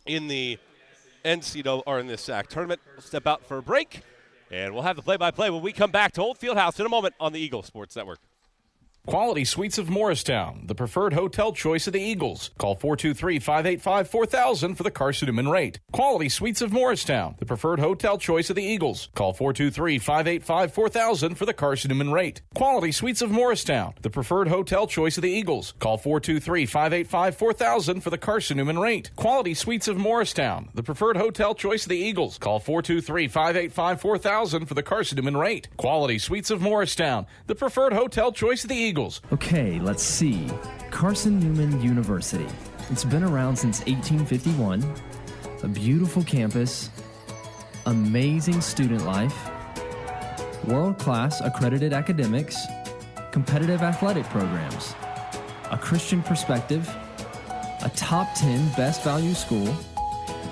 in the NCAA or in this SAC tournament. We'll step out for a break, and we'll have the play-by-play when we come back to Old Fieldhouse in a moment on the Eagle Sports Network. Quality Suites of Morristown, the preferred hotel choice of the Eagles. Call 423-585-4000 for the Carson-Newman rate. Quality Suites of Morristown, the preferred hotel choice of the Eagles. Call 423-585-4000 for the Carson-Newman rate. Quality Suites of Morristown, the preferred hotel choice of the Eagles. Call 423-585-4000 for the Carson-Newman rate. Quality Suites of Morristown, the preferred hotel choice of the Eagles. Call 423-585-4000 for the Carson-Newman rate. Quality Suites of Morristown, the preferred hotel choice of the Eagles. Okay, let's see. Carson-Newman University. It's been around since 1851. A beautiful campus, amazing student life, world-class accredited academics, competitive athletic programs, a Christian perspective, a top 10 best value school.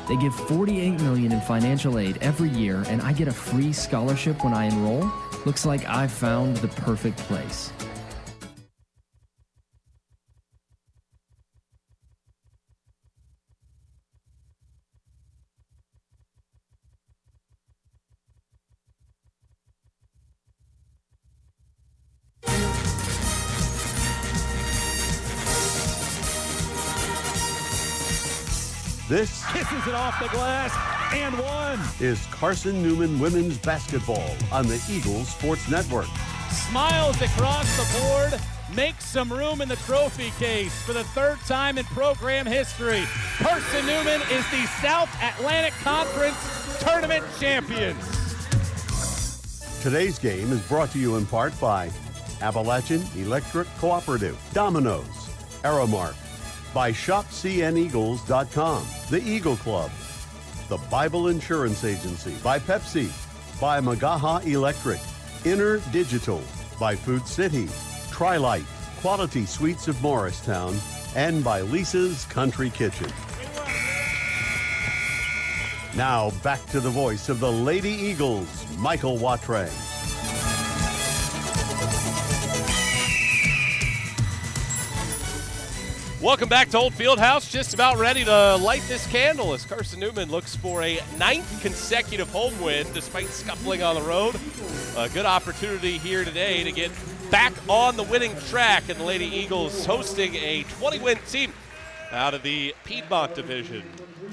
They give $48 million in financial aid every year, and I get a free scholarship when I enroll. Looks like I've found the perfect place. This kisses it off the glass and one. Is Carson-Newman women's basketball on the Eagle Sports Network. Smiles across the board, makes some room in the trophy case for the third time in program history. Carson-Newman is the South Atlantic Conference Tournament champions. Today's game is brought to you in part by Appalachian Electric Cooperative, Domino's, Aramark, by ShopCNEagles.com, the Eagle Club, the Bible Insurance Agency, by Pepsi, by Magaha Electric, Inner Digital, by Food City, Trilite, Quality Suites of Morristown, and by Lisa's Country Kitchen. Now back to the voice of the Lady Eagles, Michael Watrang. Welcome back to Old Fieldhouse. Just about ready to light this candle as Carson-Newman looks for a 9th consecutive home win despite scuffling on the road. A good opportunity here today to get back on the winning track, and the Lady Eagles hosting a 20-win team out of the Piedmont Division.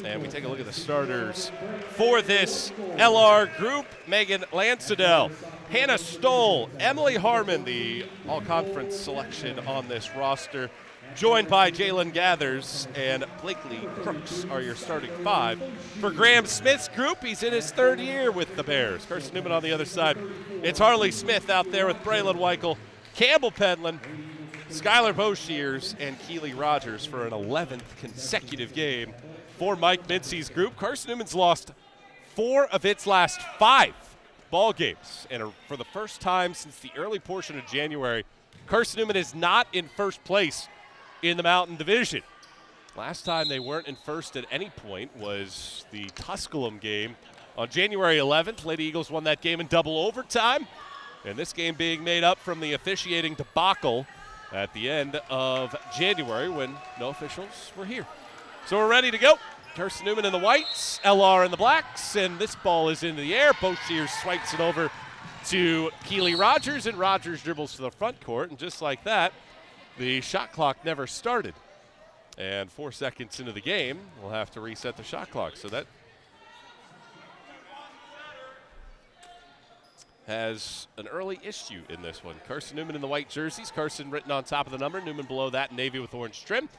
And we take a look at the starters for this LR group. Megan Lansadell, Hannah Stoll, Emily Harmon, the all-conference selection on this roster, joined by Jalen Gathers and Blakely Crooks are your starting five. For Graham Smith's group, he's in his third year with the Bears. Carson-Newman on the other side. It's Harley Smith out there with Braylon Weichel, Campbell Penland, Skylar Boshiers, and Keely Rogers for an 11th consecutive game. For Mike Mincy's group, Carson-Newman's lost 4 of its last 5 ball games. And for the first time since the early portion of January, Carson-Newman is not in first place in the Mountain Division. Last time they weren't in first at any point was the Tusculum game on January 11th. Lady Eagles won that game in double overtime, and this game being made up from the officiating debacle at the end of January when no officials were here. So we're ready to go. Carson-Newman in the whites, LR in the blacks, and this ball is into the air. Boshiers swipes it over to Keely Rogers, and Rogers dribbles to the front court, and just like that, the shot clock never started. And 4 seconds into the game, we'll have to reset the shot clock. So that has an early issue in this one. Carson-Newman in the white jerseys. Carson written on top of the number. Newman below that in navy with orange trim.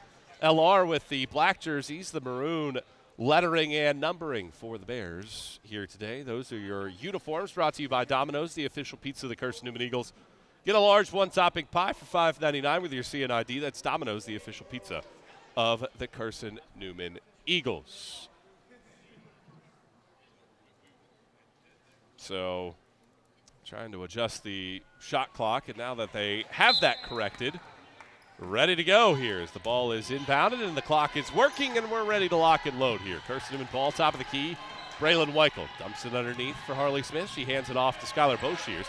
LR with the black jerseys, the maroon lettering and numbering for the Bears here today. Those are your uniforms brought to you by Domino's, the official pizza of the Carson-Newman Eagles. Get a large one-topping pie for $5.99 with your CNID. That's Domino's, the official pizza of the Carson-Newman Eagles. So trying to adjust the shot clock, and now that they have that corrected, ready to go here as the ball is inbounded and the clock is working, and we're ready to lock and load here. Carson-Newman ball, top of the key. Braylon Weichel dumps it underneath for Harley Smith. She hands it off to Skylar Boshiers.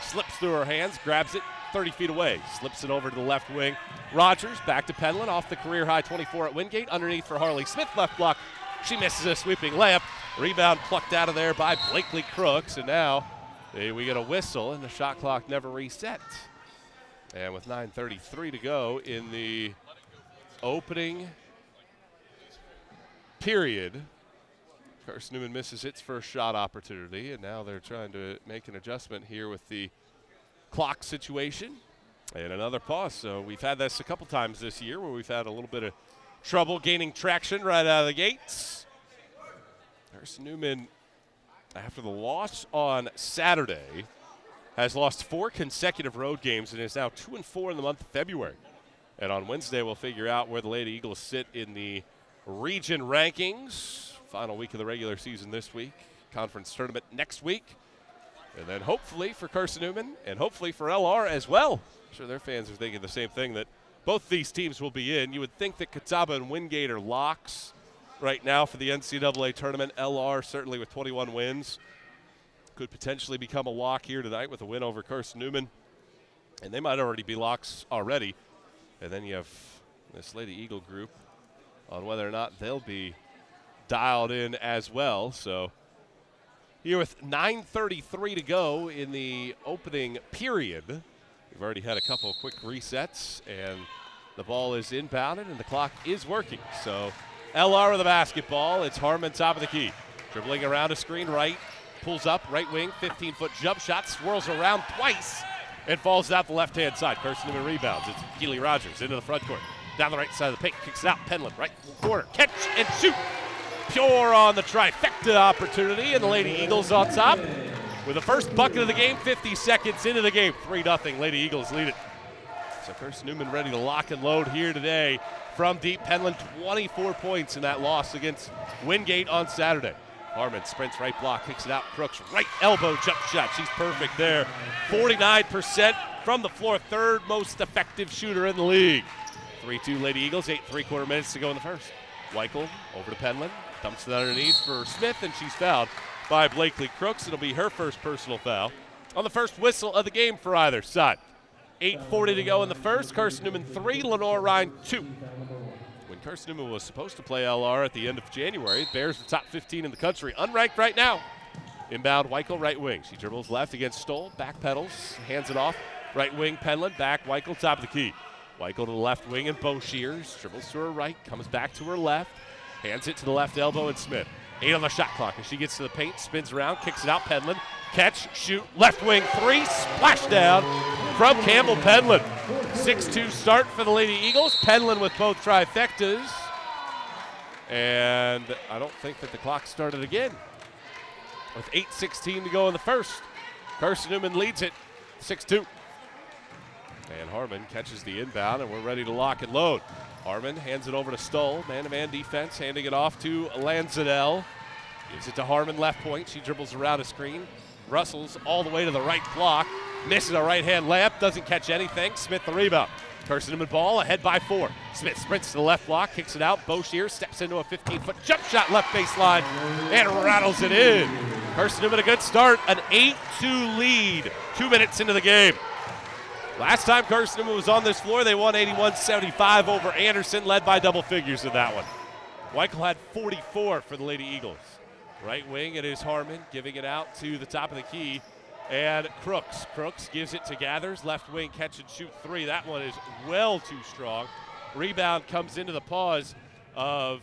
Slips through her hands, grabs it 30 feet away, slips it over to the left wing. Rogers back to Penland off the career-high 24 at Wingate. Underneath for Harley Smith, left block She misses a sweeping layup. Rebound plucked out of there by Blakely Crooks, and now we get a whistle, and the shot clock never reset. And with 9:33 to go in the opening period, Carson-Newman misses its first shot opportunity, and now they're trying to make an adjustment here with the clock situation. And another pause. So we've had this a couple times this year where we've had a little bit of trouble gaining traction right out of the gates. Carson-Newman, after the loss on Saturday, has lost 4 consecutive road games and is now 2-4 in the month of February. And on Wednesday, we'll figure out where the Lady Eagles sit in the region rankings. Final week of the regular season this week. Conference tournament next week. And then hopefully for Carson-Newman and hopefully for LR as well. I'm sure their fans are thinking the same thing, that both these teams will be in. You would think that Catawba and Wingate are locks right now for the NCAA tournament. LR certainly with 21 wins could potentially become a lock here tonight with a win over Carson-Newman. And they might already be locks already. And then you have this Lady Eagle group on whether or not they'll be dialed in as well. So here with 9:33 to go in the opening period, we've already had a couple of quick resets, and the ball is inbounded and the clock is working. So LR with the basketball. It's Harmon top of the key. Dribbling around a screen right, pulls up, right wing, 15-foot jump shot, swirls around twice, and falls out the left-hand side. Carson-Newman rebounds. It's Keely Rogers into the front court. Down the right side of the paint, kicks it out. Penland, right corner, catch and shoot. Pure on the trifecta opportunity, and the Lady Eagles on top with the first bucket of the game, 50 seconds into the game. 3-0, Lady Eagles lead it. So Carson-Newman ready to lock and load here today from deep. Penland, 24 points in that loss against Wingate on Saturday. Harmon sprints right block, kicks it out. Crooks, right elbow jump shot. She's perfect there. 49% from the floor, third most effective shooter in the league. 3-2 Lady Eagles, 8 3/4 minutes to go in the first. Weichel over to Penland, dumps it underneath for Smith, and she's fouled by Blakely Crooks. It'll be her first personal foul on the first whistle of the game for either side. 8:40 to go in the first. Carson-Newman 3, Lenoir-Rhyne 2. When Carson-Newman was supposed to play LR at the end of January, Bears the top 15 in the country, unranked right now. Inbound, Weichel, right wing. She dribbles left against Stoll, back pedals, hands it off. Right wing, Penland, back, Weichel, top of the key. Weichel to the left wing and Boshears, dribbles to her right, comes back to her left, hands it to the left elbow and Smith. 8 on the shot clock as she gets to the paint, spins around, kicks it out, Penland. Catch, shoot, left wing, 3, splash down from Campbell Penland. 6-2 start for the Lady Eagles. Penland with both trifectas. And I don't think that the clock started again. With 8:16 to go in the first, Carson-Newman leads it 6-2. And Harmon catches the inbound, and we're ready to lock and load. Harmon hands it over to Stoll, man-to-man defense, handing it off to Lanzadell. Gives it to Harmon, left point. She dribbles around a screen, Russell's all the way to the right block, misses a right-hand layup, doesn't catch anything. Smith the rebound. Carson-Newman ball ahead by 4. Smith sprints to the left block, kicks it out. Boshear steps into a 15-foot jump shot left baseline and rattles it in. Carson-Newman a good start, an 8-2 lead, 2 minutes into the game. Last time Carson-Newman was on this floor, they won 81-75 over Anderson, led by double figures in that one. Weichel had 44 for the Lady Eagles. Right wing, it is Harmon giving it out to the top of the key. And Crooks. Crooks gives it to Gathers. Left wing, catch and shoot 3. That one is well too strong. Rebound comes into the paws of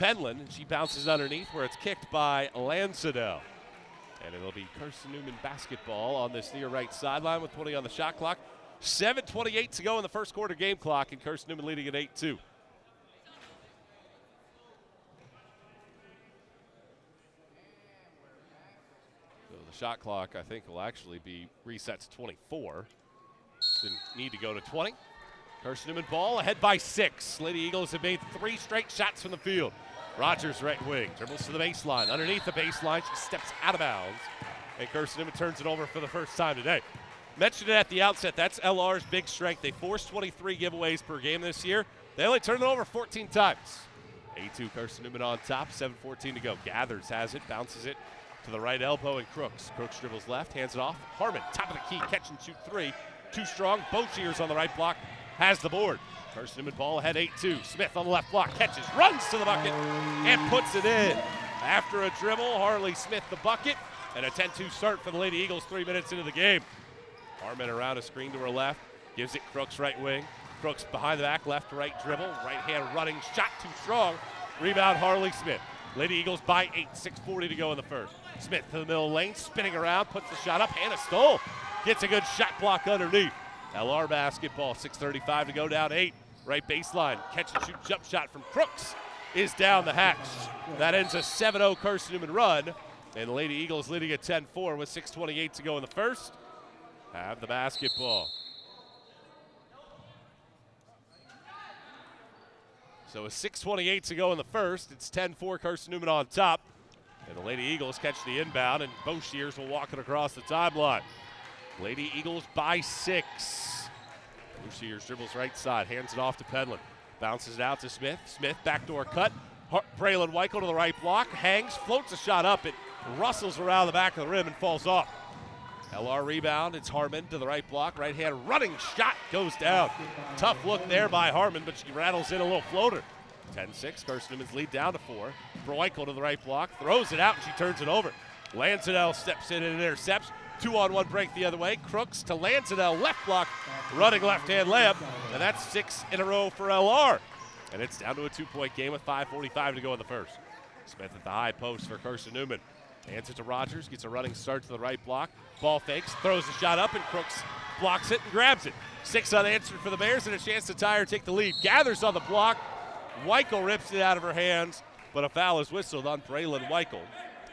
Penland, and she bounces underneath where it's kicked by Lanzadell. And it'll be Carson-Newman basketball on this near right sideline with 20 on the shot clock. 7:28 to go in the first quarter game clock, and Carson-Newman leading at 8-2. So the shot clock, I think, will actually be reset to 24. Didn't need to go to 20. Carson-Newman ball ahead by 6. Lady Eagles have made 3 straight shots from the field. Rogers right wing, dribbles to the baseline. Underneath the baseline, she steps out of bounds. And Carson-Newman turns it over for the first time today. Mentioned it at the outset, that's LR's big strength. They forced 23 giveaways per game this year. They only turned it over 14 times. 8-2 Carson-Newman on top, 7:14 to go. Gathers has it, bounces it to the right elbow, and Crooks. Crooks dribbles left, hands it off. Harmon, top of the key, catch and shoot 3. Too strong, both shears on the right block. has the board. Carson-Newman ball ahead 8-2. Smith on the left block, catches, runs to the bucket, and puts it in. After a dribble, Harley Smith the bucket, and a 10-2 start for the Lady Eagles 3 minutes into the game. Harmon around a screen to her left, gives it Crooks right wing. Crooks behind the back, left to right dribble, right hand running, shot too strong. Rebound Harley Smith. Lady Eagles by 8, 6:40 to go in the first. Smith to the middle lane, spinning around, puts the shot up. Hannah Stoll gets a good shot block underneath. LR basketball, 6:35 to go, down 8. Right baseline, catch and shoot jump shot from Crooks is down the hatch. That ends a 7-0 Carson-Newman run, and the Lady Eagles leading at 10-4 with 6:28 to go in the first. Have the basketball. So with 6:28 to go in the first, it's 10-4 Carson-Newman on top. And the Lady Eagles catch the inbound, and Boshiers will walk it across the timeline. Lady Eagles by 6. Boshiers dribbles right side, hands it off to Penland. Bounces it out to Smith. Smith, backdoor cut. Braylon Weichel to the right block, hangs, floats a shot up. It rustles around the back of the rim and falls off. LR rebound, it's Harmon to the right block. Right hand running shot goes down. Tough look there by Harmon, but she rattles in a little floater. 10-6, Carson-Newman's lead down to 4. Weichel to the right block, throws it out, and she turns it over. Lanzadell steps in and intercepts. 2-on-1 break the other way. Crooks to Lanzadell, left block, running left-hand layup, and that's 6 in a row for LR. And it's down to a 2-point game with 5:45 to go in the first. Smith at the high post for Carson-Newman. Hands it to Rogers, gets a running start to the right block. Ball fakes, throws the shot up, and Crooks blocks it and grabs it. 6 unanswered for the Bears, and a chance to tie or take the lead. Gathers on the block. Weichel rips it out of her hands, but a foul is whistled on Braylon Weichel.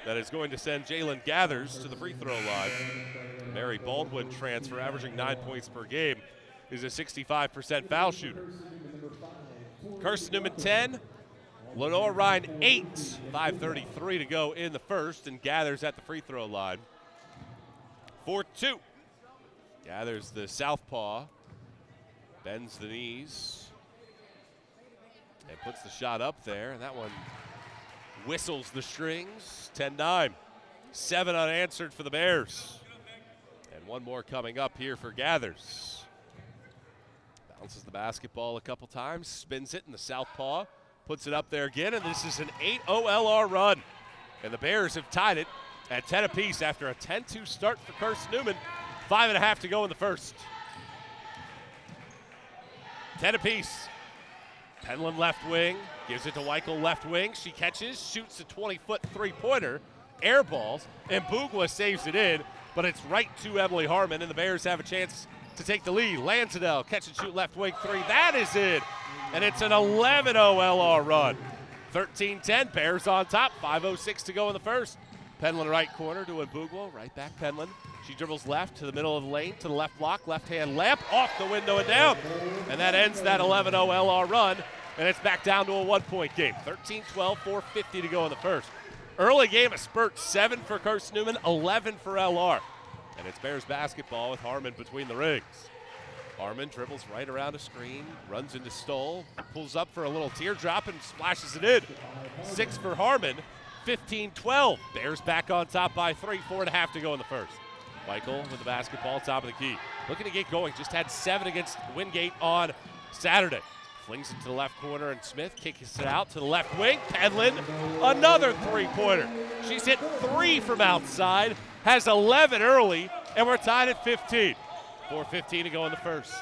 That is going to send Jalen Gathers to the free throw line. Mary Baldwin transfer, averaging 9 points per game, is a 65% foul shooter. Carson-Newman 10, Lenoir-Rhyne 8, 5:33 to go in the first, and Gathers at the free throw line. 4-2. Gathers the southpaw, bends the knees, and puts the shot up there, and that one whistles the strings. 10-9. 7 unanswered for the Bears. And one more coming up here for Gathers. Bounces the basketball a couple times, spins it in the southpaw, puts it up there again, and this is an 8-0 LR run. And the Bears have tied it at 10 apiece after a 10-2 start for Carson-Newman. 5.5 to go in the first. 10 apiece. Penland left wing, gives it to Weichel left wing. She catches, shoots a 20-foot three-pointer, air balls, and Bugwa saves it in, but it's right to Emily Harmon, and the Bears have a chance to take the lead. Lanzadell, catch and shoot left wing 3. That is it, and it's an 11-0 LR run. 13-10, Bears on top, 5:06 to go in the first. Penland right corner to Bugwa, right back Penland. She dribbles left to the middle of the lane, to the left block, left-hand layup, off the window and down. And that ends that 11-0 LR run, and it's back down to a 1-point game. 13-12, 4:50 to go in the first. Early game, a spurt, 7 for Carson-Newman, 11 for LR. And it's Bears basketball with Harmon between the rings. Harmon dribbles right around a screen, runs into Stoll, pulls up for a little teardrop and splashes it in. 6 for Harmon, 15-12. Bears back on top by 3, 4.5 to go in the first. Weichel with the basketball, top of the key. Looking to get going, just had 7 against Wingate on Saturday. Flings it to the left corner, and Smith kicks it out to the left wing. Penland, another three-pointer. She's hit 3 from outside, has 11 early, and we're tied at 15. 4:15 to go in the first.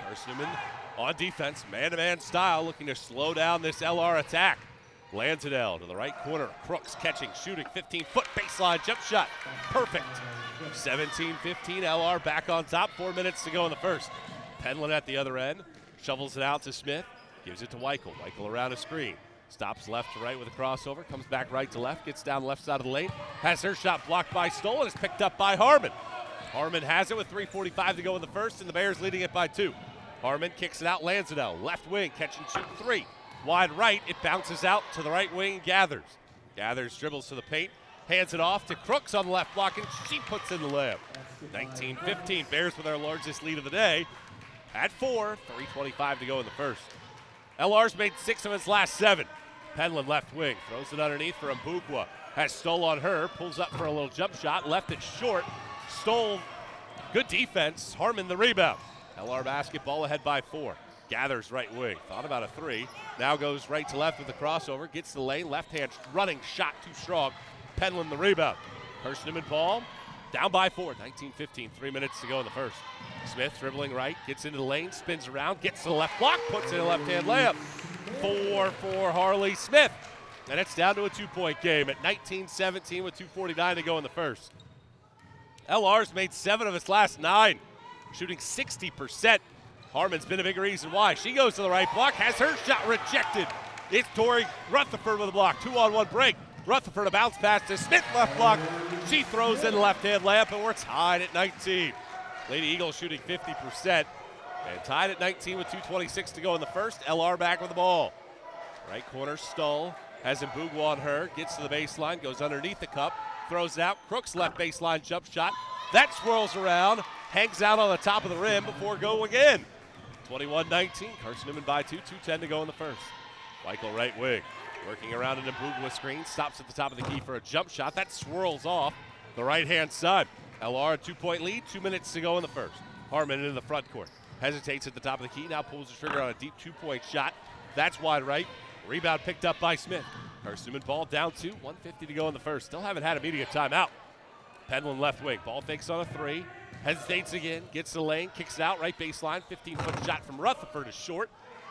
Carson-Newman on defense, man-to-man style, looking to slow down this LR attack. Lanzadell to the right corner. Crooks catching, shooting, 15-foot baseline jump shot. Perfect. 17-15, LR back on top, 4 minutes to go in the first. Penland at the other end, shovels it out to Smith, gives it to Weichel. Weichel around a screen, stops left to right with a crossover, comes back right to left, gets down the left side of the lane, has her shot blocked by Stoll, and is picked up by Harmon. Harmon has it with 3:45 to go in the first, and the Bears leading it by 2. Harmon kicks it out, Lanzadell, left wing, catch and shoot 3. Wide right, it bounces out to the right wing, Gathers. Gathers dribbles to the paint, hands it off to Crooks on the left block, and she puts in the layup. 19-15, Bears with our largest lead of the day at 4, 3:25 to go in the first. LR's made 6 of its last 7. Penland left wing, throws it underneath for Mbugwa. Has Stoll on her, pulls up for a little jump shot, left it short. Stoll, good defense, Harmon the rebound. LR basketball ahead by 4. Gathers right wing. Thought about a 3. Now goes right to left with the crossover. Gets to the lane. Left hand running shot too strong. Penland the rebound. Carson-Newman ball. Down by 4. 19-15. 3 minutes to go in the first. Smith dribbling right. Gets into the lane. Spins around. Gets to the left block. Puts in a left-hand layup. 4 for Harley Smith. And it's down to a 2-point game at 19-17 with 2:49 to go in the first. LR's made 7 of its last 9. Shooting 60%. Harmon's been a big reason why. She goes to the right block, has her shot rejected. It's Tori Rutherford with a block. 2-on-1 break. Rutherford a bounce pass to Smith, left block. She throws in the left-hand layup, and we're tied at 19. Lady Eagles shooting 50%. And tied at 19 with 2:26 to go in the first. LR back with the ball. Right corner, Stull has Mbugwa on her. Gets to the baseline, goes underneath the cup. Throws it out. Crooks left baseline jump shot. That swirls around. Hangs out on the top of the rim before go again. 21-19, Carson-Newman by 2, 2:10 to go in the first. Weichel right wing, working around an Mbugwa screen, stops at the top of the key for a jump shot. That swirls off the right-hand side. LR a 2-point lead, 2 minutes to go in the first. Harmon into the front court, hesitates at the top of the key, now pulls the trigger on a deep 2-point shot. That's wide right. Rebound picked up by Smith. Carson-Newman ball down 2, 1:50 to go in the first. Still haven't had immediate timeout. Penland left wing, ball fakes on a 3. Hesitates again, gets to the lane, kicks it out, right baseline, 15-foot shot from Rutherford is short.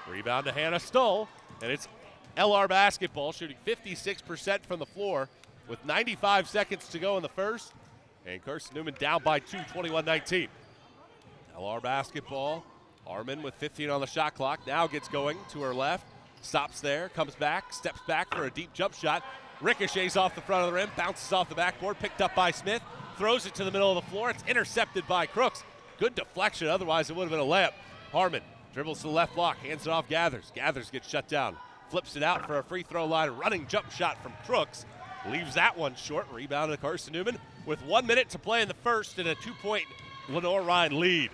Rebound to Hannah Stull, and it's LR basketball, shooting 56% from the floor with 95 seconds to go in the first. And Carson-Newman down by 2, 21-19. LR basketball, Harmon with 15 on the shot clock, now gets going to her left, stops there, comes back, steps back for a deep jump shot, ricochets off the front of the rim, bounces off the backboard, picked up by Smith. Throws it to the middle of the floor. It's intercepted by Crooks. Good deflection, otherwise it would have been a layup. Harmon dribbles to the left block, hands it off Gathers. Gathers gets shut down. Flips it out for a free throw line. Running jump shot from Crooks. Leaves that one short. Rebound to Carson-Newman with 1 minute to play in the first and a 2-point Lenoir-Rhyne lead.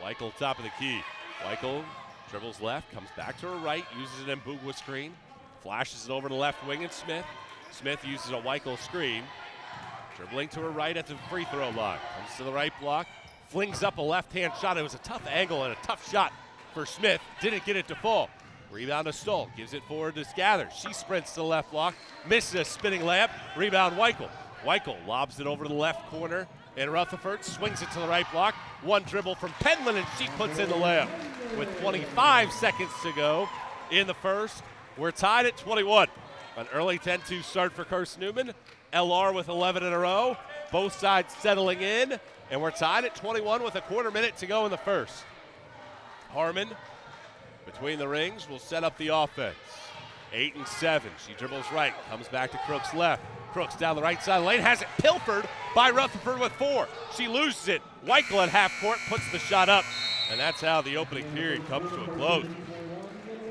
Weichel top of the key. Weichel dribbles left, comes back to her right, uses an Mbugwa screen. Flashes it over to the left wing and Smith. Smith uses a Weichel screen. Dribbling to her right at the free throw line. Comes to the right block. Flings up a left-hand shot. It was a tough angle and a tough shot for Smith. Didn't get it to fall. Rebound to Stoll. Gives it forward to Gathers. She sprints to the left block. Misses a spinning layup. Rebound Weichel. Weichel lobs it over to the left corner. And Rutherford swings it to the right block. One dribble from Penland and she puts in the layup. With 25 seconds to go in the first, we're tied at 21. An early 10-2 start for Carson-Newman. LR with 11 in a row. Both sides settling in. And we're tied at 21 with a quarter minute to go in the first. Harmon between the rings will set up the offense. 8 and 7. She dribbles right. Comes back to Crooks left. Crooks down the right side of the lane. Has it pilfered by Rutherford with 4. She loses it. Weichel at half court puts the shot up. And that's how the opening period comes to a close.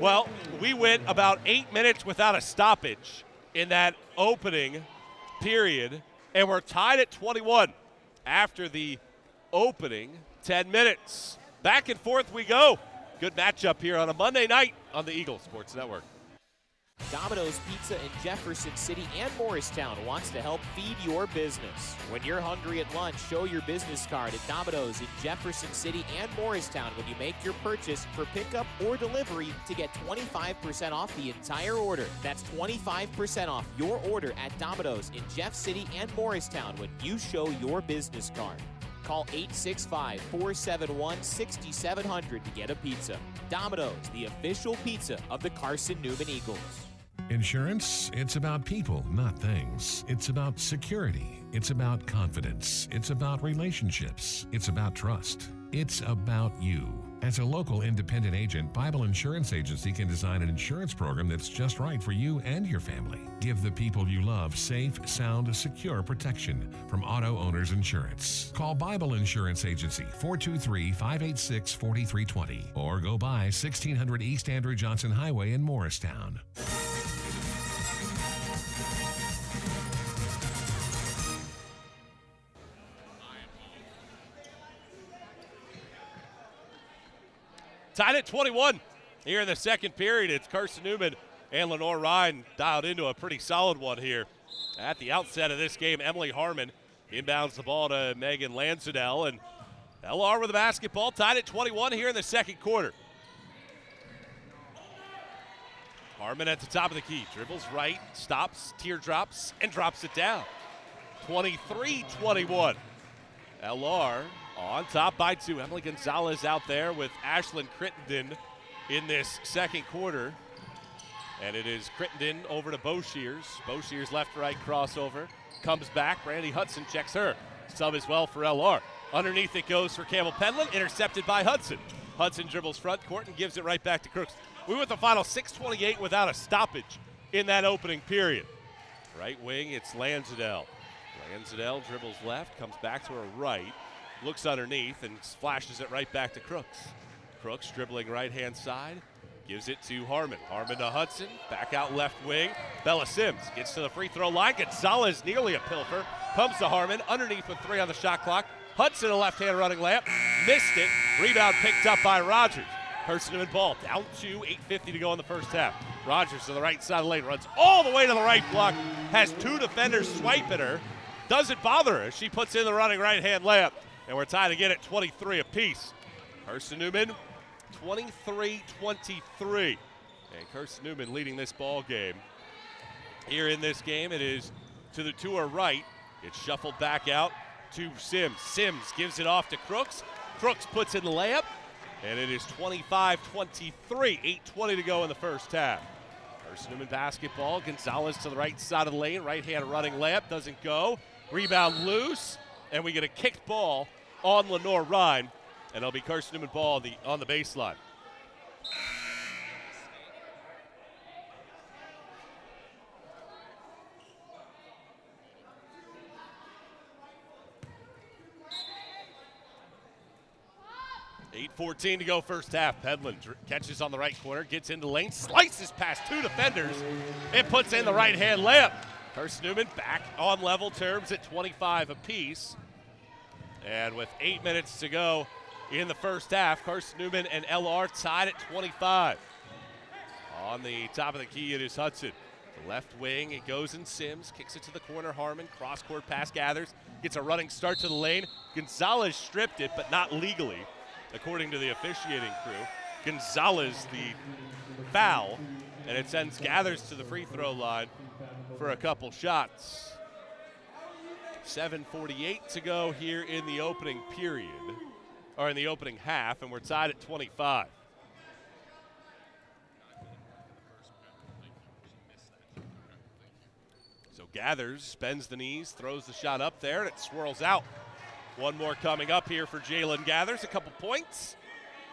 Well, we went about 8 minutes without a stoppage in that opening period, and we're tied at 21 after the opening 10 minutes. Back and forth we go. Good matchup here on a Monday night on the Eagle Sports Network. Domino's Pizza in Jefferson City and Morristown wants to help feed your business. When you're hungry at lunch, show your business card at Domino's in Jefferson City and Morristown when you make your purchase for pickup or delivery to get 25% off the entire order. That's 25% off your order at Domino's in Jeff City and Morristown when you show your business card. Call 865-471-6700 to get a pizza. Domino's, the official pizza of the Carson-Newman Eagles. Insurance, it's about people, not things. It's about security. It's about confidence. It's about relationships. It's about trust. It's about you. As a local independent agent, Bible Insurance Agency can design an insurance program that's just right for you and your family. Give the people you love safe, sound, secure protection from Auto Owners Insurance. Call Bible Insurance Agency 423-586-4320 or go by 1600 East Andrew Johnson Highway in Morristown. Tied at 21 here in the second period. It's Carson-Newman and Lenoir-Rhyne dialed into a pretty solid one here. At the outset of this game, Emily Harmon inbounds the ball to Megan Lansadell, and LR with the basketball, tied at 21 here in the second quarter. Harmon at the top of the key, dribbles right, stops, teardrops, and drops it down. 23-21. LR on top by 2. Emily Gonzalez out there with Ashlyn Crittenden in this second quarter. And it is Crittenden over to Boshears. Boshears left-right crossover. Comes back. Brandy Hudson checks her. Sub as well for LR. Underneath it goes for Campbell Penland. Intercepted by Hudson. Hudson dribbles front court and gives it right back to Crooks. We went the final 6:28 without a stoppage in that opening period. Right wing, it's Lanzadell. Lanzadell dribbles left, comes back to her right, looks underneath, and flashes it right back to Crooks. Crooks dribbling right-hand side, gives it to Harmon. Harmon to Hudson, back out left wing. Bella Sims gets to the free throw line. Gonzalez nearly a pilfer. Comes to Harmon, underneath with 3 on the shot clock. Hudson, a left-hand running layup, missed it. Rebound picked up by Rogers. Carson-Newman ball down to 8:50 to go in the first half. Rogers to the right side of the lane, runs all the way to the right block, has 2 defenders swipe at her. Doesn't bother her. She puts in the running right-hand layup, and we're tied again at 23 apiece. Carson-Newman, 23-23. And Carson-Newman leading this ball game. Here in this game, it is to her right. It's shuffled back out to Sims. Sims gives it off to Crooks. Crooks puts in the layup, and it is 25-23. 8:20 to go in the first half. Carson-Newman basketball. Gonzalez to the right side of the lane. Right-hand running layup. Doesn't go. Rebound loose. And we get a kicked ball on Lenoir-Rhyne. And it'll be Carson-Newman ball on the baseline. .14 to go first half. Penland catches on the right corner, gets into lane, slices past 2 defenders, and puts in the right-hand layup. Carson-Newman back on level terms at 25 apiece. And with 8 minutes to go in the first half, Carson-Newman and LR tied at 25. On the top of the key, it is Hudson. The left wing, it goes in Sims, kicks it to the corner. Harmon, cross-court pass gathers, gets a running start to the lane. Gonzalez stripped it, but not legally, according to the officiating crew. Gonzalez, the foul, and it sends Gathers to the free throw line for a couple shots. 7:48 to go here in the opening period, or in the opening half, and we're tied at 25. So Gathers bends the knees, throws the shot up there, and it swirls out. One more coming up here for Jalen Gathers. A couple points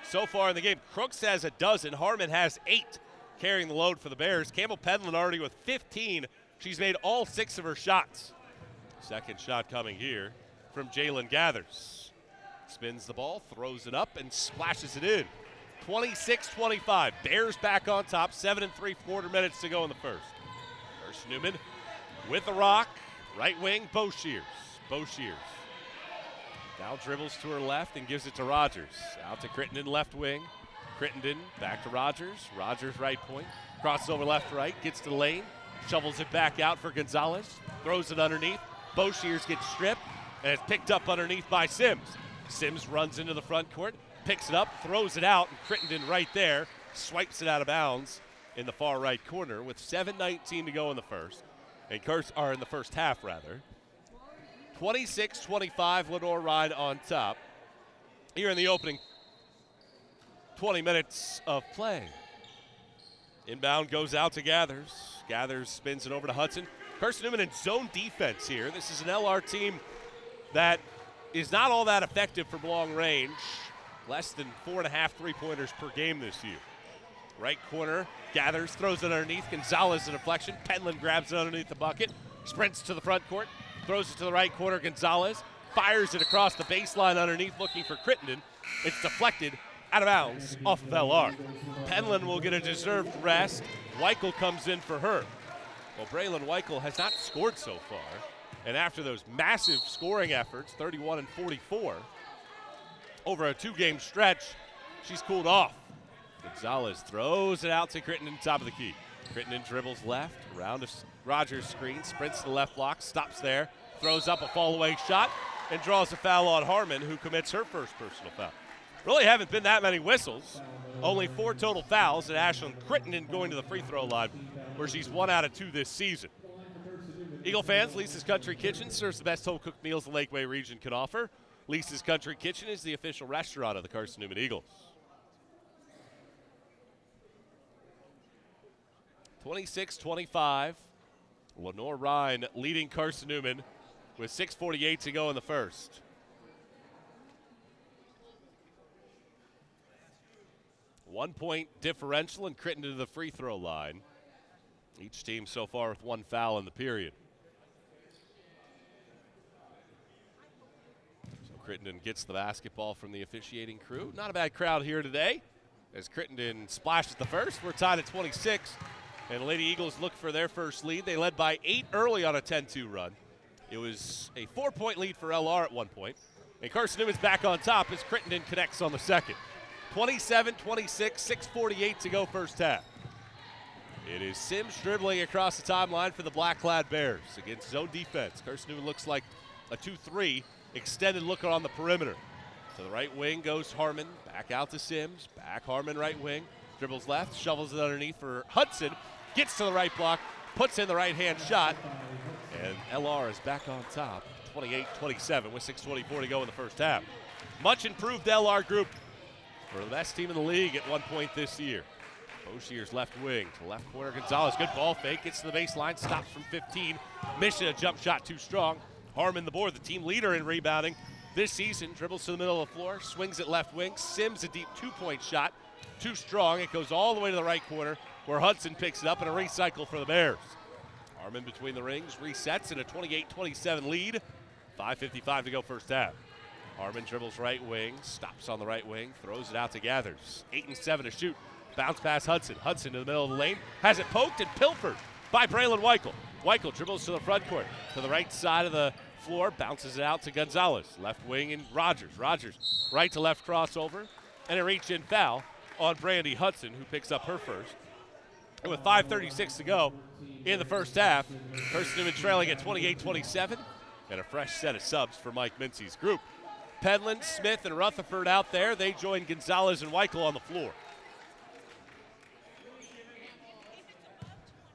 so far in the game. Crooks has a dozen. Harmon has 8, carrying the load for the Bears. Campbell Penland already with 15. She's made all 6 of her shots. Second shot coming here from Jalen Gathers. Spins the ball, throws it up, and splashes it in. 26-25. Bears back on top. 7 3/4 minutes to go in the first. Carson-Newman with the rock. Right wing, Boshears. Boshears now dribbles to her left and gives it to Rogers. Out to Crittenden, left wing. Crittenden back to Rogers. Rogers right point. Crosses over left, right. Gets to the lane. Shovels it back out for Gonzalez. Throws it underneath. Boshears gets stripped, and it's picked up underneath by Sims. Sims runs into the front court, picks it up, throws it out, and Crittenden right there swipes it out of bounds in the far right corner with 7:19 to go in the first. And in the first half, rather. 26-25, Lenoir-Rhyne on top. Here in the opening 20 minutes of play. Inbound goes out to Gathers. Gathers spins it over to Hudson. Carson-Newman in zone defense here. This is an LR team that is not all that effective from long range. Less than 4.5 3-pointers per game this year. Right corner, Gathers, throws it underneath. Gonzalez, a deflection. Penland grabs it underneath the bucket. Sprints to the front court. Throws it to the right corner. Gonzalez fires it across the baseline underneath, looking for Crittenden. It's deflected out of bounds off of LR. Penland will get a deserved rest. Weichel comes in for her. Well, Braylon Weichel has not scored so far. And after those massive scoring efforts, 31 and 44, over a 2-game stretch, she's cooled off. Gonzalez throws it out to Crittenden, top of the key. Crittenden dribbles left, around a Rogers screen, sprints to the left block, stops there, throws up a fall-away shot, and draws a foul on Harmon, who commits her first personal foul. Really haven't been that many whistles. Only 4 total fouls, and Ashlyn Crittenden going to the free throw line, where she's 1 out of 2 this season. Eagle fans, Lisa's Country Kitchen serves the best home-cooked meals the Lakeway region can offer. Lisa's Country Kitchen is the official restaurant of the Carson-Newman Eagles. 26-25. Lenoir-Rhyne leading Carson-Newman with 6:48 to go in the first. One-point differential, and Crittenden to the free throw line. Each team so far with 1 foul in the period. So Crittenden gets the basketball from the officiating crew. Not a bad crowd here today, as Crittenden splashes the first. We're tied at 26, and Lady Eagles look for their first lead. They led by 8 early on a 10-2 run. It was a 4-point lead for LR at one point. And Carson-Newman's back on top as Crittenden connects on the second. 27-26, 6:48 to go first half. It is Sims dribbling across the timeline for the black-clad Bears against zone defense. Carson-Newman looks like a 2-3, extended look on the perimeter. To the right wing goes Harmon, back out to Sims, back Harmon right wing, dribbles left, shovels it underneath for Hudson, gets to the right block, puts in the right-hand shot, and LR is back on top, 28-27 with 6:24 to go in the first half. Much improved LR group for the best team in the league at one point this year. Boshear's left wing to left corner. Gonzalez, good ball fake, gets to the baseline, stops from 15. Mission a jump shot too strong. Harmon the board, the team leader in rebounding this season, dribbles to the middle of the floor, swings it left wing. Sims a deep 2-point shot, too strong. It goes all the way to the right corner where Hudson picks it up, and a recycle for the Bears. Harmon between the rings, resets in a 28-27 lead. 5:55 to go first half. Harmon dribbles right wing, stops on the right wing, throws it out to Gathers. 8 and 7 to shoot. Bounce pass Hudson. Hudson to the middle of the lane. Has it poked and pilfered by Braylon Weichel. Weichel dribbles to the front court. To the right side of the floor, bounces it out to Gonzalez. Left wing and Rogers. Rogers right to left crossover. And a reach-in foul on Brandy Hudson, who picks up her first. And with 5:36 to go in the first half, Carson-Newman trailing at 28-27. And a fresh set of subs for Mike Mincy's group. Penland, Smith, and Rutherford out there. They join Gonzalez and Weichel on the floor.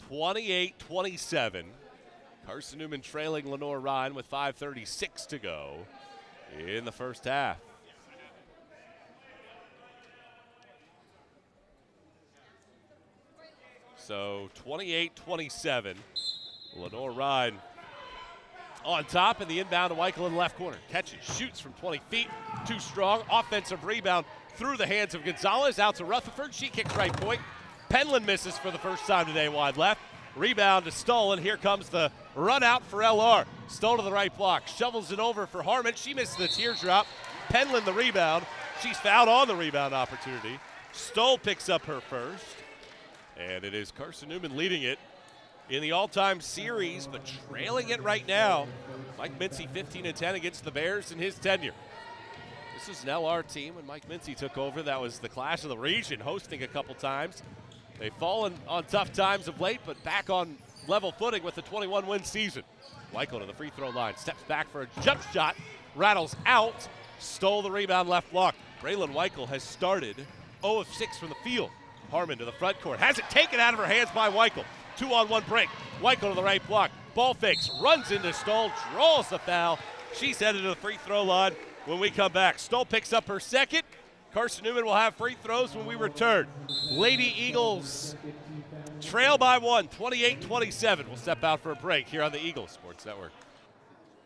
28-27. Carson-Newman trailing Lenoir-Rhyne with 5:36 to go in the first half. So 28-27. Lenoir-Rhyne on top, and the inbound to Weichel in the left corner. Catches, shoots from 20 feet. Too strong. Offensive rebound through the hands of Gonzalez. Out to Rutherford. She kicks right point. Penland misses for the first time today wide left. Rebound to Stoll, and here comes the run out for LR. Stoll to the right block. Shovels it over for Harmon. She misses the teardrop. Penland the rebound. She's fouled on the rebound opportunity. Stoll picks up her first. And it is Carson-Newman leading it in the all-time series, but trailing it right now. Mike Mincy 15-10 against the Bears in his tenure. This was an LR team when Mike Mincy took over. That was the clash of the region, hosting a couple times. They've fallen on tough times of late, but back on level footing with the 21-win season. Weichel to the free throw line, steps back for a jump shot, rattles out, stole the rebound left block. Braylon Weichel has started 0 of 6 from the field. Harmon to the front court, has it taken out of her hands by Weichel. 2-on-1 break. Weichel to the right block. Ball fakes, runs into Stoll, draws the foul. She's headed to the free throw line when we come back. Stoll picks up her second. Carson-Newman will have free throws when we return. Lady Eagles trail by 1, 28-27. We'll step out for a break here on the Eagles Sports Network.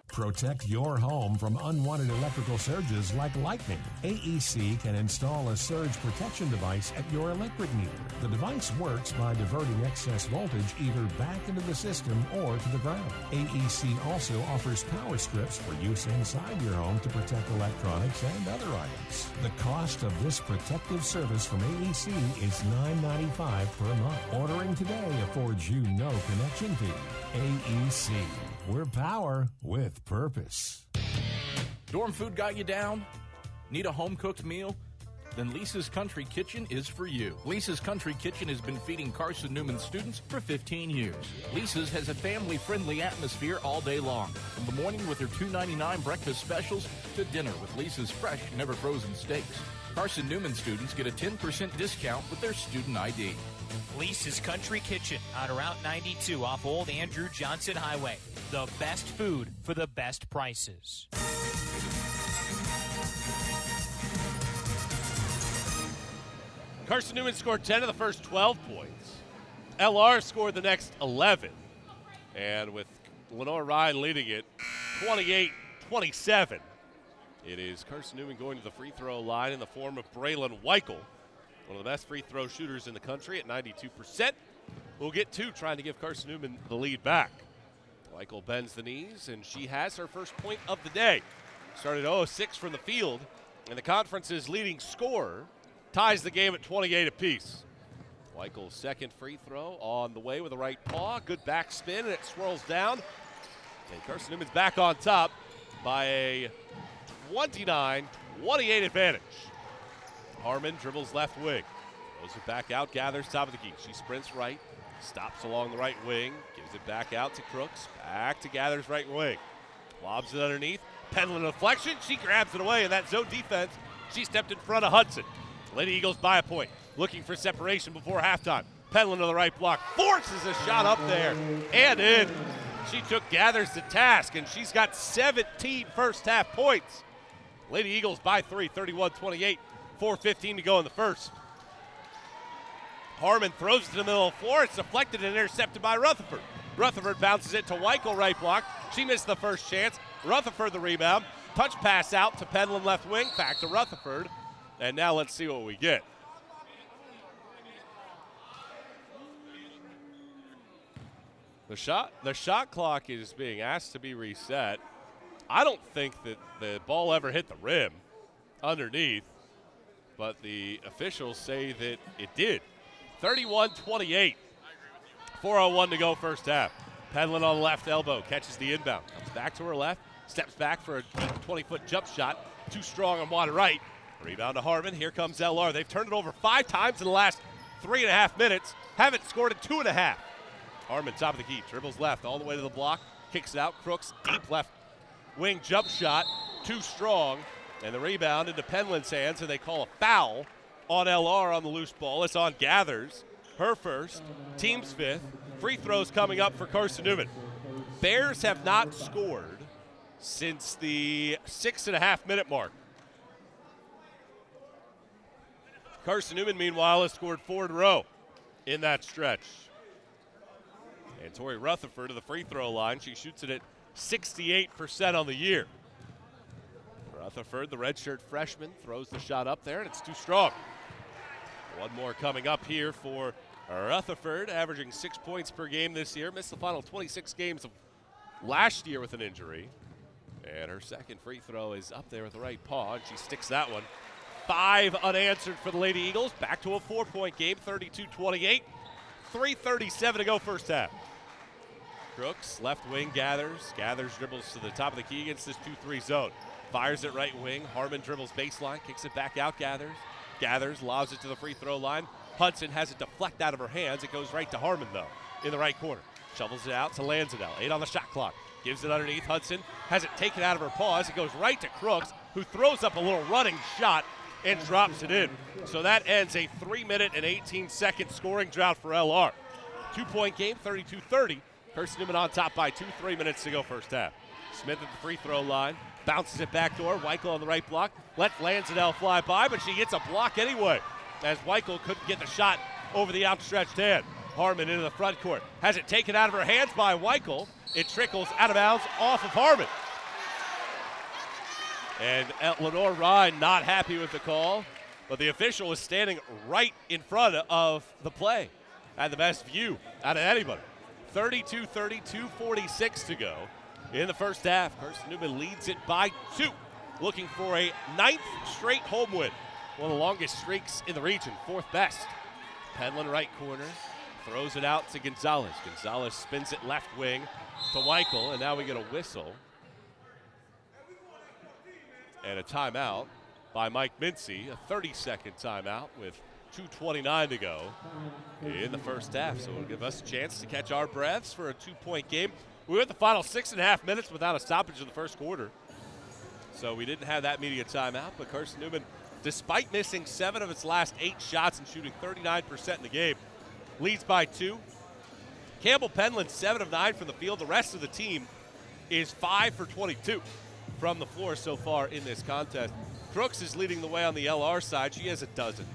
Protect your home from unwanted electrical surges like lightning. AEC can install a surge protection device at your electric meter. The device works by diverting excess voltage either back into the system or to the ground. AEC also offers power strips for use inside your home to protect electronics and other items. The cost of this protective service from AEC is $9.95 per month. Ordering today affords you no connection fee. AEC. We're power with purpose. Dorm food got you down? Need a home-cooked meal? then Lisa's Country Kitchen is for you. Lisa's Country Kitchen has been feeding Carson-Newman students for 15 years. Lisa's has a family-friendly atmosphere all day long, from the morning with their $2.99 breakfast specials to dinner with Lisa's fresh, never-frozen steaks. Carson-Newman students get a 10% discount with their student ID. Lisa's Country Kitchen on Route 92 off Old Andrew Johnson Highway. The best food for the best prices. Carson-Newman scored 10 of the first 12 points. LR scored the next 11. And with Lenoir-Rhyne leading it 28-27, it is Carson-Newman going to the free throw line in the form of Braylon Weichel, one of the best free throw shooters in the country at 92%. We'll get two trying to give Carson-Newman the lead back. Weichel bends the knees, and she has her first point of the day. Started 0-6 from the field, and the conference's leading scorer ties the game at 28 apiece. Weichel's second free throw on the way with the right paw. Good backspin, and it swirls down. And Carson-Newman's back on top by a 29-28 advantage. Harmon dribbles left wing. Throws it back out, gathers top of the key. She sprints right, stops along the right wing, gives it back out to Crooks, back to Gathers right wing. Lobs it underneath. Pendleton deflection. She grabs it away in that zone defense. She stepped in front of Hudson. Lady Eagles by a point, looking for separation before halftime. Pendleton to the right block, forces a shot up there and in. She took Gathers to task, and she's got 17 first half points. Lady Eagles by 3, 31-28, 4:15 to go in the first. Harmon throws it to the middle of the floor. It's deflected and intercepted by Rutherford. Rutherford bounces it to Weichel, right block. She missed the first chance. Rutherford the rebound. Touch pass out to Pendleton left wing. Back to Rutherford. And now let's see what we get. The shot clock is being asked to be reset. I don't think that the ball ever hit the rim underneath, but the officials say that it did. 31-28. 4:01 to go first half. Pendleton on the left elbow, catches the inbound. Comes back to her left, steps back for a 20-foot jump shot. Too strong on wide right. Rebound to Harmon. Here comes LR. They've turned it over 5 times in the last 3.5 minutes. Haven't scored in 2.5. Harmon, top of the key, dribbles left all the way to the block. Kicks it out. Crooks, deep left wing jump shot. Too strong. And the rebound into Pendleton's hands, and they call a foul on LR on the loose ball. It's on Gathers. Her first, team's 5th. Free throws coming up for Carson-Newman. Bears have not scored since the 6.5-minute mark. Carson-Newman, meanwhile, has scored 4 in a row in that stretch. And Tori Rutherford to the free throw line. She shoots it at 68% on the year. Rutherford, the redshirt freshman, throws the shot up there, and it's too strong. One more coming up here for Rutherford, averaging 6 points per game this year. Missed the final 26 games of last year with an injury. And her second free throw is up there with the right paw, and she sticks that one. 5 unanswered for the Lady Eagles. Back to a 4-point game, 32-28. 3:37 to go first half. Crooks, left wing, Gathers. Gathers dribbles to the top of the key against this 2-3 zone. Fires it right wing. Harmon dribbles baseline, kicks it back out, Gathers. Gathers, lobs it to the free throw line. Hudson has it deflect out of her hands. It goes right to Harmon, though, in the right corner. Shovels it out to Lanzadell. 8 on the shot clock. Gives it underneath. Hudson has it taken out of her paws. It goes right to Crooks, who throws up a little running shot and drops it in. So that ends a 3-minute and 18-second scoring drought for LR. 2-point game, 32-30. Carson-Newman on top by 2, 3 minutes to go first half. Smith at the free throw line. Bounces it back door. Weichel on the right block. Lets Lanzadell fly by, but she gets a block anyway, as Weichel couldn't get the shot over the outstretched hand. Harmon into the front court. Has it taken out of her hands by Weichel. It trickles out of bounds off of Harmon. And Lenoir-Rhyne not happy with the call, but the official was standing right in front of the play. Had the best view out of anybody. 32-30, 2:46 to go in the first half. Carson-Newman leads it by 2, looking for a 9th straight home win. One of the longest streaks in the region, 4th best. Pendleton right corner, throws it out to Gonzalez. Gonzalez spins it left wing to Weichel, and now we get a whistle and a timeout by Mike Mincy. A 30-second timeout with 2:29 to go in the first half. So it'll give us a chance to catch our breaths for a 2-point game. We went the final 6.5 minutes without a stoppage in the first quarter. So we didn't have that media timeout, but Carson-Newman, despite missing 7 of its last 8 shots and shooting 39% in the game, leads by 2. Campbell Penland, 7 of 9 from the field. The rest of the team is 5 for 22 from the floor so far in this contest. Crooks is leading the way on the LR side. She has a dozen.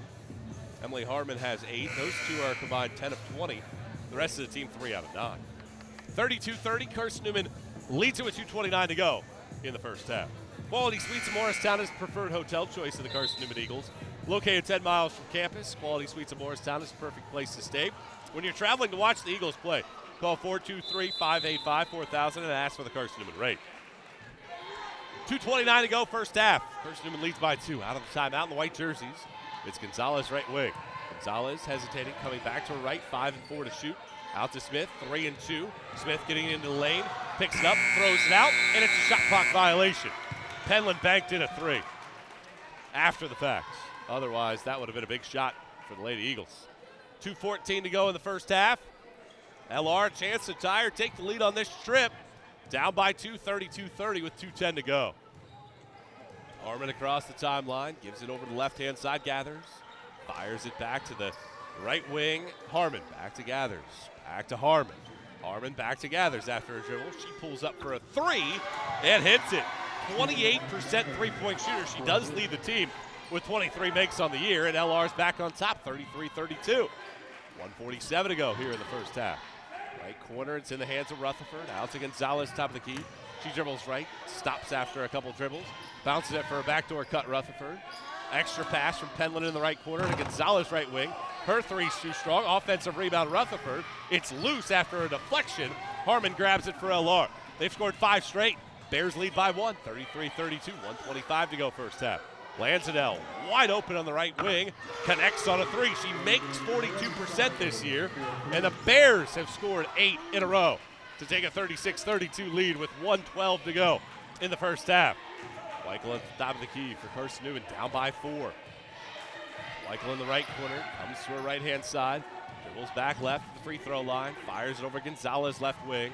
Emily Harmon has 8. Those two are combined 10 of 20. The rest of the team 3 out of 9. 32-30, Carson-Newman leads it with 2:29 to go in the first half. Quality Suites of Morristown is the preferred hotel choice of the Carson-Newman Eagles. Located 10 miles from campus, Quality Suites of Morristown is the perfect place to stay. When you're traveling to watch the Eagles play, call 423-585-4000 and ask for the Carson-Newman rate. 2:29 to go, first half. Carson-Newman leads by 2. Out of the timeout in the white jerseys, it's Gonzalez right wing. Gonzalez hesitating, coming back to her right, 5 and 4 to shoot. Out to Smith, 3 and 2. Smith getting into the lane, picks it up, throws it out, and it's a shot clock violation. Penland banked in a 3 after the fact. Otherwise, that would have been a big shot for the Lady Eagles. 2:14 to go in the first half. LR, chance to tie or take the lead on this trip. Down by 2, 32-30 with 2:10 to go. Harmon across the timeline, gives it over to the left-hand side, Gathers. Fires it back to the right wing. Harmon back to Gathers. Back to Harmon. Harmon back to Gathers after a dribble. She pulls up for a 3 and hits it. 28% three-point shooter. She does lead the team with 23 makes on the year, and LR's back on top, 33-32. 1:47 to go here in the first half. Right corner, it's in the hands of Rutherford. Out to Gonzalez, top of the key. She dribbles right, stops after a couple dribbles, bounces it for a backdoor cut, Rutherford. Extra pass from Penland in the right corner to Gonzalez right wing. Her 3's too strong. Offensive rebound, Rutherford. It's loose after a deflection. Harmon grabs it for LR. They've scored 5 straight. Bears lead by 1, 33-32, 1:25 to go first half. Lanzadell wide open on the right wing, connects on a 3. She makes 42% this year, and the Bears have scored 8 in a row to take a 36-32 lead with 1:12 to go in the first half. Weichel at the top of the key for Carson-Newman, down by 4. Weichel in the right corner, comes to her right-hand side, dribbles back left at the free throw line, fires it over Gonzalez left wing.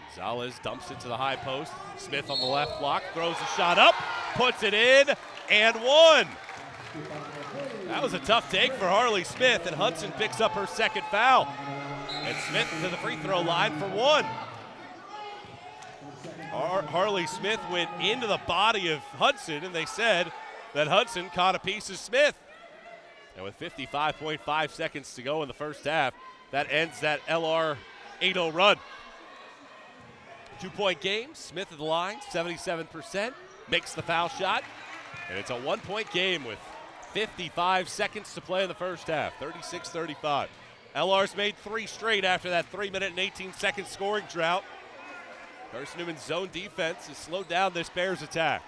Gonzalez dumps it to the high post. Smith on the left block, throws a shot up, puts it in, and 1. That was a tough take for Harley Smith, and Hudson picks up her second foul. And Smith to the free throw line for 1. Harley Smith went into the body of Hudson, and they said that Hudson caught a piece of Smith. And with 55.5 seconds to go in the first half, that ends that LR 8-0 run. 2-point game, Smith at the line, 77%, makes the foul shot, and it's a 1-point game with 55 seconds to play in the first half, 36-35. LR's made 3 straight after that 3-minute and 18-second scoring drought. Carson-Newman's zone defense has slowed down this Bears attack.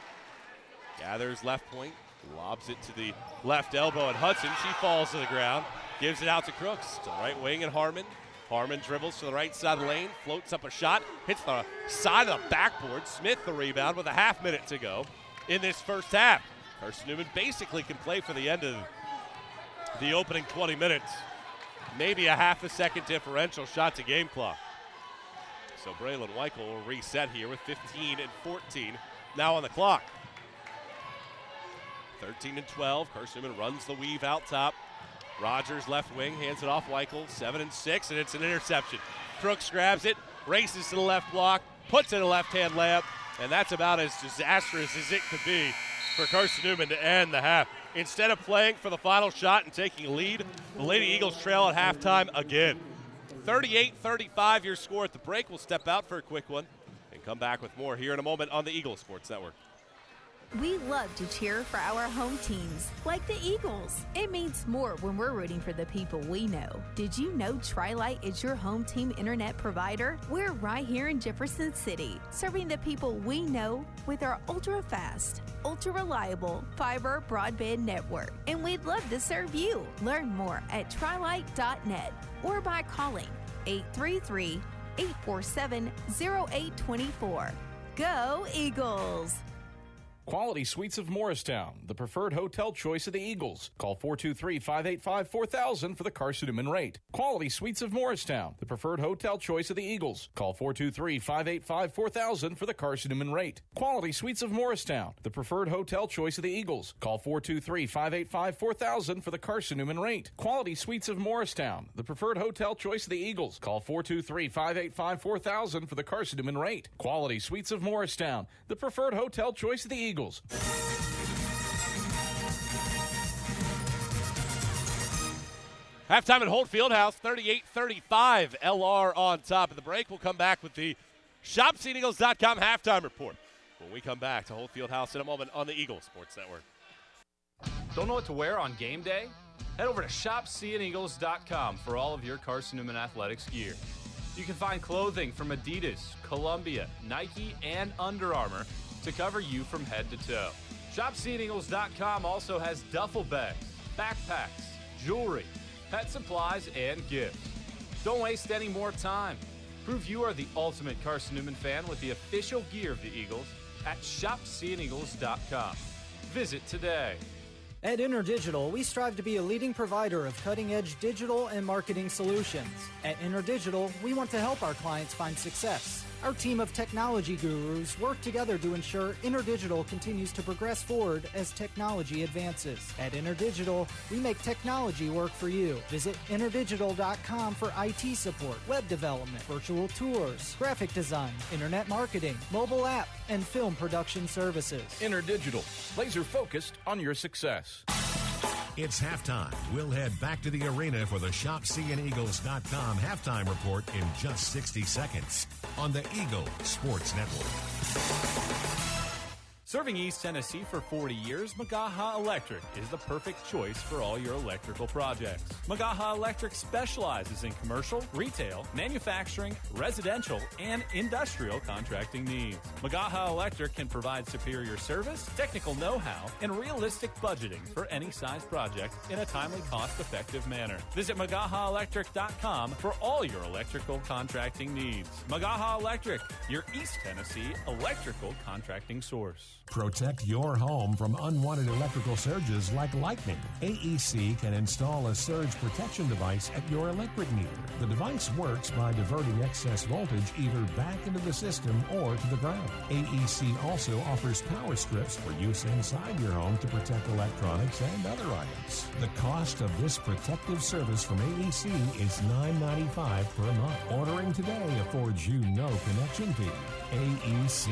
Gathers left point, lobs it to the left elbow, and Hudson, she falls to the ground, gives it out to Crooks, to the right wing and Harmon. Harmon dribbles to the right side of the lane, floats up a shot, hits the side of the backboard. Smith the rebound with a half minute to go in this first half. Carson-Newman basically can play for the end of the opening 20 minutes. Maybe a half a second differential shot to game clock. So Braylon Weichel will reset here with 15 and 14 now on the clock. 13 and 12, Carson-Newman runs the weave out top. Rogers left wing, hands it off Weichel, 7 and 6, and it's an interception. Crooks grabs it, races to the left block, puts in a left-hand layup, and that's about as disastrous as it could be for Carson-Newman to end the half. Instead of playing for the final shot and taking a lead, the Lady Eagles trail at halftime again. 38-35 your score at the break. We'll step out for a quick one and come back with more here in a moment on the Eagles Sports Network. We love to cheer for our home teams, like the Eagles. It means more when we're rooting for the people we know. Did you know Tri-Lite is your home team internet provider? We're right here in Jefferson City, serving the people we know with our ultra-fast, ultra-reliable fiber broadband network. And we'd love to serve you. Learn more at trilite.net or by calling 833-847-0824. Go Eagles! Quality Suites of Morristown, the preferred hotel choice of the Eagles. Call 423-585-4000 for the Carson-Newman rate. Quality Suites of Morristown, the preferred hotel choice of the Eagles. Call 423-585-4000 for the Carson-Newman rate. Quality Suites of Morristown, the preferred hotel choice of the Eagles. Call 423-585-4000 for the Carson-Newman rate. Quality Suites of Morristown, the preferred hotel choice of the Eagles. Call 423-585-4000 for the Carson-Newman rate. Quality Suites of Morristown, the preferred hotel choice of the Eagles. Halftime at Holt Fieldhouse, 38-35. LR on top of the break. We'll come back with the ShopSeatEagles.com halftime report when we come back to Holt Fieldhouse in a moment on the Eagles Sports Network. Don't know what to wear on game day? Head over to ShopSeatEagles.com for all of your Carson-Newman athletics gear. You can find clothing from Adidas, Columbia, Nike, and Under Armour to cover you from head to toe. ShopSeatEagles.com also has duffel bags, backpacks, jewelry, pet supplies, and gifts. Don't waste any more time. Prove you are the ultimate Carson-Newman fan with the official gear of the Eagles at ShopSeatEagles.com. Visit today. At InterDigital, we strive to be a leading provider of cutting-edge digital and marketing solutions. At InterDigital, we want to help our clients find success. Our team of technology gurus work together to ensure InterDigital continues to progress forward as technology advances. At InterDigital, we make technology work for you. Visit InterDigital.com for IT support, web development, virtual tours, graphic design, internet marketing, mobile app, and film production services. InterDigital, laser focused on your success. It's halftime. We'll head back to the arena for the ShopSeeAndEagles.com halftime report in just 60 seconds on the Eagle Sports Network. Serving East Tennessee for 40 years, Magaha Electric is the perfect choice for all your electrical projects. Magaha Electric specializes in commercial, retail, manufacturing, residential, and industrial contracting needs. Magaha Electric can provide superior service, technical know-how, and realistic budgeting for any size project in a timely, cost-effective manner. Visit MagahaElectric.com for all your electrical contracting needs. Magaha Electric, your East Tennessee electrical contracting source. Protect your home from unwanted electrical surges like lightning. AEC can install a surge protection device at your electric meter. The device works by diverting excess voltage either back into the system or to the ground. AEC also offers power strips for use inside your home to protect electronics and other items. The cost of this protective service from AEC is $9.95 per month. Ordering today affords you no connection fee. AEC.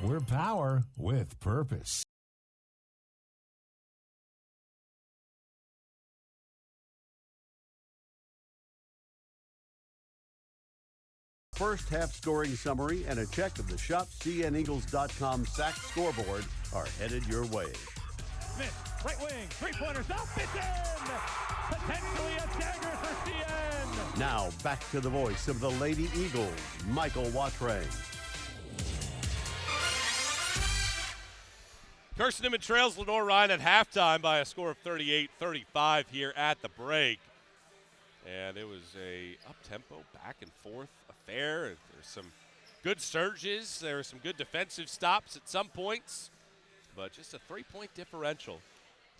We're power with purpose. First half scoring summary and a check of the ShopCNEagles.com sack scoreboard are headed your way. Smith, right wing, three-pointers, up, it's in! Potentially a dagger for CN! Now back to the voice of the Lady Eagles, Michael Watrang. Carson-Newman trails Lenoir-Rhyne at halftime by a score of 38-35 here at the break. And it was a up-tempo, back-and-forth affair. There's some good surges. There were some good defensive stops at some points. But just a three-point differential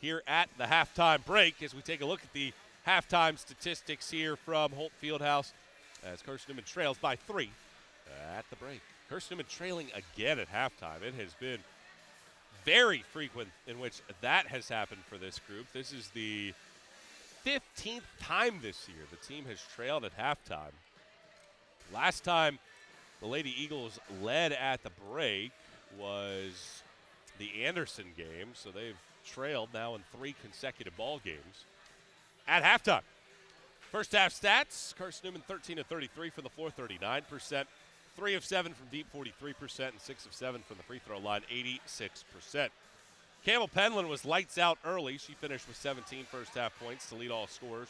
here at the halftime break as we take a look at the halftime statistics here from Holt Fieldhouse as Carson-Newman trails by 3 at the break. Carson-Newman trailing again at halftime. It has been very frequent in which that has happened for this group. This is the 15th time this year the team has trailed at halftime. Last time the Lady Eagles led at the break was the Anderson game, so they've trailed now in 3 consecutive ball games at halftime. First half stats, Carson-Newman 13 of 33 from the floor, 39%. 3 of 7 from deep, 43%, and 6 of 7 from the free throw line, 86%. Campbell Penland was lights out early. She finished with 17 first half points to lead all scorers.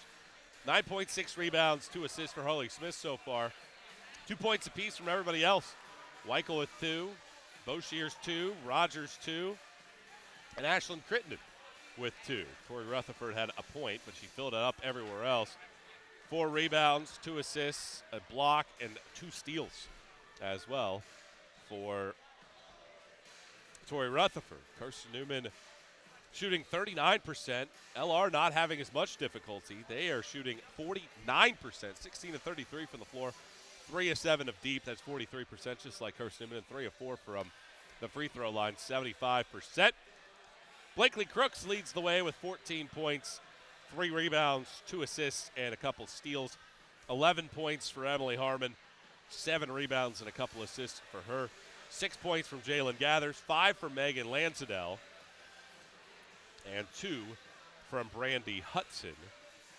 9.6 rebounds, 2 assists for Harley Smith so far. 2 points apiece from everybody else. Weichel with 2, Boshears 2, Rogers 2, and Ashlyn Crittenden with 2. Tori Rutherford had a point, but she filled it up everywhere else. 4 rebounds, 2 assists, a block, and 2 steals as well for Torrey Rutherford. Carson-Newman shooting 39%. LR not having as much difficulty. They are shooting 49%, 16 of 33 from the floor, 3 of 7 of deep. That's 43%, just like Carson-Newman, and 3 of 4 from the free throw line, 75%. Blakely Crooks leads the way with 14 points, 3 rebounds, 2 assists, and a couple steals. 11 points for Emily Harmon, 7 rebounds and a couple assists for her. 6 points from Jalen Gathers, 5 from Megan Lansadell, and 2 from Brandy Hudson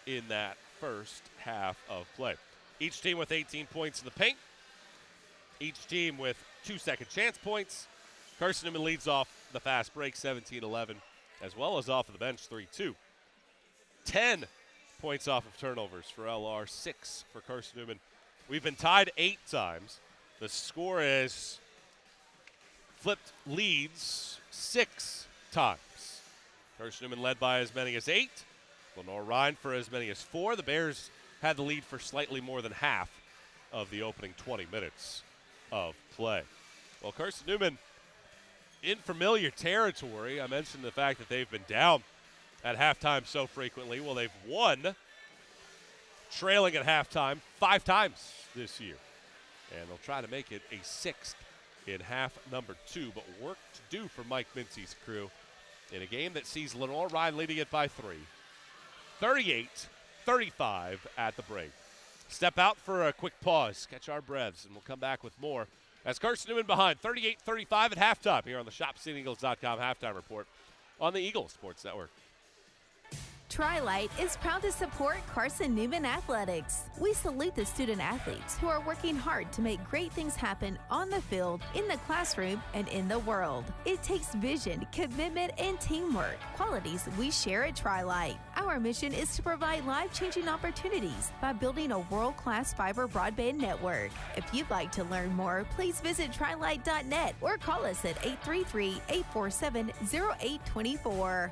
in that first half of play. Each team with 18 points in the paint. Each team with 2 second chance points. Carson-Newman leads off the fast break, 17-11, as well as off of the bench, 3-2. 10 points off of turnovers for LR, 6 for Carson-Newman. We've been tied 8 times. The score is flipped leads 6 times. Carson-Newman led by as many as 8. Lenoir-Rhyne for as many as 4. The Bears had the lead for slightly more than half of the opening 20 minutes of play. Well, Carson-Newman in familiar territory. I mentioned the fact that they've been down at halftime so frequently. Well, they've won trailing at halftime 5 times this year. And they'll try to make it a 6th in half number 2. But work to do for Mike Mincy's crew in a game that sees Lenoir-Rhyne leading it by 3. 38-35 at the break. Step out for a quick pause, catch our breaths, and we'll come back with more. As Carson-Newman behind 38-35 at halftime here on the ShopSeeingEagles.com halftime report on the Eagles Sports Network. Tri-Light is proud to support Carson-Newman Athletics. We salute the student athletes who are working hard to make great things happen on the field, in the classroom, and in the world. It takes vision, commitment, and teamwork, qualities we share at Tri-Light. Our mission is to provide life-changing opportunities by building a world-class fiber broadband network. If you'd like to learn more, please visit trilight.net or call us at 833-847-0824.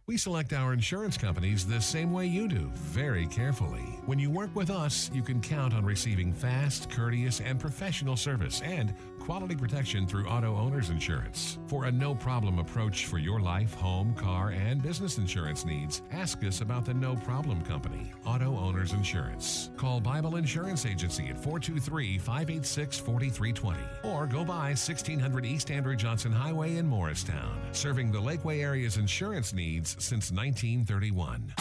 We select our insurance companies the same way you do, very carefully. When you work with us, you can count on receiving fast, courteous, and professional service and quality protection through Auto Owners Insurance. For a no-problem approach for your life, home, car, and business insurance needs, ask us about the No Problem Company, Auto Owners Insurance. Call Bible Insurance Agency at 423-586-4320 or go by 1600 East Andrew Johnson Highway in Morristown, serving the Lakeway area's insurance needs since 1931.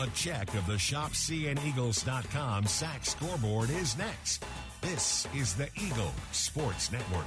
A check of the ShopCNEagles.com SAC scoreboard is next. This is the Eagle Sports Network.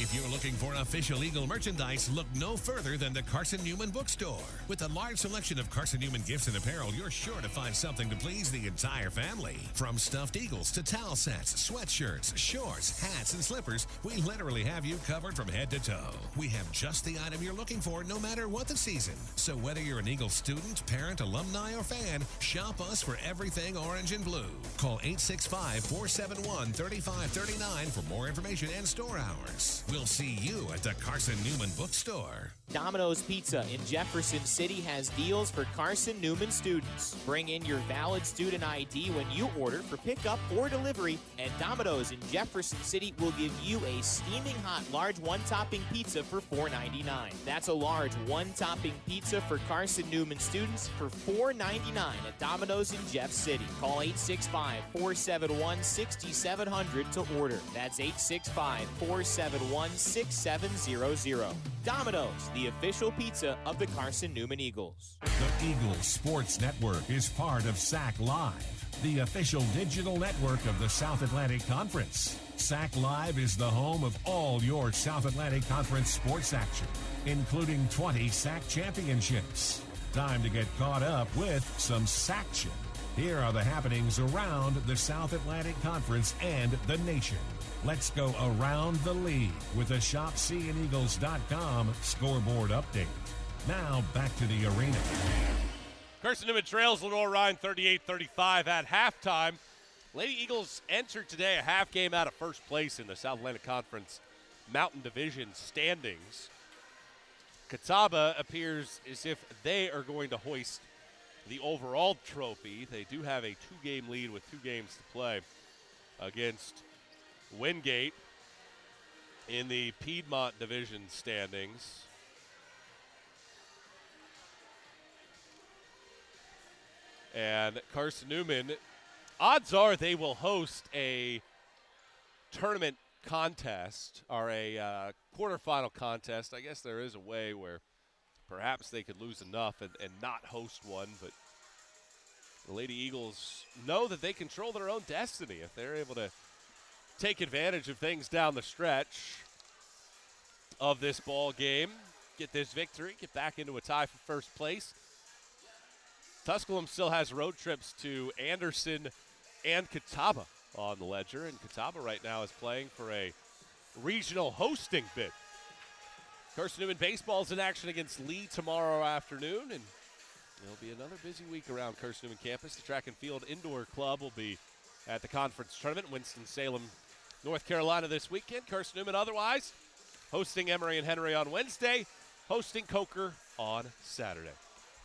If you're looking for official Eagle merchandise, look no further than the Carson-Newman Bookstore. With a large selection of Carson-Newman gifts and apparel, you're sure to find something to please the entire family. From stuffed eagles to towel sets, sweatshirts, shorts, hats, and slippers, we literally have you covered from head to toe. We have just the item you're looking for no matter what the season. So whether you're an Eagle student, parent, alumni, or fan, shop us for everything orange and blue. Call 865-471-3539 for more information and store hours. We'll see you at the Carson-Newman Bookstore. Domino's Pizza in Jefferson City has deals for Carson-Newman students. Bring in your valid student ID when you order for pickup or delivery, and Domino's in Jefferson City will give you a steaming hot large one-topping pizza for $4.99. That's a large one-topping pizza for Carson-Newman students for $4.99 at Domino's in Jeff City. Call 865-471-6700 to order. That's 865-471-6700. Domino's, the official pizza of the Carson-Newman Eagles. The Eagles Sports Network is part of SAC Live, the official digital network of the South Atlantic Conference. SAC Live is the home of all your South Atlantic Conference sports action, including 20 SAC championships. Time to get caught up with some SACtion. Here are the happenings around the South Atlantic Conference and the nation. Let's go around the league with a ShopSeeingEagles.com scoreboard update. Now back to the arena. Carson-Newman trails Lenoir-Rhyne 38-35 at halftime. Lady Eagles entered today a half game out of first place in the South Atlantic Conference Mountain Division standings. Catawba appears as if they are going to hoist the overall trophy. They do have a 2-game lead with 2 games to play against Wingate in the Piedmont Division standings. And Carson-Newman, odds are they will host a tournament contest or a quarterfinal contest. I guess there is a way where perhaps they could lose enough and not host one, but the Lady Eagles know that they control their own destiny if they're able to take advantage of things down the stretch of this ball game, get this victory, get back into a tie for first place. Tusculum still has road trips to Anderson and Catawba on the ledger, and Catawba right now is playing for a regional hosting bid. Carson-Newman baseball is in action against Lee tomorrow afternoon, and it'll be another busy week around Carson-Newman campus. The track and field indoor club will be at the conference tournament, Winston-Salem, North Carolina this weekend. Carson-Newman otherwise hosting Emory and Henry on Wednesday, hosting Coker on Saturday.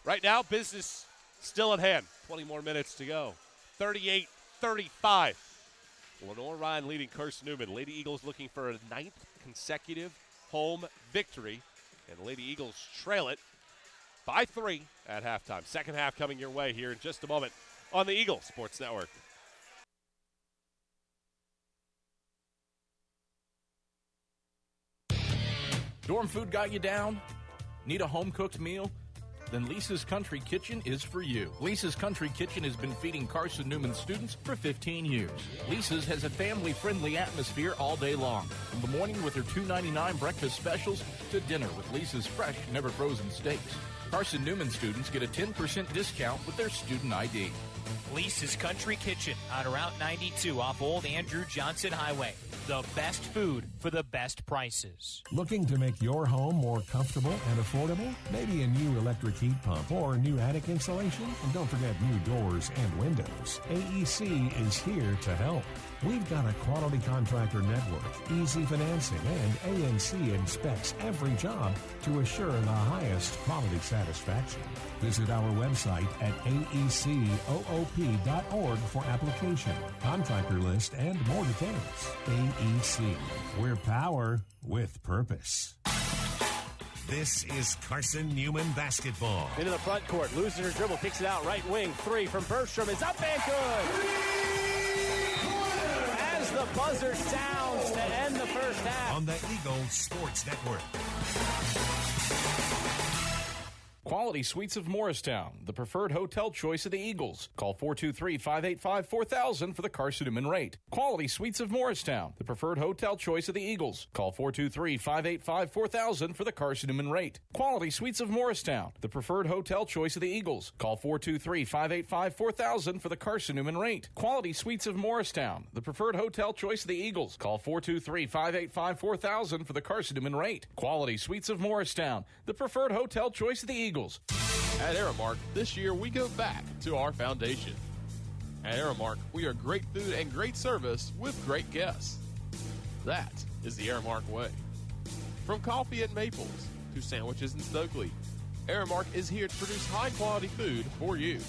Right now, business still at hand. 20 more minutes to go. 38-35. Lenoir-Rhyne leading Carson-Newman. Lady Eagles looking for a 9th consecutive home victory. And the Lady Eagles trail it by 3 at halftime. Second half coming your way here in just a moment on the Eagle Sports Network. Dorm food got you down? Need a home-cooked meal? Then Lisa's Country Kitchen is for you. Lisa's Country Kitchen has been feeding Carson-Newman students for 15 years. Lisa's has a family-friendly atmosphere all day long, from the morning with her $2.99 breakfast specials to dinner with Lisa's fresh, never-frozen steaks. Carson-Newman students get a 10% discount with their student ID. Lisa's Country Kitchen on Route 92 off Old Andrew Johnson Highway. The best food for the best prices. Looking to make your home more comfortable and affordable? Maybe a new electric heat pump or new attic insulation? And don't forget new doors and windows. AEC is here to help. We've got a quality contractor network, easy financing, and ANC inspects every job to assure the highest quality satisfaction. Visit our website at aecoop.org for application, contractor list, and more details. AEC, we're power with purpose. This is Carson-Newman basketball. Into the front court, losing her dribble, kicks it out, right wing, 3 from Bergstrom is up and good! As the buzzer sounds to end the first half. On the Eagle Sports Network. Quality Suites of Morristown, the preferred hotel choice of the Eagles. Call 423-585-4000 for the Carson-Newman rate. Quality Suites of Morristown, the preferred hotel choice of the Eagles. Call 423-585-4000 for the Carson-Newman rate. Quality Suites of Morristown, the preferred hotel choice of the Eagles. Call 423-585-4000 for the Carson-Newman rate. Quality Suites of Morristown, the preferred hotel choice of the Eagles. Call 423-585-4000 for the Carson-Newman rate. Quality Suites of Morristown, the preferred hotel choice of the Eagles. At Aramark, this year we go back to our foundation. At Aramark, we are great food and great service with great guests. That is the Aramark way. From coffee at Maples to sandwiches in Stokely, Aramark is here to produce high-quality food for you.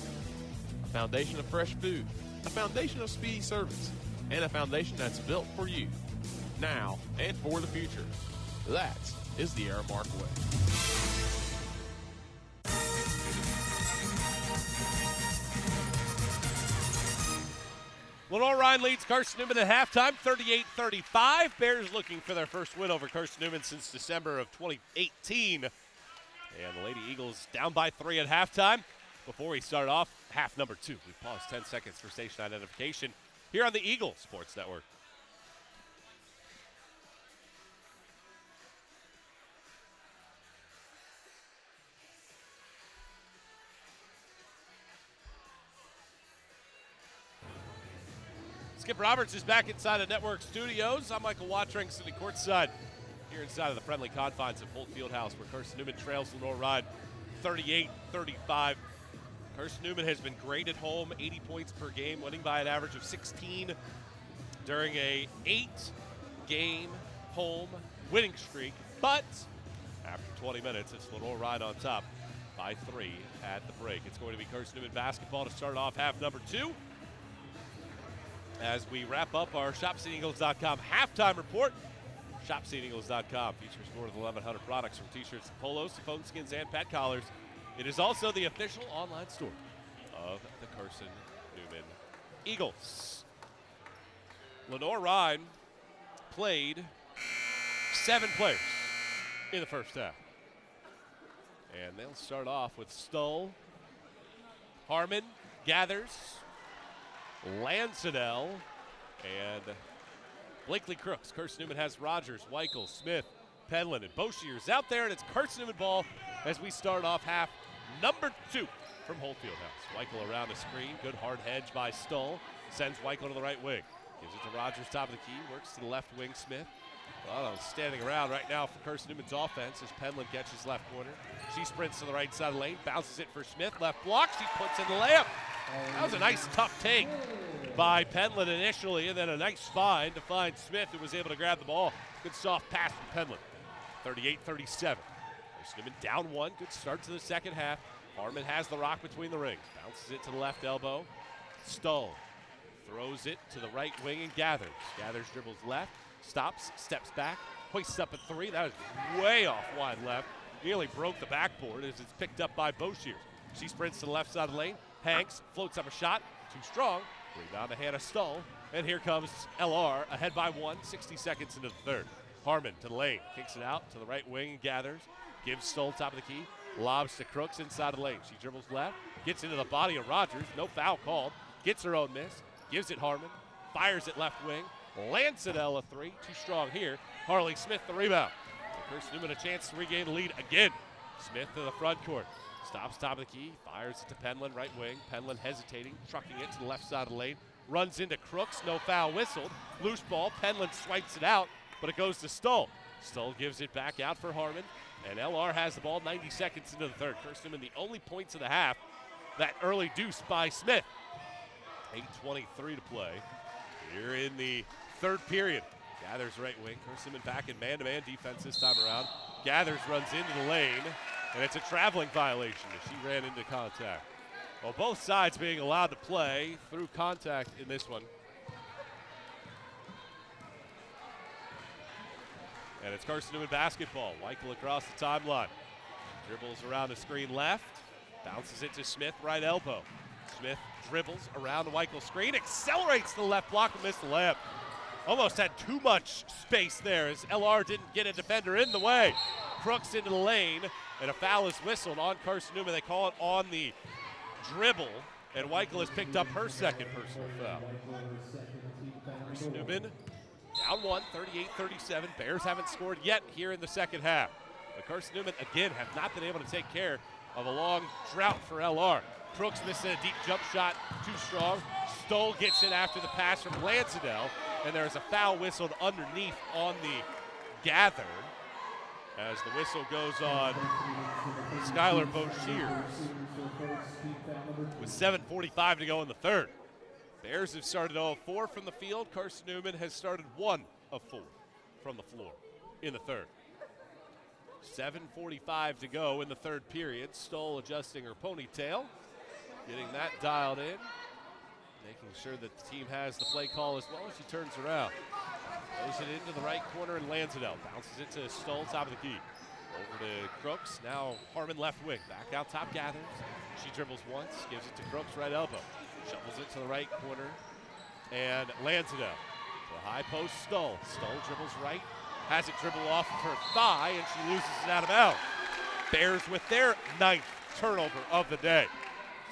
A foundation of fresh food, a foundation of speedy service, and a foundation that's built for you, now and for the future. That is the Aramark way. Lenoir-Rhyne leads Carson-Newman at halftime, 38-35. Bears looking for their first win over Carson-Newman since December of 2018. And the Lady Eagles down by 3 at halftime. Before we start off, half number 2. We pause 10 seconds for station identification here on the Eagle Sports Network. Skip Roberts is back inside the network studios. I'm Michael Watring, sitting courtside here inside of the friendly confines of Holt Fieldhouse, where Carson-Newman trails Lenoir-Rhyne 38-35. Carson-Newman has been great at home, 80 points per game, winning by an average of 16 during a 8-game home winning streak. But after 20 minutes, it's Lenoir-Rhyne on top by 3 at the break. It's going to be Carson-Newman basketball to start off half number 2. as we wrap up our ShopSeatEagles.com halftime report. ShopSeatEagles.com features more than 1,100 products from t-shirts to polos to phone skins and pet collars. It is also the official online store of the Carson-Newman Eagles. Lenoir-Rhyne played 7 players in the first half. And they'll start off with Stoll, Harmon, Gathers, Lansadell, and Blakely Crooks. Carson-Newman has Rogers, Weichel, Smith, Penland, and Boshears out there, and it's Carson-Newman ball as we start off half number 2 from Holt Fieldhouse. Weichel around the screen, good hard hedge by Stoll, sends Weichel to the right wing. Gives it to Rogers, top of the key, works to the left wing, Smith. Standing around right now for Carson-Newman's offense as Penland catches left corner. She sprints to the right side of the lane, bounces it for Smith, left block, she puts in the layup. That was a nice tough take by Penland initially, and then a nice find to find Smith, who was able to grab the ball. Good soft pass from Penland. 38-37. Carson-Newman down 1, good start to the second half. Harmon has the rock between the rings, bounces it to the left elbow. Stoll throws it to the right wing and Gathers. Gathers dribbles left, stops, steps back, hoists up a 3. That is way off wide left. Nearly broke the backboard as it's picked up by Boshears. She sprints to the left side of the lane. Hanks floats up a shot, too strong. Rebound to Hannah Stoll. And here comes LR, ahead by 1, 60 seconds into the third. Harmon to the lane, kicks it out to the right wing and Gathers. Gives Stoll top of the key, lobs to Crooks inside the lane. She dribbles left, gets into the body of Rogers, no foul called. Gets her own miss, gives it Harmon, fires it left wing. Lansadell a 3, too strong here. Harley Smith the rebound. Carson-Newman a chance to regain the lead again. Smith to the front court. Stops top of the key, fires it to Penland, right wing. Penland hesitating, trucking it to the left side of the lane. Runs into Crooks, no foul whistled. Loose ball, Penland swipes it out, but it goes to Stoll. Stoll gives it back out for Harmon, and LR has the ball 90 seconds into the third. Carson-Newman the only points of the half, that early deuce by Smith. 8:23 to play here in the third period. Gathers right wing. Carson-Newman back in man-to-man defense this time around. Gathers runs into the lane, and it's a traveling violation as she ran into contact. Well, both sides being allowed to play through contact in this one. And it's Carson-Newman basketball. Weichel across the timeline. Dribbles around the screen left. Bounces it to Smith, right elbow. Smith dribbles around the Weichel screen. Accelerates the left block and missed the layup. Almost had too much space there as LR didn't get a defender in the way. Crooks into the lane, and a foul is whistled on Carson-Newman. They call it on the dribble, and Weichel has picked up her second personal foul. Carson-Newman down 1, 38-37. Bears haven't scored yet here in the second half. But Carson-Newman, again, have not been able to take care of a long drought for LR. Crooks missing a deep jump shot, too strong. Stoll gets it after the pass from Lansadell, and there's a foul whistled underneath on the Gather as the whistle goes on Skylar Boshears with 7:45 to go in the third. Bears have started 0 of 4 from the field. Carson-Newman has started 1 of 4 from the floor in the third. 7:45 to go in the third period. Stoll adjusting her ponytail, getting that dialed in, making sure that the team has the play call as well as she turns around. Throws it into the right corner, and Lansadell bounces it to Stoll, top of the key. Over to Crooks, now Harmon left wing. Back out top, Gathers. She dribbles once, gives it to Crooks, right elbow. Shovels it to the right corner, and Lansadell. To the high post, Stoll. Stoll dribbles right, has it dribble off of her thigh, and she loses it out of bounds. Bears with their 9th turnover of the day.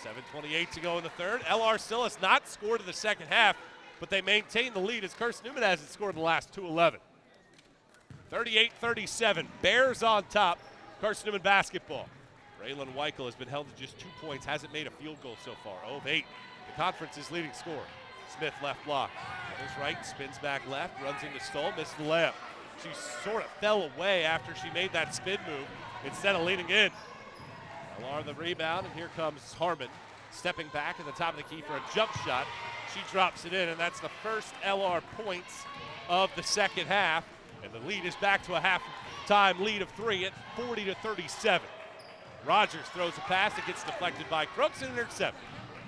7:28 to go in the third. LR still has not scored in the second half, but they maintain the lead as Carson-Newman hasn't scored in the last 2:11. 38-37, Bears on top. Carson-Newman basketball. Braylon Weichel has been held to just 2 points, hasn't made a field goal so far. 0 of 8. The conference's leading scorer. Smith left block. On his right, spins back left, runs into Stoll, missed the layup. She sort of fell away after she made that spin move instead of leaning in. LR the rebound, and here comes Harmon stepping back at the top of the key for a jump shot. She drops it in, and that's the first LR points of the second half. And the lead is back to a half-time lead of 3 at 40-37. Rogers throws a pass. It gets deflected by Crooks and intercepted.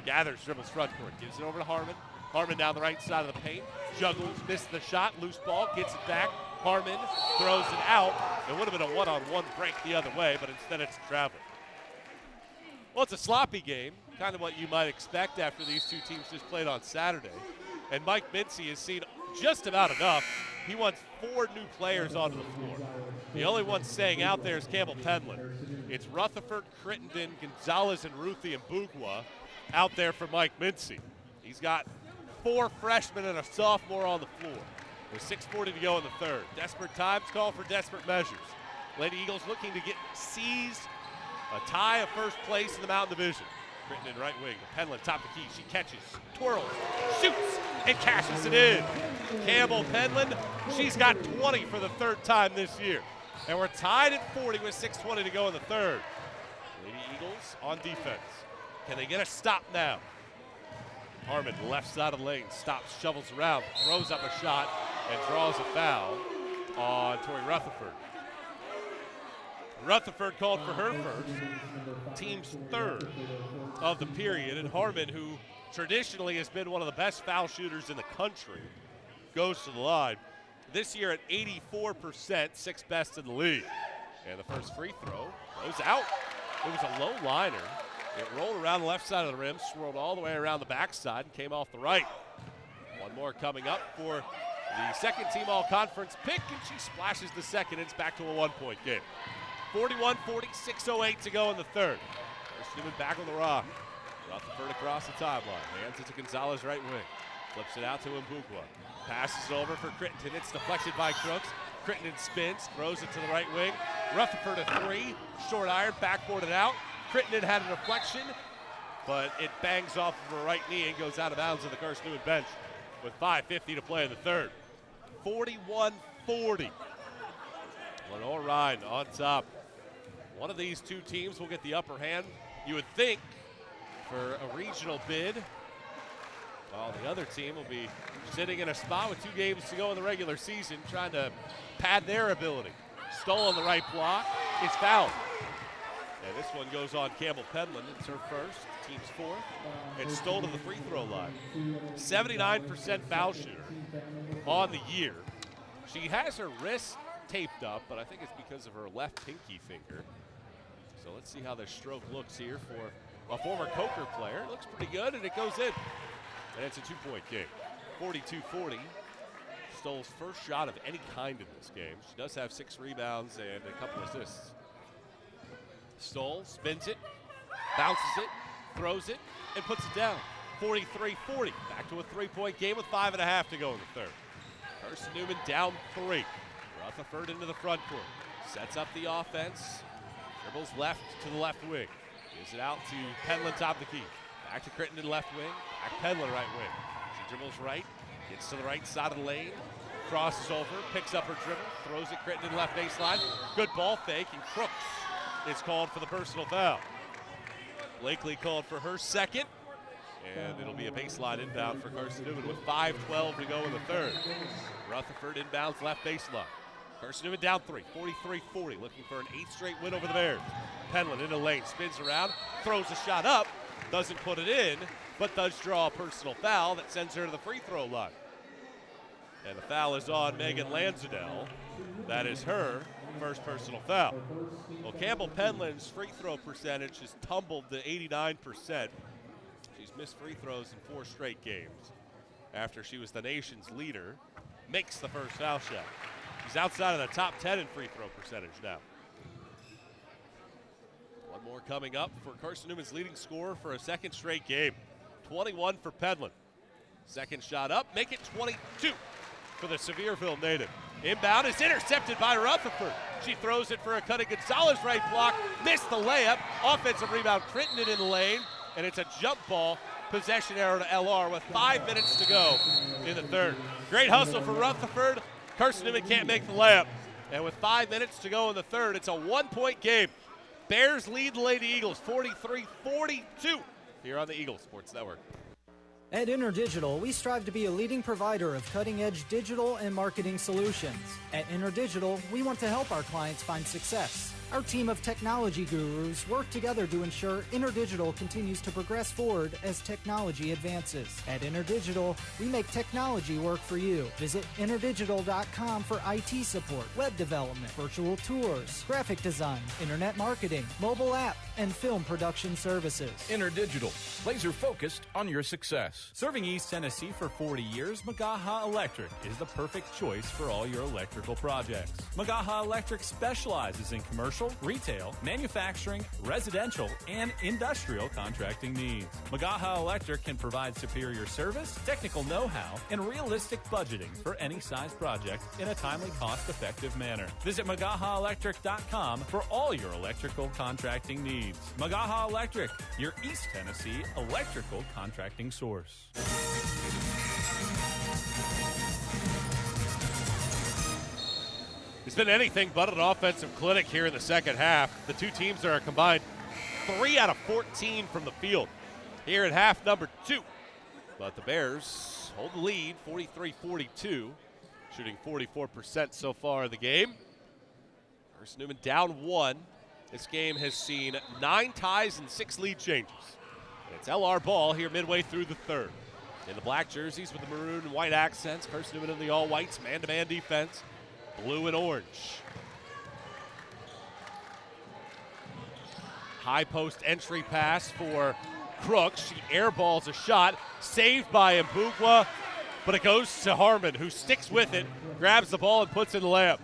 Gathers, dribbles front court, gives it over to Harmon. Harmon down the right side of the paint. Juggles, missed the shot, loose ball, gets it back. Harmon throws it out. It would have been a one-on-one break the other way, but instead it's travel. Well, it's a sloppy game, kind of what you might expect after these two teams just played on Saturday. And Mike Mincy has seen just about enough. He wants 4 new players onto the floor. The only one staying out there is Campbell Penland. It's Rutherford, Crittenden, Gonzalez, and Ruthie and Bugwa out there for Mike Mincy. He's got 4 freshmen and a sophomore on the floor. With 6:40 to go in the third. Desperate times call for desperate measures. Lady Eagles looking to seize a tie of first place in the Mountain Division. Crittenden right wing. Penland top the key. She catches, twirls, shoots, and cashes it in. Campbell Penland, she's got 20 for the third time this year. And we're tied at 40 with 6:20 to go in the third. Lady Eagles on defense. Can they get a stop now? Harmon, left side of the lane, stops, shovels around, throws up a shot, and draws a foul on Tori Rutherford. Rutherford called for her first, team's third of the period, and Harmon, who traditionally has been one of the best foul shooters in the country, goes to the line. This year at 84%, 6th best in the league. And the first free throw goes out. It was a low liner. It rolled around the left side of the rim, swirled all the way around the backside, and came off the right. One more coming up for the second team all-conference pick, and she splashes the second. It's back to a 1-point game. 41-40, 6:08 to go in the third. Carson-Newman back on the rock. Rutherford across the timeline. Hands it to Gonzalez right wing. Flips it out to Mbukwa. Passes over for Crittenden. It's deflected by Crooks. Crittenden spins, throws it to the right wing. Rutherford a 3. Short iron, backboarded out. Crittenden had a deflection, but it bangs off of her right knee and goes out of bounds at the Carson-Newman bench with 5:50 to play in the third. 41-40. Lenoir-Rhyne on top. One of these two teams will get the upper hand, you would think, for a regional bid, while the other team will be sitting in a spot with 2 games to go in the regular season, trying to pad their ability. Stoll on the right block. It's fouled. And this one goes on Campbell Penland. It's her first, team's 4th, and Stoll to the free throw line. 79% foul shooter on the year. She has her wrist taped up, but I think it's because of her left pinky finger. So let's see how the stroke looks here for a former Coker player. It looks pretty good, and it goes in. And it's a 2-point game. 42-40. Stoll's first shot of any kind in this game. She does have 6 rebounds and a couple assists. Stoll spins it, bounces it, throws it, and puts it down. 43-40. Back to a 3-point game with 5.5 to go in the third. Carson-Newman down 3. Rutherford into the front court. Sets up the offense. Dribbles left to the left wing. Gives it out to Penland top the key. Back to Crittenden left wing. Back Penland right wing. She dribbles right. Gets to the right side of the lane. Crosses over. Picks up her dribble. Throws it Crittenden left baseline. Good ball fake. And Crooks is called for the personal foul. Blakely called for her second. And it'll be a baseline inbound for Carson-Newman with 5:12 to go in the third. Rutherford inbounds left baseline. Carson-Newman down 3, 43-40, looking for an 8th straight win over the Bears. Penland in the lane, spins around, throws a shot up, doesn't put it in, but does draw a personal foul that sends her to the free throw line. And the foul is on Megan Lansdale. That is her first personal foul. Well, Campbell Penland's free throw percentage has tumbled to 89%. She's missed free throws in 4 straight games after she was the nation's leader. Makes the first foul shot. She's outside of the top 10 in free throw percentage now. One more coming up for Carson-Newman's leading scorer for a 2nd straight game. 21 for Penland. Second shot up, make it 22 for the Sevierville native. Inbound is intercepted by Rutherford. She throws it for a cutting Gonzalez right block. Missed the layup. Offensive rebound, Crittenden in the lane. And it's a jump ball. Possession arrow to LR with 5 minutes to go in the third. Great hustle for Rutherford. Carson-Newman can't make the layup. And with 5 minutes to go in the third, it's a 1-point game. Bears lead the Lady Eagles 43-42 here on the Eagles Sports Network. At InterDigital, we strive to be a leading provider of cutting-edge digital and marketing solutions. At InterDigital, we want to help our clients find success. Our team of technology gurus work together to ensure InterDigital continues to progress forward as technology advances. At InterDigital, we make technology work for you. Visit InterDigital.com for IT support, web development, virtual tours, graphic design, internet marketing, mobile app, and film production services. InterDigital, laser focused on your success. Serving East Tennessee for 40 years, Magaha Electric is the perfect choice for all your electrical projects. Magaha Electric specializes in commercial, retail, manufacturing, residential, and industrial contracting needs. Magaha Electric can provide superior service, technical know-how, and realistic budgeting for any size project in a timely, cost-effective manner. Visit MagahaElectric.com for all your electrical contracting needs. Magaha Electric, your East Tennessee electrical contracting source. It's been anything but an offensive clinic here in the second half. The two teams are combined 3 out of 14 from the field here at half number 2. But the Bears hold the lead, 43-42, shooting 44% so far in the game. Carson-Newman down 1. This game has seen 9 ties and 6 lead changes. And it's LR ball here midway through the third. In the black jerseys with the maroon and white accents, Carson-Newman in the all-whites, man-to-man defense. Blue and orange. High post entry pass for Crooks. She airballs a shot, saved by Mbugwa, but it goes to Harmon, who sticks with it, grabs the ball and puts in the layup.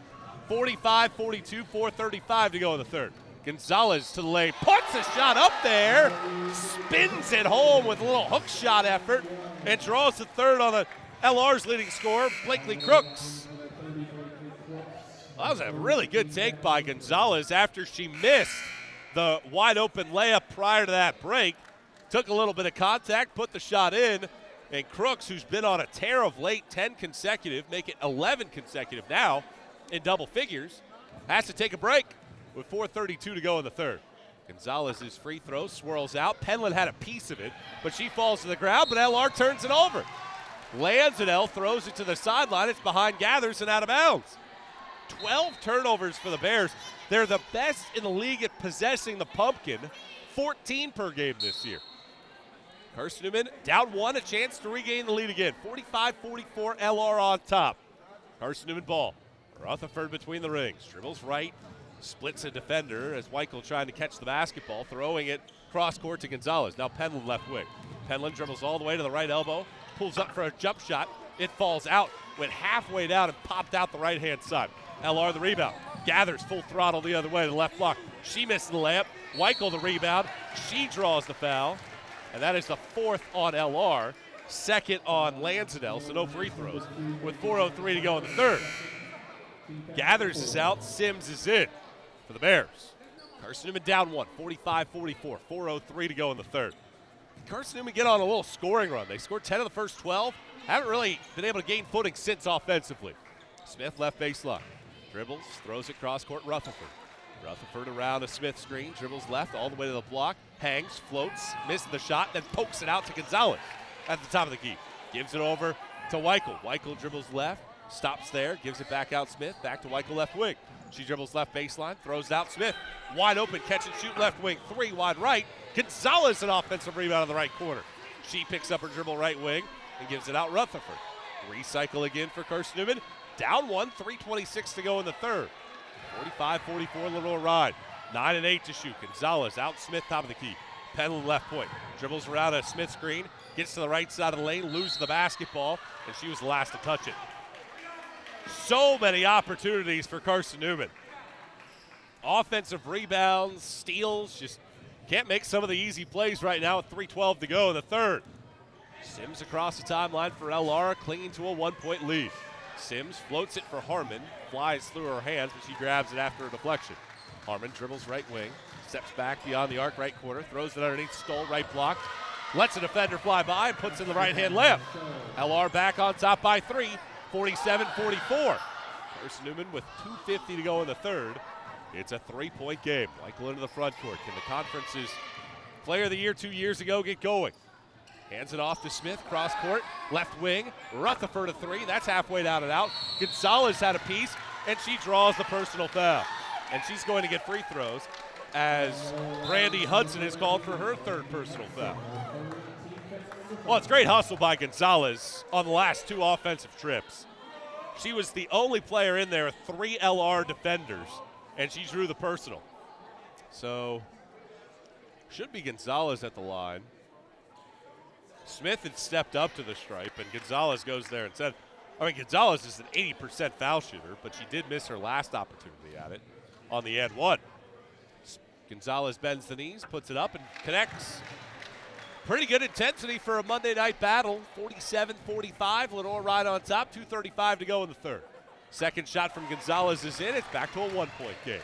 45-42, 4:35 to go in the third. Gonzalez to the lane, puts a shot up there, spins it home with a little hook shot effort, and draws the third on the LR's leading scorer, Blakely Crooks. That was a really good take by Gonzalez after she missed the wide open layup prior to that break. Took a little bit of contact, put the shot in, and Crooks, who's been on a tear of late, 10 consecutive, make it 11 consecutive now in double figures, has to take a break with 4:32 to go in the third. Gonzalez's free throw swirls out. Penland had a piece of it, but she falls to the ground, but LR turns it over. Lansdale throws it to the sideline. It's behind Gathers and out of bounds. 12 turnovers for the Bears. They're the best in the league at possessing the pumpkin, 14 per game this year. Carson-Newman down 1, a chance to regain the lead again. 45-44, LR on top. Carson-Newman ball. Rutherford between the rings. Dribbles right, splits a defender as Weichel trying to catch the basketball, throwing it cross court to Gonzalez. Now Penland left wing. Penland dribbles all the way to the right elbow, pulls up for a jump shot. It falls out, went halfway down and popped out the right-hand side. LR the rebound. Gathers full throttle the other way to the left block. She missed the layup. Weichel the rebound. She draws the foul. And that is the 4th on LR. 2nd on Lansdale, so no free throws. With 4:03 to go in the third. Gathers is out. Sims is in for the Bears. Carson-Newman down 1, 45-44. 4:03 to go in the third. Carson-Newman get on a little scoring run. They scored 10 of the first 12. Haven't really been able to gain footing since offensively. Smith left baseline. Dribbles, throws it cross court, Rutherford. Rutherford around a Smith screen, dribbles left all the way to the block, hangs, floats, misses the shot, then pokes it out to Gonzalez at the top of the key. Gives it over to Weichel. Weichel dribbles left, stops there, gives it back out Smith, back to Weichel left wing. She dribbles left baseline, throws it out Smith. Wide open, catch and shoot left wing, 3 wide right. Gonzalez an offensive rebound in the right corner. She picks up her dribble right wing and gives it out Rutherford. Recycle again for Carson-Newman. Down 1, 3:26 to go in the third. 45-44 Lenoir-Rhyne. 9 and 8 to shoot. Gonzalez out Smith, top of the key. Penland left point. Dribbles around a Smith screen. Gets to the right side of the lane. Loses the basketball. And she was the last to touch it. So many opportunities for Carson-Newman. Offensive rebounds, steals. Just can't make some of the easy plays right now with 3:12 to go in the third. Sims across the timeline for LR, clinging to a 1-point lead. Sims floats it for Harmon, flies through her hands, but she grabs it after a deflection. Harmon dribbles right wing, steps back beyond the arc right corner, throws it underneath Stoll, right block, lets a defender fly by and puts in the right-hand layup. LR back on top by 3, 47-44. Carson-Newman with 2:50 to go in the third. It's a 3-point game. Weichel into the front court. Can the conference's player of the year 2 years ago get going? Hands it off to Smith, cross court, left wing, Rutherford a 3, that's halfway down and out. Gonzalez had a piece, and she draws the personal foul. and she's going to get free throws as Brandy Hudson is called for her third personal foul. Well, it's great hustle by Gonzalez on the last 2 offensive trips. She was the only player in there with 3 LR defenders, and she drew the personal. So, should be Gonzalez at the line. Smith had stepped up to the stripe, and Gonzalez goes there and said, Gonzalez is an 80% foul shooter, but she did miss her last opportunity at it on the end one. Gonzalez bends the knees, puts it up, and connects. Pretty good intensity for a Monday night battle. 47-45, Lenoir-Rhyne on top, 2:35 to go in the third. Second shot from Gonzalez is in. It's back to a 1-point game.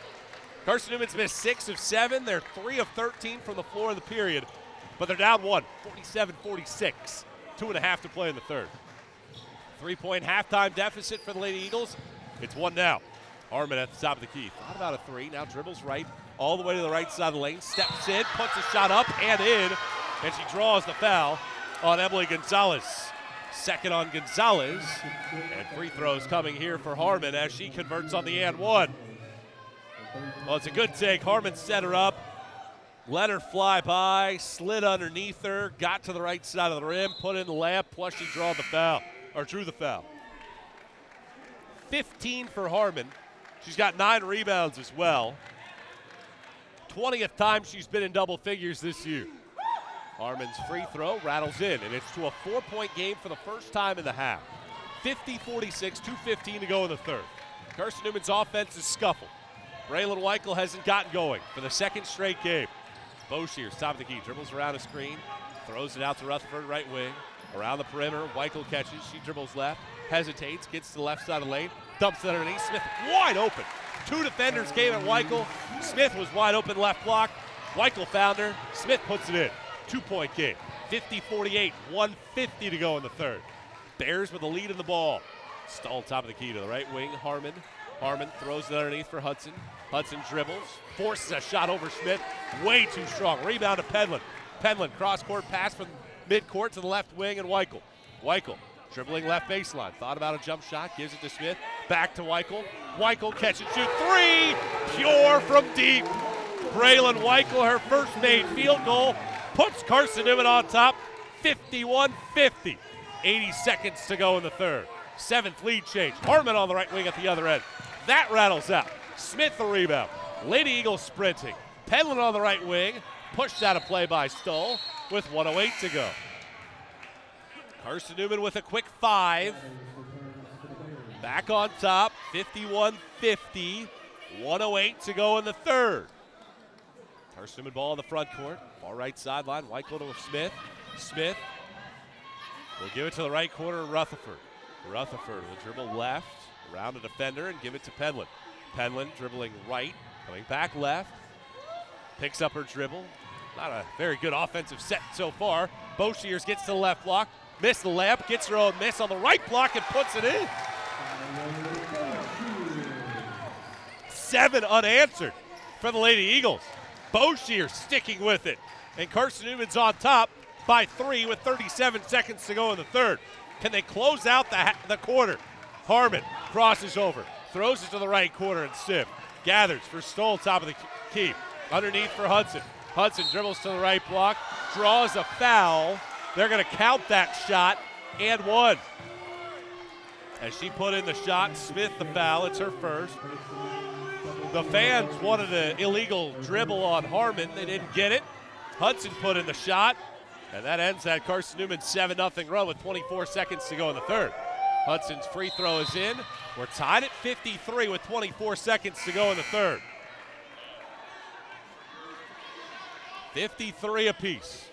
Carson-Newman's missed 6 of 7. They're 3 of 13 from the floor of the period, but they're down 1, 47-46. 2.5 to play in the third. 3-point halftime deficit for the Lady Eagles. It's 1 now. Harmon at the top of the key. Thought about a 3. Now dribbles right all the way to the right side of the lane. Steps in, puts a shot up and in. And she draws the foul on Emily Gonzalez. Second on Gonzalez. And free throws coming here for Harmon as she converts on the and one. Well, it's a good take. Harmon set her up. Let her fly by. Slid underneath her. Got to the right side of the rim. Put in the layup. Plus she drew the foul. 15 for Harmon. She's got 9 rebounds as well. 20th time she's been in double figures this year. Harmon's free throw rattles in, and it's to a 4-point game for the first time in the half. 50-46, 2:15 to go in the third. Carson-Newman's offense is scuffled. Braylon Weichel hasn't gotten going for the second straight game. Boshears, top of the key, dribbles around a screen, throws it out to Rutherford, right wing. Around the perimeter, Weichel catches, she dribbles left, hesitates, gets to the left side of the lane, dumps it underneath, Smith wide open. 2 defenders came at Weichel. Smith was wide open left block. Weichel found her, Smith puts it in. 2-point game, 50-48, 1:50 to go in the third. Bears with a lead in the ball. Stall top of the key to the right wing, Harmon. Harmon throws it underneath for Hudson. Hudson dribbles, forces a shot over Smith, way too strong. Rebound to Penland. Penland cross-court pass from midcourt to the left wing and Weichel. Weichel dribbling left baseline. Thought about a jump shot, gives it to Smith. Back to Weichel. Weichel catch and shoot. 3, pure from deep. Braylon Weichel, her first made field goal, puts Carson-Newman on top, 51-50. 80 seconds to go in the third. 7th lead change. Harmon on the right wing at the other end. That rattles out. Smith the rebound. Lady Eagles sprinting. Penland on the right wing. Pushed out of play by Stoll with 1:08 to go. Carson-Newman with a quick 5. Back on top, 51-50. 1:08 to go in the third. Carson-Newman ball on the front court. Far right sideline. Weichel to Smith. Smith will give it to the right corner of Rutherford. Rutherford will dribble left, around a defender, and give it to Penland. Penland dribbling right, coming back left. Picks up her dribble. Not a very good offensive set so far. Boshears gets to the left block. Missed the layup. Gets her own miss on the right block and puts it in. 7 unanswered for the Lady Eagles. Boshears sticking with it. And Carson-Newman's on top by 3 with 37 seconds to go in the third. Can they close out the quarter? Harmon crosses over, throws it to the right corner, and Sim gathers for Stoll, top of the key. Underneath for Hudson. Hudson dribbles to the right block, draws a foul. They're going to count that shot and 1. As she put in the shot, Smith the foul. It's her first. The fans wanted an illegal dribble on Harmon. They didn't get it. Hudson put in the shot, and that ends that Carson-Newman 7-0 run with 24 seconds to go in the third. Hudson's free throw is in. We're tied at 53 with 24 seconds to go in the third. 53 apiece.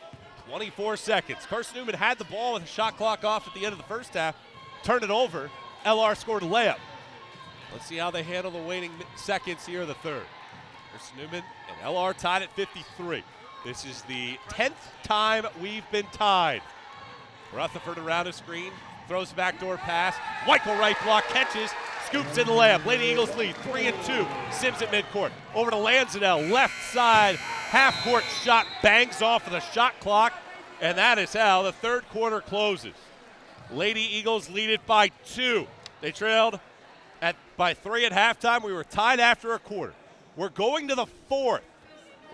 24 seconds. Carson-Newman had the ball with a shot clock off at the end of the first half. Turned it over. LR scored a layup. Let's see how they handle the waning seconds here in the third. Carson-Newman and LR tied at 53. This is the 10th time we've been tied. Rutherford around a screen, throws a backdoor pass. Weichel right block, catches, scoops in the layup. Lady Eagles lead 3-2. Sims at midcourt. Over to Lanzadell, left side, half-court shot, bangs off of the shot clock, and that is how the third quarter closes. Lady Eagles lead it by 2. They trailed by 3 at halftime. We were tied after a quarter. We're going to the fourth.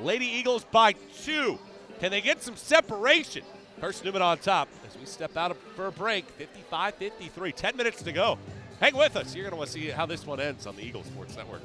Lady Eagles by 2. Can they get some separation? Carson-Newman on top as we step out for a break. 55-53. 10 minutes to go. Hang with us. You're going to want to see how this one ends on the Eagle Sports Network.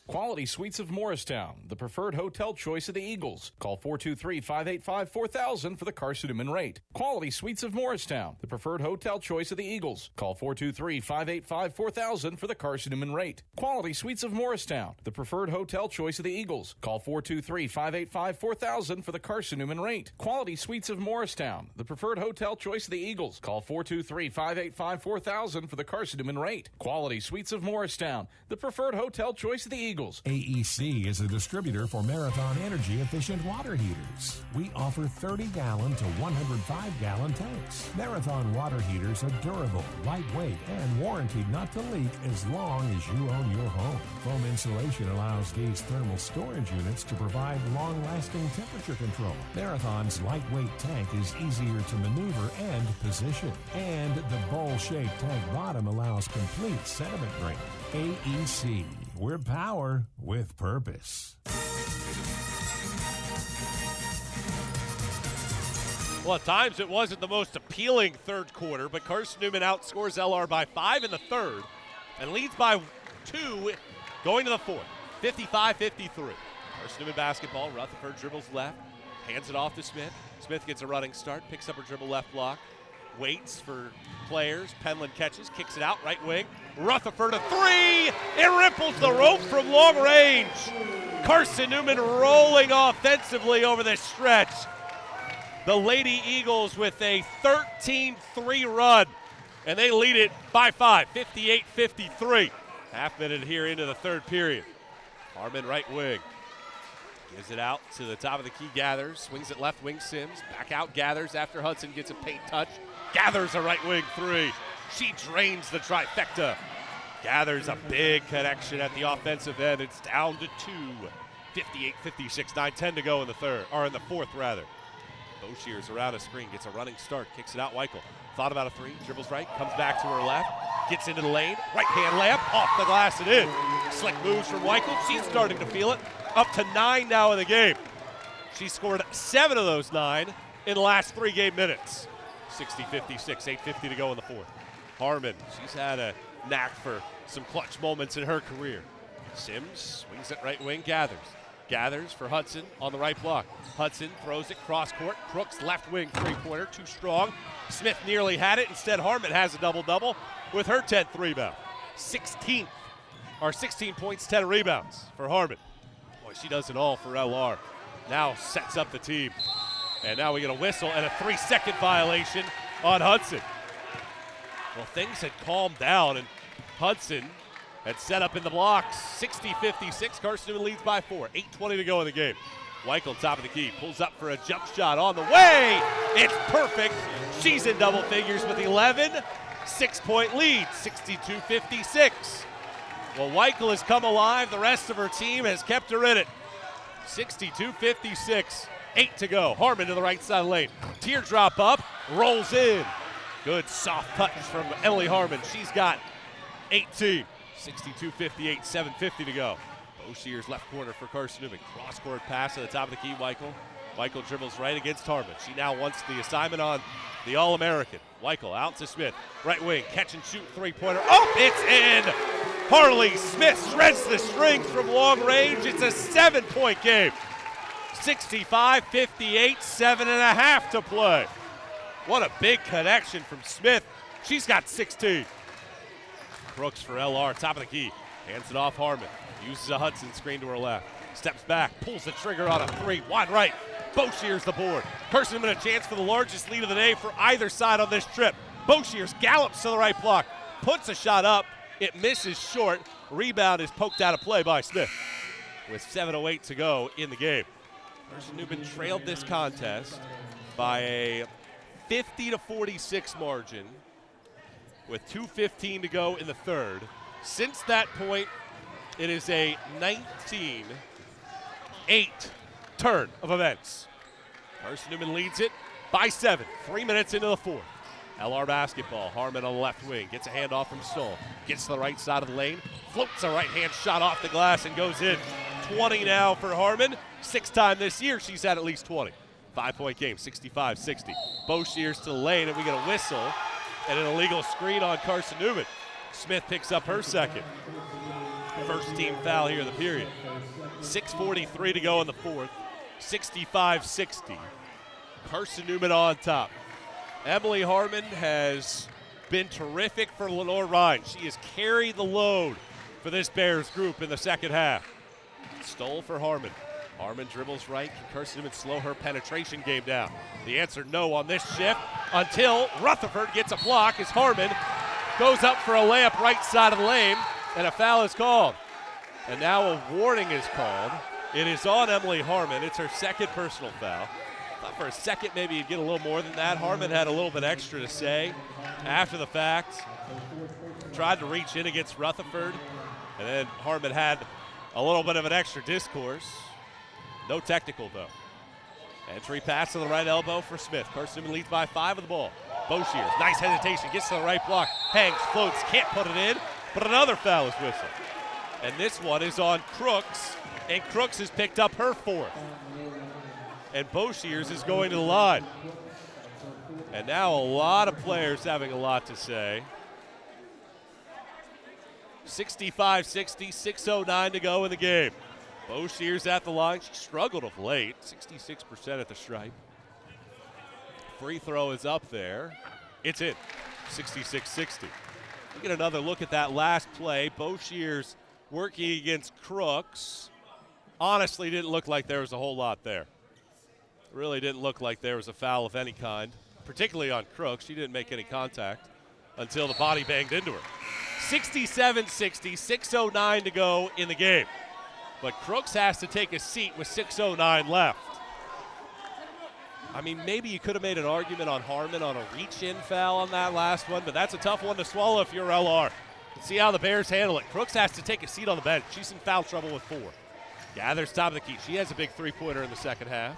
Quality Suites of Morristown, the preferred hotel choice of the Eagles. Call 423-585-4000 for the Carson-Newman rate. Quality Suites of Morristown, the preferred hotel choice of the Eagles. Call 423-585-4000 for the Carson-Newman rate. Quality Suites of Morristown, the preferred hotel choice of the Eagles. Call 423-585-4000 for the Carson-Newman rate. Quality Suites of Morristown, the preferred hotel choice of the Eagles. Call 423-585-4000 for the Carson-Newman rate. Quality Suites of Morristown, the preferred hotel choice of the Eagles. AEC is a distributor for Marathon energy-efficient water heaters. We offer 30-gallon to 105-gallon tanks. Marathon water heaters are durable, lightweight, and warranted not to leak as long as you own your home. Foam insulation allows these thermal storage units to provide long-lasting temperature control. Marathon's lightweight tank is easier to maneuver and position. And the bowl-shaped tank bottom allows complete sediment drain. AEC. We're power with purpose. Well, at times it wasn't the most appealing third quarter, but Carson-Newman outscores LR by 5 in the third and leads by 2 going to the fourth. 55-53. Carson-Newman basketball. Rutherford dribbles left, hands it off to Smith. Smith gets a running start, picks up her dribble left block, waits for players. Penland catches, kicks it out, right wing. Rutherford a 3. It ripples the rope from long range. Carson-Newman rolling offensively over this stretch. The Lady Eagles with a 13-3 run, and they lead it by 5, 58-53. Half minute here into the third period. Harmon right wing. Gives it out to the top of the key, Gathers. Swings it left wing, Sims. Back out, Gathers after Hudson gets a paint touch. Gathers a right wing 3. She drains the trifecta. Gathers a big connection at the offensive end. It's down to 2. 58-56, 9-10 to go in the fourth rather. Boshears around a screen, gets a running start, kicks it out. Weichel thought about a 3, dribbles right, comes back to her left, gets into the lane, right hand layup, off the glass and in. Slick moves from Weichel. She's starting to feel it. Up to 9 now in the game. She scored 7 of those 9 in the last 3 game minutes. 60-56, 8:50 to go in the fourth. Harmon, she's had a knack for some clutch moments in her career. Sims swings it right wing, Gathers for Hudson on the right block. Hudson throws it cross court. Crooks left wing 3-pointer, too strong. Smith nearly had it. Instead, Harmon has a double-double with her 10th rebound. 16 points, 10 rebounds for Harmon. Boy, she does it all for LR. Now sets up the team. And now we get a whistle and a 3-second violation on Hudson. Well, things had calmed down, and Hudson had set up in the blocks. 60-56, Carson-Newman leads by 4. 8:20 to go in the game. Weichel, top of the key, pulls up for a jump shot on the way. It's perfect. She's in double figures with 11. 6-point lead, 62-56. Well, Weichel has come alive. The rest of her team has kept her in it. 62-56, 8 to go. Harmon to the right side of the lane. Teardrop up, rolls in. Good soft touch from Emily Harmon. She's got 18. 62-58, 7:50 to go. Boshears left corner for Carson-Newman. Cross-court pass to the top of the key, Weichel. Weichel dribbles right against Harmon. She now wants the assignment on the All-American. Weichel out to Smith. Right wing, catch and shoot 3-pointer. Oh, it's in! Harley Smith shreds the strings from long range. It's a 7-point game. 65-58, 7.5 to play. What a big connection from Smith. She's got 16. Brooks for LR, top of the key. Hands it off Harmon. Uses a Hudson screen to her left. Steps back, pulls the trigger on a 3. Wide right. Boshears the board. Carson-Newman a chance for the largest lead of the day for either side on this trip. Boshears gallops to the right block. Puts a shot up. It misses short. Rebound is poked out of play by Smith. With 7:08 to go in the game. Carson-Newman trailed this contest by a 50-46 margin with 2:15 to go in the third. Since that point, it is a 19-8 turn of events. Carson-Newman leads it by 7, 3 minutes into the fourth. LR basketball. Harmon on the left wing. Gets a handoff from Stoll. Gets to the right side of the lane. Floats a right-hand shot off the glass and goes in. 20 now for Harmon. 6th time this year she's had at least 20. 5-point game, 65-60. Boshiers to the lane, and we get a whistle and an illegal screen on Carson-Newman. Smith picks up her second. First team foul here in the period. 6:43 to go in the fourth. 65-60. Carson-Newman on top. Emily Harmon has been terrific for Lenoir-Rhyne. She has carried the load for this Bears group in the second half. Stole for Harmon. Harmon dribbles right. Can Carson-Newman slow her penetration game down? The answer, no on this shift, until Rutherford gets a block as Harmon goes up for a layup right side of the lane, and a foul is called. And now a warning is called. It is on Emily Harmon. It's her second personal foul. Thought for a second maybe you'd get a little more than that. Harmon had a little bit extra to say after the fact. Tried to reach in against Rutherford, and then Harmon had a little bit of an extra discourse. No technical, though. Entry pass to the right elbow for Smith. Carson-Newman leads by 5 with the ball. Boshiers, nice hesitation, gets to the right block. Hangs, floats, can't put it in, but another foul is whistled. And this one is on Crooks, and Crooks has picked up her 4th. And Boshiers is going to the line. And now a lot of players having a lot to say. 65-60, 6:09 to go in the game. Boshiers at the line. She struggled of late, 66% at the stripe. Free throw is up there. It's in, 66-60. We get another look at that last play. Boshiers working against Crooks. Honestly, didn't look like there was a whole lot there. Really didn't look like there was a foul of any kind, particularly on Crooks. She didn't make any contact until the body banged into her. 67-60, 6:09 to go in the game. But Crooks has to take a seat with 6:09 left. I mean, maybe you could have made an argument on Harmon on a reach-in foul on that last one, but that's a tough one to swallow if you're LR. Let's see how the Bears handle it. Crooks has to take a seat on the bench. She's in foul trouble with 4. Gathers top of the key. She has a big three-pointer in the second half.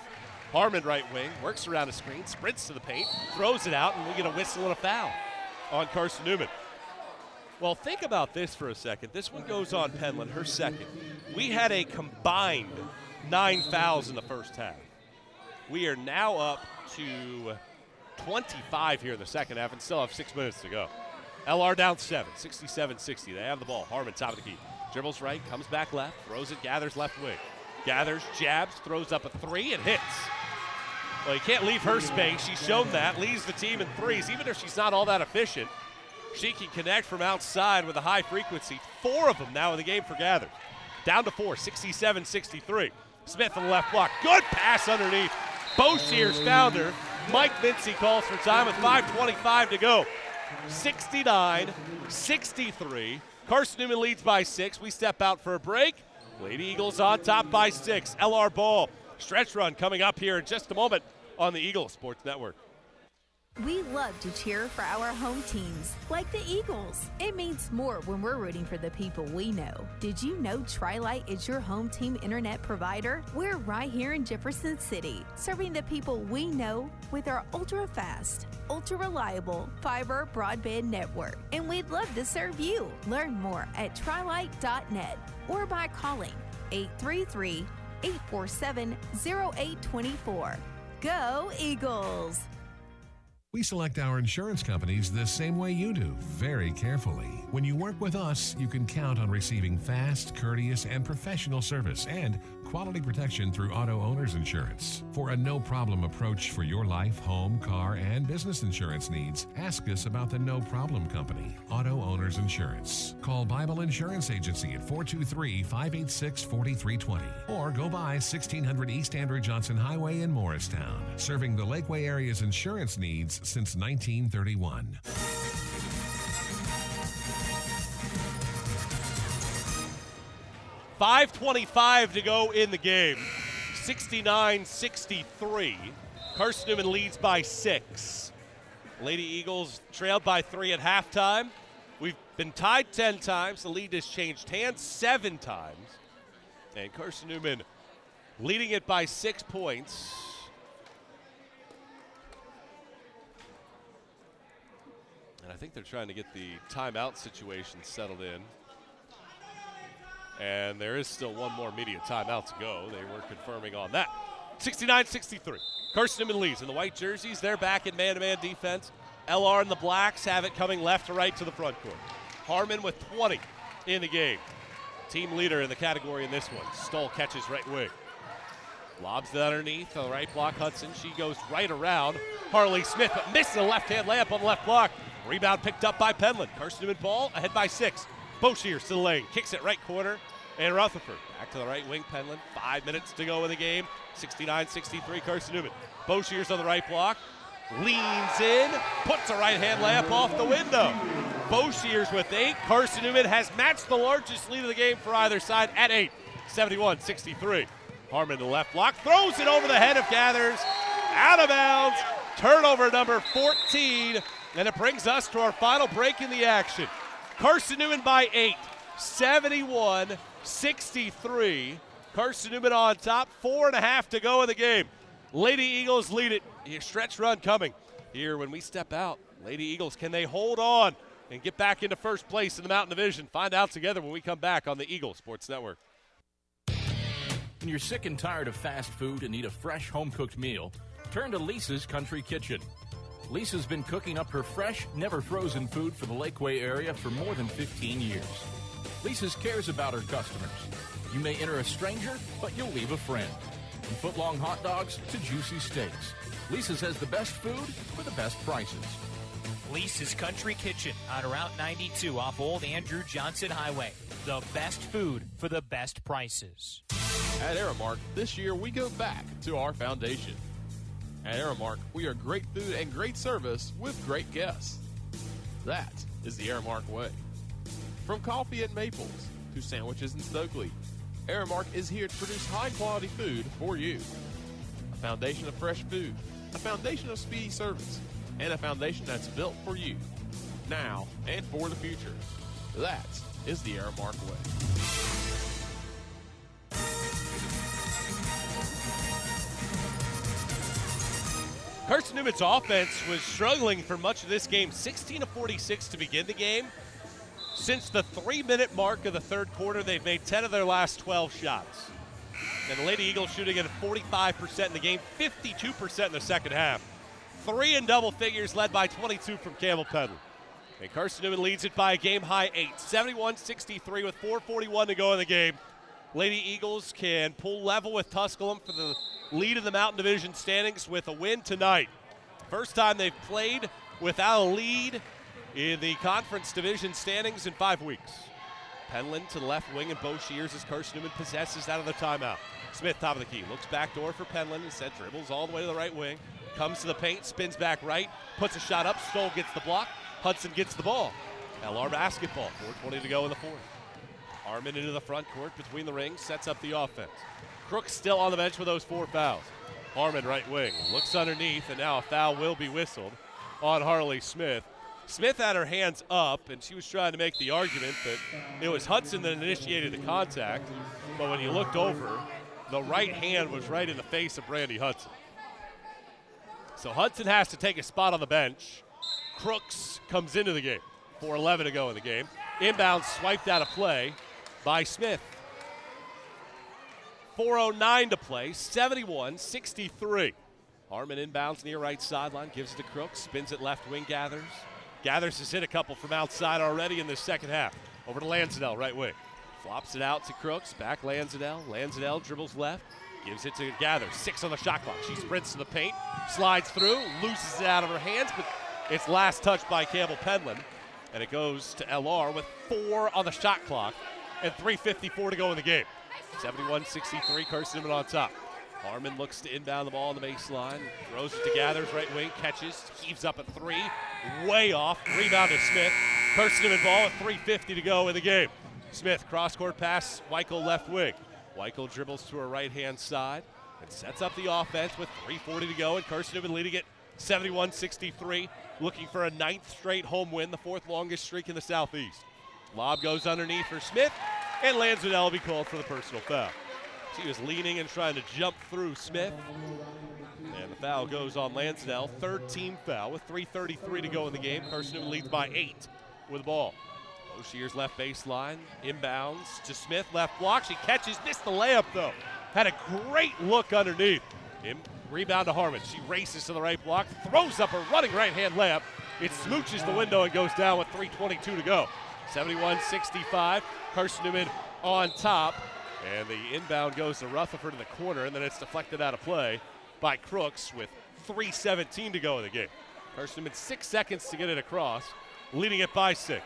Harmon right wing, works around a screen, sprints to the paint, throws it out, and we get a whistle and a foul on Carson-Newman. Well, think about this for a second. This one goes on Penland, her second. We had a combined 9 fouls in the first half. We are now up to 25 here in the second half and still have 6 minutes to go. LR down 7, 67-60. They have the ball. Harmon top of the key. Dribbles right, comes back left, throws it, gathers left wing. Gathers, jabs, throws up a 3, and hits. Well, you can't leave her space. She's shown that. Leads the team in threes. Even if she's not all that efficient, she can connect from outside with a high frequency. 4 of them now in the game for Gathers. Down to 4, 67-63. Smith on the left block. Good pass underneath. Boshiers found her. Mike Mincy calls for time with 5:25 to go. 69-63. Carson-Newman leads by 6. We step out for a break. Lady Eagles on top by 6. LR ball. Stretch run coming up here in just a moment on the Eagle Sports Network. We love to cheer for our home teams, like the Eagles. It means more when we're rooting for the people we know. Did you know Tri-Lite is your home team internet provider? We're right here in Jefferson City, serving the people we know with our ultra-fast, ultra-reliable fiber broadband network. And we'd love to serve you. Learn more at trilite.net or by calling 833-847-0824. Go Eagles! We select our insurance companies the same way you do, very carefully. When you work with us, you can count on receiving fast, courteous, and professional service and quality protection through Auto Owners Insurance. For a no-problem approach for your life, home, car, and business insurance needs, ask us about the No Problem Company, Auto Owners Insurance. Call Bible Insurance Agency at 423-586-4320 or go by 1600 East Andrew Johnson Highway in Morristown, serving the Lakeway area's insurance needs since 1931. .525 to go in the game. 69-63. Carson-Newman leads by 6. Lady Eagles trailed by 3 at halftime. We've been tied 10 times. The lead has changed hands 7 times. And Carson-Newman leading it by 6 points. And I think they're trying to get the timeout situation settled in. And there is still one more media timeout to go. They were confirming on that. 69-63. Carson-Newman leads in the white jerseys. They're back in man-to-man defense. LR and the Blacks have it coming left to right to the front court. Harmon with 20 in the game. Team leader in the category in this one. Stoll catches right wing. Lobs it underneath. On the right block, Hudson. She goes right around. Harley Smith, but misses a left-hand layup on the left block. Rebound picked up by Penland. Carson-Newman ball ahead by 6. Boshiers to the lane. Kicks it right corner. And Rutherford back to the right wing. Penland. 5 minutes to go in the game. 69-63 Carson-Newman. Boshiers on the right block. Leans in. Puts a right-hand layup off the window. Boshiers with 8. Carson-Newman has matched the largest lead of the game for either side at 8. 71-63. Harmon to the left block. Throws it over the head of Gathers. Out of bounds. Turnover number 14. And it brings us to our final break in the action. Carson-Newman by 8. 71-63. Carson-Newman on top. 4.5 to go in the game. Lady Eagles lead it. A stretch run coming here when we step out. Lady Eagles, can they hold on and get back into first place in the Mountain Division? Find out together when we come back on the Eagle Sports Network. When you're sick and tired of fast food and need a fresh home-cooked meal, turn to Lisa's Country Kitchen. Lisa's been cooking up her fresh, never-frozen food for the Lakeway area for more than 15 years. Lisa's cares about her customers. You may enter a stranger, but you'll leave a friend. From foot-long hot dogs to juicy steaks, Lisa's has the best food for the best prices. Lisa's Country Kitchen on Route 92 off Old Andrew Johnson Highway. The best food for the best prices. At Aramark, this year we go back to our foundation. At Aramark, we are great food and great service with great guests. That is the Aramark way. From coffee at Maples to sandwiches in Stokely, Aramark is here to produce high-quality food for you. A foundation of fresh food, a foundation of speedy service, and a foundation that's built for you, now and for the future. That is the Aramark way. Carson-Newman's offense was struggling for much of this game. 16-46 to begin the game. Since the 3-minute mark of the third quarter, they've made 10 of their last 12 shots. And the Lady Eagles shooting at 45% in the game, 52% in the second half. 3 in double figures, led by 22 from Campbell Penland. And Carson-Newman leads it by a game-high 8, 71-63 with 4:41 to go in the game. Lady Eagles can pull level with Tusculum for the lead in the Mountain Division standings with a win tonight. First time they've played without a lead in the conference division standings in 5 weeks. Penland to the left wing and Boshiers as Carson-Newman possesses out of the timeout. Smith top of the key, looks back door for Penland, instead dribbles all the way to the right wing, comes to the paint, spins back right, puts a shot up, Stoll gets the block, Hudson gets the ball. LR basketball, 4:20 to go in the fourth. Harmon into the front court between the rings, sets up the offense. Crook still on the bench with those 4 fouls. Harmon right wing, looks underneath, and now a foul will be whistled on Harley Smith. Smith had her hands up, and she was trying to make the argument that it was Hudson that initiated the contact, but when you looked over, the right hand was right in the face of Brandy Hudson. So Hudson has to take a spot on the bench. Crooks comes into the game. 4:11 to go in the game. Inbound swiped out of play by Smith. 4:09 to play, 71-63. Harmon inbounds near right sideline, gives it to Crooks, spins it left wing, Gathers. Gathers has hit a couple from outside already in the second half. Over to Lansdale, right wing. Flops it out to Crooks, back Lansdale. Lansdale dribbles left, gives it to Gathers. 6 on the shot clock. She sprints to the paint, slides through, loses it out of her hands, but it's last touched by Campbell Penland. And it goes to LR with 4 on the shot clock and 3:54 to go in the game. 71-63, Carson-Newman on top. Harmon looks to inbound the ball on the baseline, throws it to Gathers, right wing, catches, heaves up a 3, way off, rebound to Smith. Carson-Newman ball with 3:50 to go in the game. Smith, cross-court pass, Weichel left wing. Weichel dribbles to her right-hand side and sets up the offense with 3:40 to go, and Carson-Newman leading it 71-63, looking for a 9th straight home win, the 4th longest streak in the Southeast. Lob goes underneath for Smith, and Lansdale will be called for the personal foul. She was leaning and trying to jump through Smith. And the foul goes on Lansdale. Third team foul with 3:33 to go in the game. Carson-Newman leads by 8 with the ball. O'Shear's left baseline, inbounds to Smith, left block. She catches, missed the layup though. Had a great look underneath. Rebound to Harmon. She races to the right block, throws up a running right-hand layup. It smooches the window and goes down with 3:22 to go. 71-65. Carson-Newman on top. And the inbound goes to Rutherford in the corner, and then it's deflected out of play by Crooks with 3:17 to go in the game. Carson-Newman 6 seconds to get it across, leading it by 6.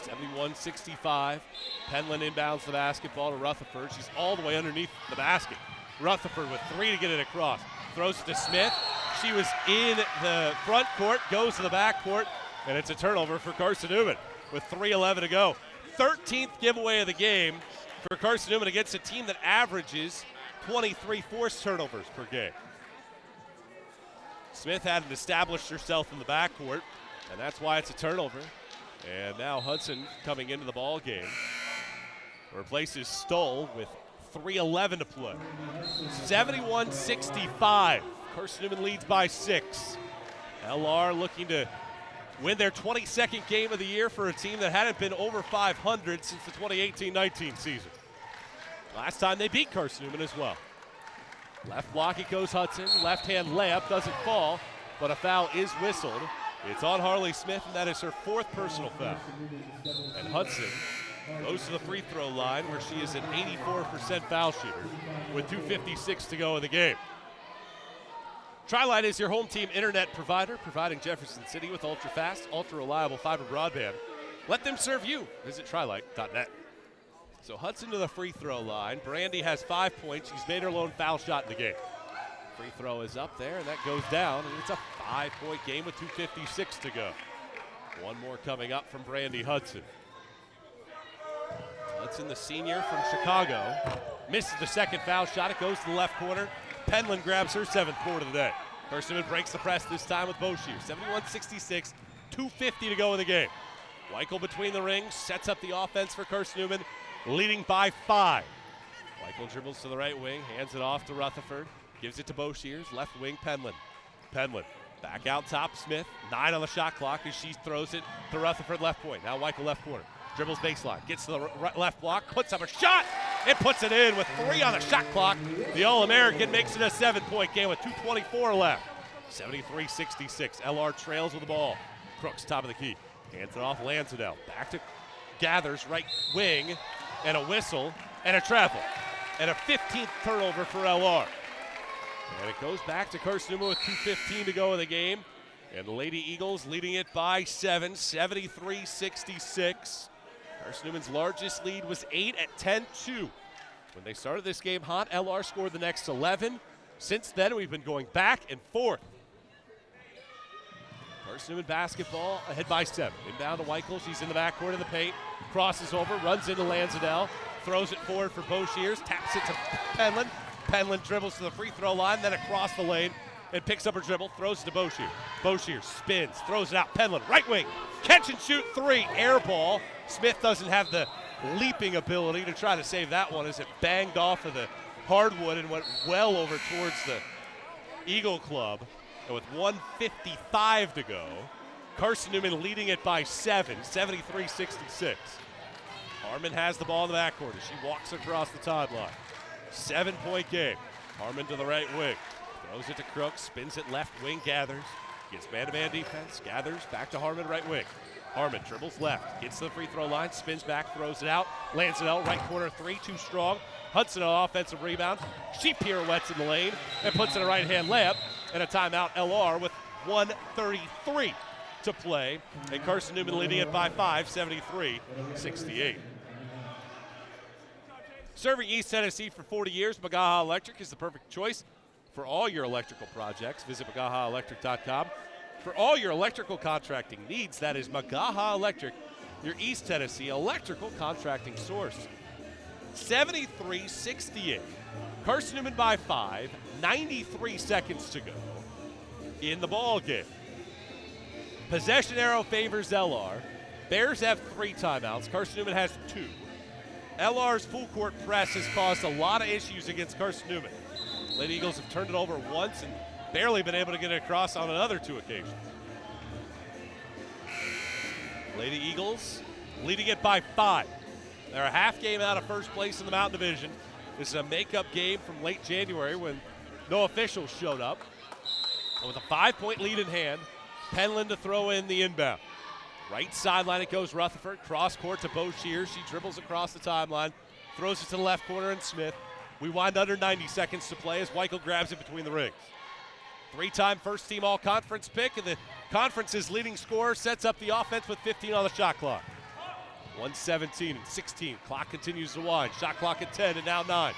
71-65. Penland inbounds the basketball to Rutherford. She's all the way underneath the basket. Rutherford with 3 to get it across. Throws it to Smith. She was in the front court, goes to the back court, and it's a turnover for Carson-Newman with 3:11 to go. 13th giveaway of the game for Carson-Newman against a team that averages 23 forced turnovers per game. Smith hadn't established herself in the backcourt, and that's why it's a turnover. And now Hudson coming into the ball game replaces Stoll with 3:11 to play. 71-65. Carson-Newman leads by 6. LR looking to win their 22nd game of the year for a team that hadn't been over 500 since the 2018-19 season. Last time they beat Carson-Newman as well. Left block, it goes Hudson. Left-hand layup doesn't fall, but a foul is whistled. It's on Harley Smith, and that is her 4th personal foul. And Hudson goes to the free throw line where she is an 84% foul shooter with 2:56 to go in the game. Tri-Lite is your home team internet provider, providing Jefferson City with ultra-fast, ultra-reliable fiber broadband. Let them serve you. Visit trilite.net. So Hudson to the free throw line. Brandy has 5 points. She's made her lone foul shot in the game. Free throw is up there, and that goes down, and it's a 5-point game with 2:56 to go. One more coming up from Brandy Hudson. Hudson, the senior from Chicago, misses the second foul shot. It goes to the left corner. Penland grabs her 7th board of the day. Carson-Newman breaks the press this time with Boshier. 71-66, 2:50 to go in the game. Weichel between the rings, sets up the offense for Carson-Newman, leading by 5. Weichel dribbles to the right wing, hands it off to Rutherford, gives it to Boshiers, left wing Penland. Penland back out top, Smith, 9 on the shot clock as she throws it to Rutherford left point. Now Weichel left corner, dribbles baseline, gets to the left block, puts up a shot, and puts it in with 3 on the shot clock. The All-American makes it a 7-point game with 2:24 left. 73-66, LR trails with the ball. Crooks top of the key, hands it off Lansdale, back to Gathers, right wing, and a whistle, and a travel, and a 15th turnover for LR. And it goes back to Carson-Newman with 2:15 to go in the game. And the Lady Eagles leading it by 7, 73-66. Carson-Newman's largest lead was 8 at 10-2. When they started this game hot, LR scored the next 11. Since then, we've been going back and forth. Carson-Newman basketball ahead by 7. Inbound to Weichel. She's in the backcourt of the paint. Crosses over, runs into Lansdale. Throws it forward for Boshiers. Taps it to Penland. Penland dribbles to the free throw line, then across the lane, and picks up her dribble, throws it to Boshier. Boshier spins, throws it out. Penland, right wing, catch and shoot 3, air ball. Smith doesn't have the leaping ability to try to save that one as it banged off of the hardwood and went well over towards the Eagle Club. And with 1:55 to go, Carson-Newman leading it by 7, 73-66. Harmon has the ball in the backcourt as she walks across the timeline. 7-point game. Harmon to the right wing. Throws it to Crooks, spins it left wing, Gathers. Gets man-to-man defense, Gathers, back to Harmon, right wing. Harmon dribbles left, gets to the free throw line, spins back, throws it out. Lansdale, right corner 3, too strong. Hudson on offensive rebound. She pirouettes in the lane and puts in a right-hand layup. And a timeout, LR, with 1:33 to play. And Carson-Newman leading it by 5, 73-68. Serving East Tennessee for 40 years, Magaha Electric is the perfect choice for all your electrical projects. Visit MagahaElectric.com. For all your electrical contracting needs, that is Magaha Electric, your East Tennessee electrical contracting source. 73-68. Carson-Newman by 5, 93 seconds to go in the ball game. Possession arrow favors LR. Bears have 3 timeouts. Carson-Newman has 2. LR's full court press has caused a lot of issues against Carson-Newman. Lady Eagles have turned it over once and barely been able to get it across on another 2 occasions. Lady Eagles leading it by 5. They're a half game out of first place in the Mountain Division. This is a makeup game from late January when no officials showed up. And with a 5-point lead in hand, Penland to throw in the inbound. Right sideline it goes Rutherford, cross court to Boshier. She dribbles across the timeline, throws it to the left corner and Smith. We wind under 90 seconds to play as Weichel grabs it between the rings. 3-time first-team all-conference pick, and the conference's leading scorer sets up the offense with 15 on the shot clock. 1:17 and 16. Clock continues to wind. Shot clock at 10 and now 9.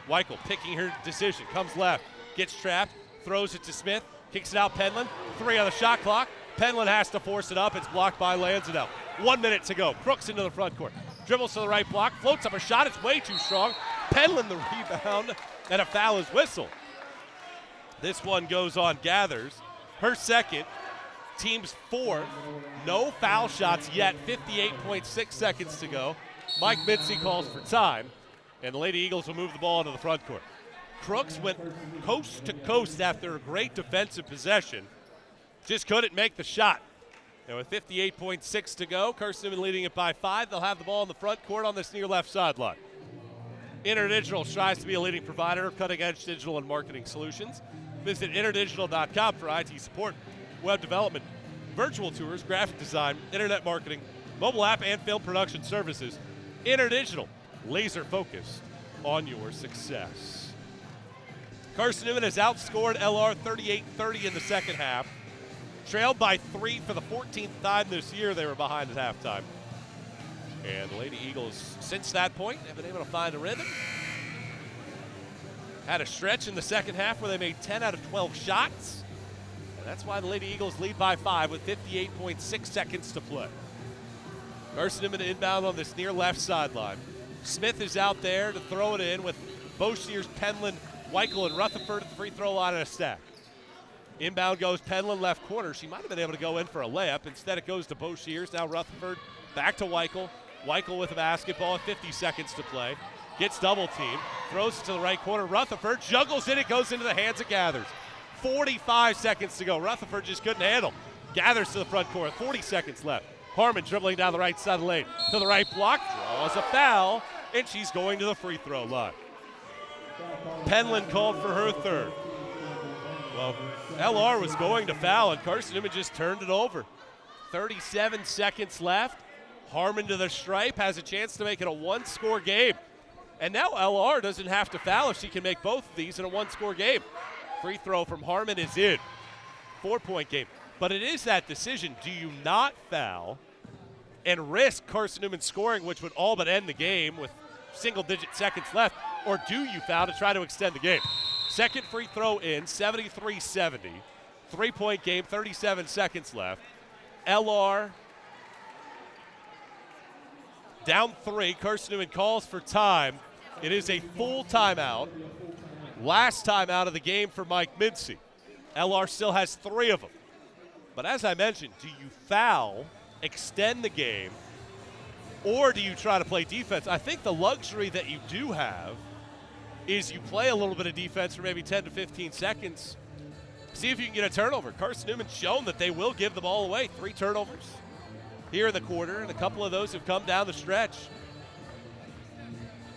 Weichel picking her decision. Comes left. Gets trapped. Throws it to Smith. Kicks it out Penland. 3 on the shot clock. Penland has to force it up. It's blocked by Lansdale. 1 minute to go. Crooks into the front court. Dribbles to the right block. Floats up a shot. It's way too strong. Penland the rebound. And a foul is whistled. This one goes on Gathers. Her second. Team's 4th. No foul shots yet. 58.6 seconds to go. Mike Mitzi calls for time. And the Lady Eagles will move the ball into the front court. Crooks went coast to coast after a great defensive possession. Just couldn't make the shot. And with 58.6 to go, Carson-Newman leading it by 5. They'll have the ball in the front court on this near left sideline. InterDigital strives to be a leading provider of cutting-edge digital and marketing solutions. Visit interdigital.com for IT support, web development, virtual tours, graphic design, internet marketing, mobile app, and film production services. InterDigital, laser-focused on your success. Carson-Newman has outscored LR 38-30 in the second half. Trailed by 3 for the 14th time this year. They were behind at halftime. And the Lady Eagles, since that point, have been able to find a rhythm. Had a stretch in the second half where they made 10 out of 12 shots. And that's why the Lady Eagles lead by 5 with 58.6 seconds to play. Carson-Newman inbound on this near left sideline. Smith is out there to throw it in with Boshier's, Penland, Weichel, and Rutherford at the free throw line and a stack. Inbound goes Penland left corner. She might have been able to go in for a layup. Instead, it goes to Boshiers. Now Rutherford back to Weichel. Weichel with a basketball, 50 seconds to play. Gets double teamed. Throws it to the right corner. Rutherford juggles it. It goes into the hands of Gathers. 45 seconds to go. Rutherford just couldn't handle. Gathers to the front court. 40 seconds left. Harmon dribbling down the right side of the lane. To the right block. Draws a foul. And she's going to the free throw line. Penland called for her third. Well, LR was going to foul, and Carson-Newman just turned it over. 37 seconds left. Harmon to the stripe, has a chance to make it a one-score game. And now LR doesn't have to foul if she can make both of these in a one-score game. Free throw from Harmon is in. 4-point game. But it is that decision. Do you not foul and risk Carson-Newman scoring, which would all but end the game with single-digit seconds left, or do you foul to try to extend the game? Second free throw in, 73-70. 3-point game, 37 seconds left. LR down 3. Carson-Newman calls for time. It is a full timeout. Last timeout of the game for Mike Mincy. LR still has 3 of them. But as I mentioned, do you foul, extend the game, or do you try to play defense? I think the luxury that you do have is you play a little bit of defense for maybe 10 to 15 seconds. See if you can get a turnover. Carson-Newman's shown that they will give the ball away. 3 turnovers here in the quarter, and a couple of those have come down the stretch.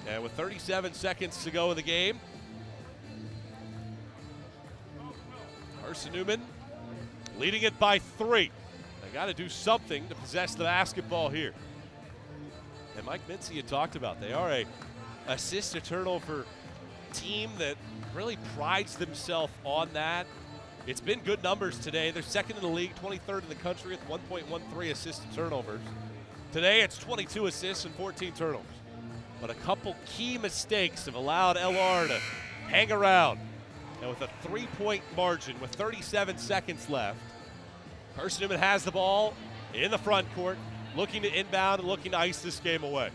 And with 37 seconds to go in the game, Carson-Newman leading it by 3. They got to do something to possess the basketball here. And Mike Mincy had talked about they are a assist to turnover team that really prides themselves on that. It's been good numbers today. They're second in the league, 23rd in the country with 1.13 assists to turnovers. Today it's 22 assists and 14 turnovers. But a couple key mistakes have allowed LR to hang around. And with a 3-point margin with 37 seconds left, Carson-Newman has the ball in the front court, looking to inbound and looking to ice this game away.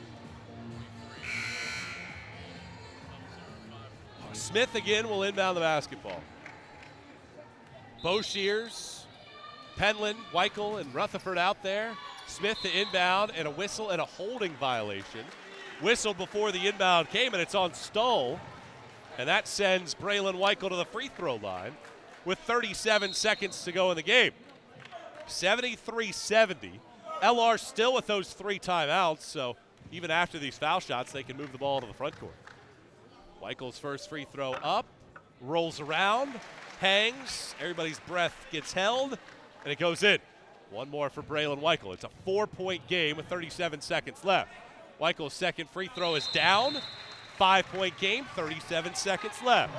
Smith again will inbound the basketball. Boshiers, Penland, Weichel, and Rutherford out there. Smith to inbound, and a whistle and a holding violation. Whistled before the inbound came, and it's on Stoll. And that sends Braylon Weichel to the free throw line with 37 seconds to go in the game. 73-70. LR still with those 3 timeouts, so even after these foul shots, they can move the ball to the front court. Weichel's first free throw up, rolls around, hangs, everybody's breath gets held, and it goes in. One more for Braylon Weichel. It's a 4-point game with 37 seconds left. Weichel's second free throw is down. 5-point game, 37 seconds left.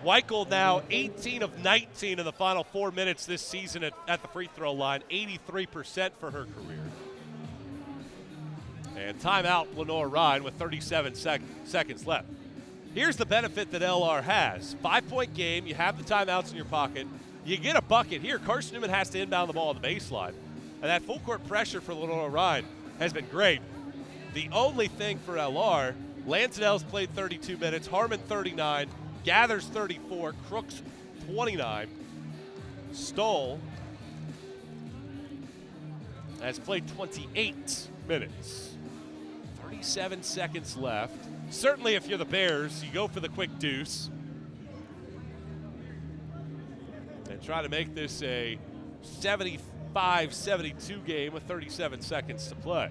Weichel now 18 of 19 in the final 4 minutes this season at the free throw line, 83% for her career. And timeout Lenoir-Rhyne with 37 seconds left. Here's the benefit that LR has. 5-point game, you have the timeouts in your pocket. You get a bucket here. Carson-Newman has to inbound the ball on the baseline. And that full court pressure for Lenoir-Rhyne has been great. The only thing for LR, Lansdale's played 32 minutes, Harmon 39, Gathers 34, Crooks 29. Stoll has played 28 minutes. 37 seconds left. Certainly if you're the Bears, you go for the quick deuce and try to make this a 75-72 game with 37 seconds to play.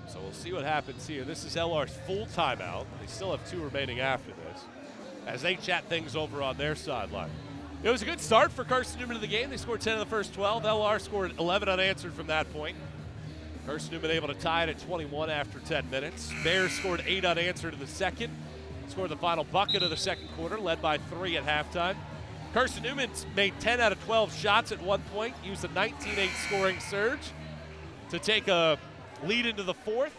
So we'll see what happens here. This is LR's full timeout. They still have 2 remaining after this as they chat things over on their sideline. It was a good start for Carson-Newman in the game. They scored 10 in the first 12. LR scored 11 unanswered from that point. Carson-Newman able to tie it at 21 after 10 minutes. Bears scored 8 unanswered in the second. Scored the final bucket of the second quarter, led by 3 at halftime. Carson-Newman made 10 out of 12 shots at one point, used a 19-8 scoring surge to take a lead into the fourth.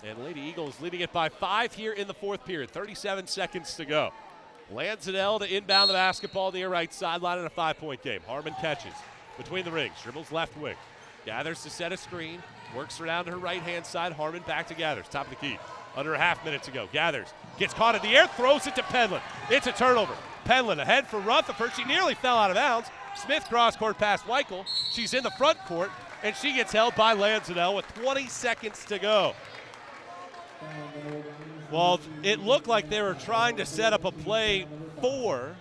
And Lady Eagles leading it by 5 here in the fourth period. 37 seconds to go. Lansdale to inbound the basketball near right sideline in a 5-point game. Harmon catches between the rings, dribbles left wing. Gathers to set a screen, works around to her right-hand side. Harmon back to Gathers, top of the key. Under a half minute to go. Gathers gets caught in the air, throws it to Penland. It's a turnover. Penland ahead for Rutherford. She nearly fell out of bounds. Smith cross-court past Weichel. She's in the front court, and she gets held by Lansdale with 20 seconds to go. Well, it looked like they were trying to set up a play for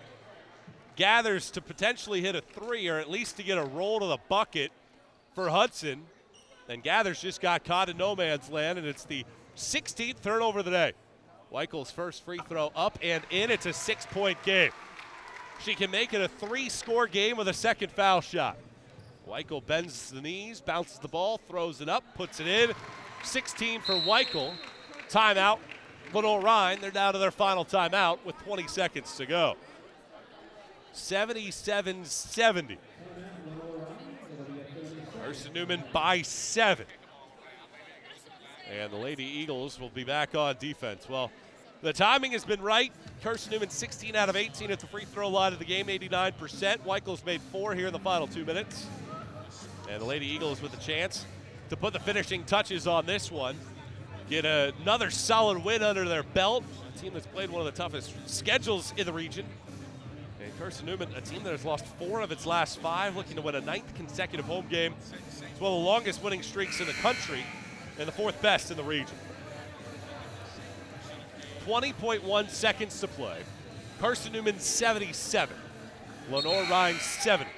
Gathers to potentially hit a 3 or at least to get a roll to the bucket for Hudson. And Gathers just got caught in no man's land, and it's the 16th turnover of the day. Weichel's first free throw up and in. It's a 6-point game. She can make it a 3-score game with a second foul shot. Weichel bends the knees, bounces the ball, throws it up, puts it in. 16 for Weichel. Timeout, Lenoir-Rhyne. They're down to their final timeout with 20 seconds to go. 77-70. Carson-Newman by 7. And the Lady Eagles will be back on defense. Well, the timing has been right. Carson-Newman 16 out of 18 at the free throw line of the game, 89%. Weichel's made 4 here in the final 2 minutes. And the Lady Eagles with a chance to put the finishing touches on this one. Get another solid win under their belt. A team that's played one of the toughest schedules in the region. And Carson-Newman, a team that has lost 4 of its last 5, looking to win a 9th consecutive home game. It's one of the longest winning streaks in the country and the 4th best in the region. 20.1 seconds to play. Carson-Newman 77. Lenoir-Rhyne 70.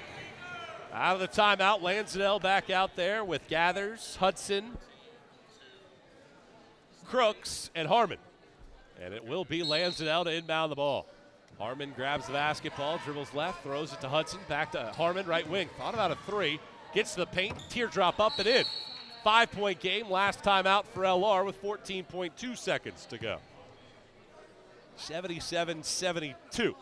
Out of the timeout, Lansdale back out there with Gathers, Hudson, Crooks, and Harmon. And it will be Lansdale to inbound the ball. Harmon grabs the basketball, dribbles left, throws it to Hudson, back to Harmon, right wing. Thought about a 3, gets to the paint, teardrop up and in. 5-point game, last time out for LR with 14.2 seconds to go. 77-72.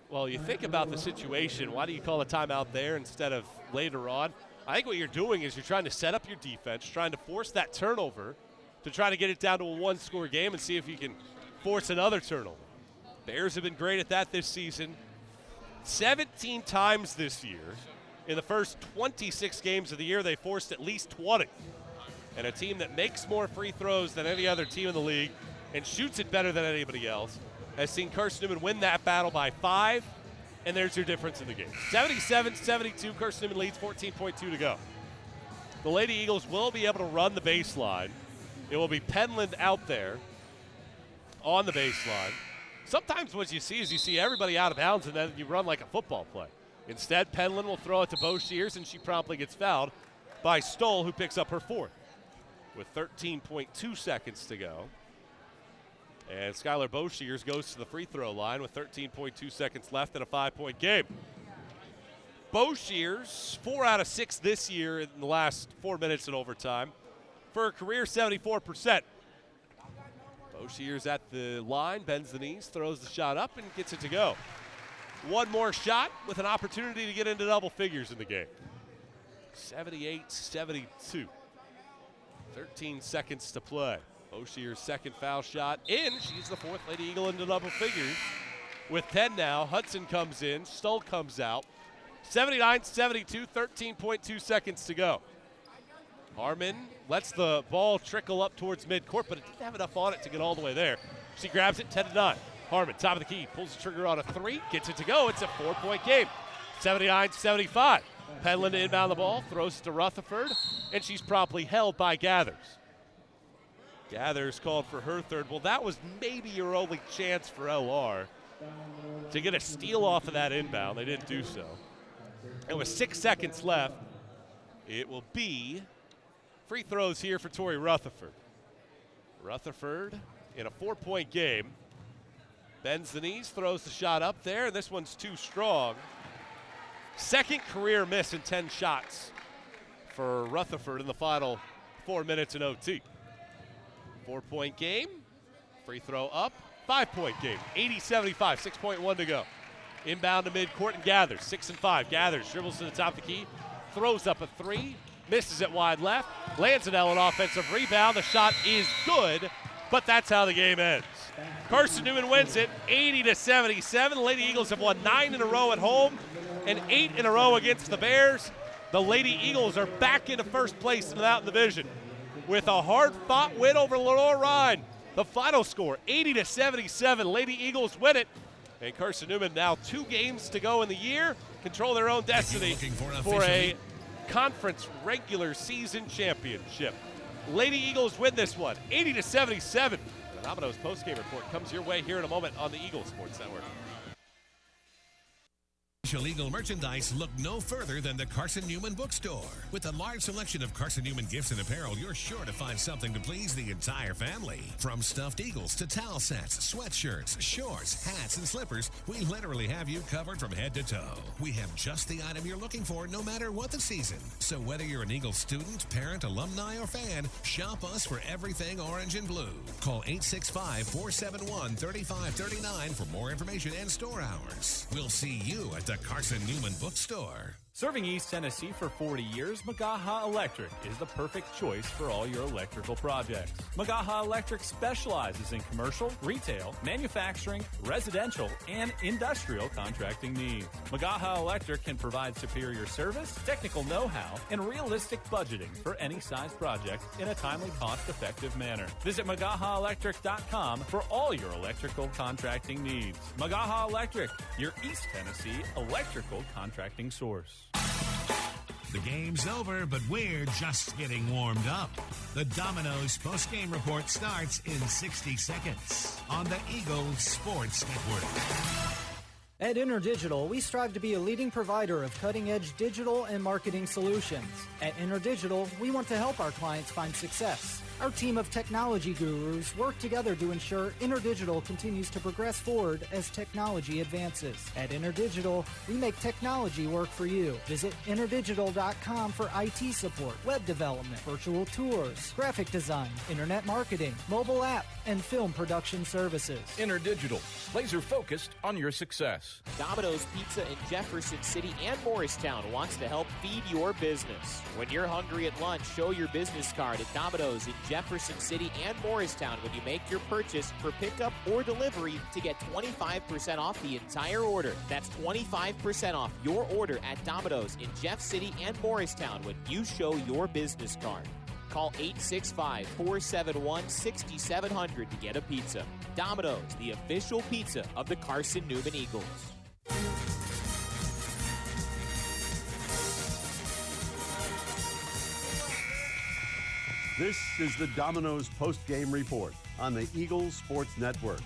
Well, you think about the situation. Why do you call a timeout there instead of later on? I think what you're doing is you're trying to set up your defense, trying to force that turnover to try to get it down to a 1-score game and see if you can force another turnover. Bears have been great at that this season. 17 times this year. In the first 26 games of the year, they forced at least 20. And a team that makes more free throws than any other team in the league and shoots it better than anybody else has seen Carson-Newman win that battle by 5, and there's your difference in the game. 77-72, Carson-Newman leads, 14.2 to go. The Lady Eagles will be able to run the baseline It will be Penland out there on the baseline. Sometimes what you see is you see everybody out of bounds and then you run like a football play. Instead, Penland will throw it to Boshiers, and she promptly gets fouled by Stoll, who picks up her fourth with 13.2 seconds to go. And Skylar Boshiers goes to the free throw line with 13.2 seconds left in a 5-point game. Boshiers, 4 out of 6 this year in the last 4 minutes in overtime. For a career 74%. Boshiers at the line, bends the knees, throws the shot up, and gets it to go. One more shot with an opportunity to get into double figures in the game. 78-72. 13 seconds to play. Boshiers' second foul shot in. She's the fourth Lady Eagle into double figures. With 10 now, Hudson comes in, Stoll comes out. 79-72, 13.2 seconds to go. Harmon lets the ball trickle up towards midcourt, but it didn't have enough on it to get all the way there. She grabs it, 10-9. Harmon, top of the key, pulls the trigger on a three, gets it to go. It's a 4-point game, 79-75. Penland to inbound the ball, throws it to Rutherford, and she's promptly held by Gathers. Gathers called for her third. Well, that was maybe your only chance for LR to get a steal off of that inbound. They didn't do so. And with 6 seconds left, it will be free throws here for Tori Rutherford. Rutherford in a 4-point game. Bends the knees, throws the shot up there, and this one's too strong. Second career miss in 10 shots for Rutherford in the final 4 minutes in OT. 4-point game, free throw up, 5-point game, 80-75, 6.1 to go. Inbound to midcourt and Gathers, 6 and 5. Gathers dribbles to the top of the key, throws up a three, misses it wide left, lands an Ellen offensive rebound. The shot is good, but that's how the game ends. Carson-Newman wins it 80-77. The Lady Eagles have won 9 in a row at home and 8 in a row against the Bears. The Lady Eagles are back into first place in the Mountain Division with a hard-fought win over Lenoir-Rhyne. The final score, 80-77. Lady Eagles win it. And Carson-Newman now 2 games to go in the year, control their own destiny for a conference regular season championship. Lady Eagles win this one, 80-77. The Domino's postgame report comes your way here in a moment on the Eagle Sports Network. Eagle merchandise, look no further than the Carson-Newman bookstore. With a large selection of Carson-Newman gifts and apparel, you're sure to find something to please the entire family. From stuffed eagles to towel sets, sweatshirts, shorts, hats, and slippers, we literally have you covered from head to toe. We have just the item you're looking for no matter what the season. So whether you're an Eagle student, parent, alumni, or fan, shop us for everything orange and blue. Call 865-471-3539 for more information and store hours. We'll see you at the Carson-Newman bookstore. Serving East Tennessee for 40 years, Magaha Electric is the perfect choice for all your electrical projects. Magaha Electric specializes in commercial, retail, manufacturing, residential, and industrial contracting needs. Magaha Electric can provide superior service, technical know-how, and realistic budgeting for any size project in a timely, cost-effective manner. Visit MagahaElectric.com for all your electrical contracting needs. Magaha Electric, your East Tennessee electrical contracting source. The game's over, but we're just getting warmed up. The Domino's postgame report starts in 60 seconds on the Eagle Sports Network. At InterDigital, we strive to be a leading provider of cutting-edge digital and marketing solutions. At InterDigital, we want to help our clients find success. Our team of technology gurus work together to ensure InterDigital continues to progress forward as technology advances. At InterDigital, we make technology work for you. Visit InterDigital.com for IT support, web development, virtual tours, graphic design, internet marketing, mobile app, and film production services. InterDigital, laser focused on your success. Domino's Pizza in Jefferson City and Morristown wants to help feed your business. When you're hungry at lunch, show your business card at Domino's in Jefferson City and Morristown when you make your purchase for pickup or delivery to get 25% off the entire order. That's 25% off your order at Domino's in Jeff City and Morristown when you show your business card. Call 865-471-6700 to get a pizza. Domino's, the official pizza of the Carson-Newman Eagles. This is the Domino's post-game report on the Eagles Sports Network.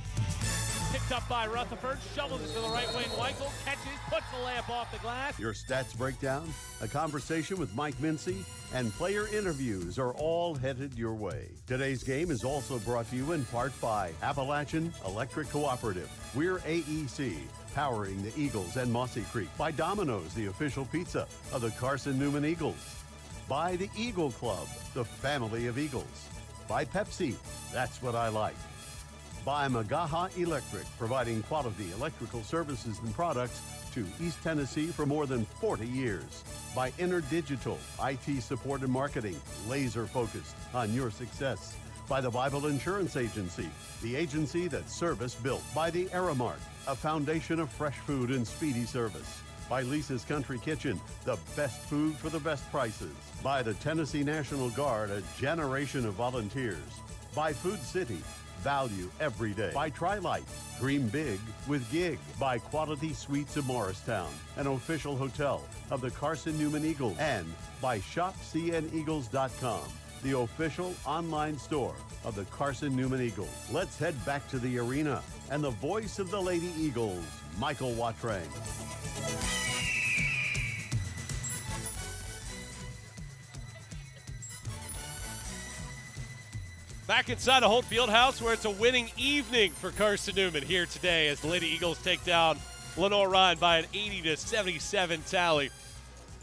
Picked up by Rutherford, shovels it to the right wing. Weichel catches, puts the layup off the glass. Your stats breakdown, a conversation with Mike Mincy, and player interviews are all headed your way. Today's game is also brought to you in part by Appalachian Electric Cooperative. We're AEC, powering the Eagles and Mossy Creek. By Domino's, the official pizza of the Carson-Newman Eagles. By the Eagle Club, the family of Eagles. By Pepsi, that's what I like. By Magaha Electric, providing quality electrical services and products to East Tennessee for more than 40 years. By InterDigital, IT support and marketing, laser focused on your success. By the Bible Insurance Agency, the agency that service built. By the Aramark, a foundation of fresh food and speedy service. By Lisa's Country Kitchen, the best food for the best prices. By the Tennessee National Guard, a generation of volunteers. By Food City, value every day. By Tri-Light, dream big with gig. By Quality Suites of Morristown, an official hotel of the Carson-Newman Eagles. And by ShopCNEagles.com, the official online store of the Carson-Newman Eagles. Let's head back to the arena and the voice of the Lady Eagles, Michael Watrang. Back inside the Holt Fieldhouse, where it's a winning evening for Carson-Newman here today as the Lady Eagles take down Lenoir-Rhyne by an 80-77 tally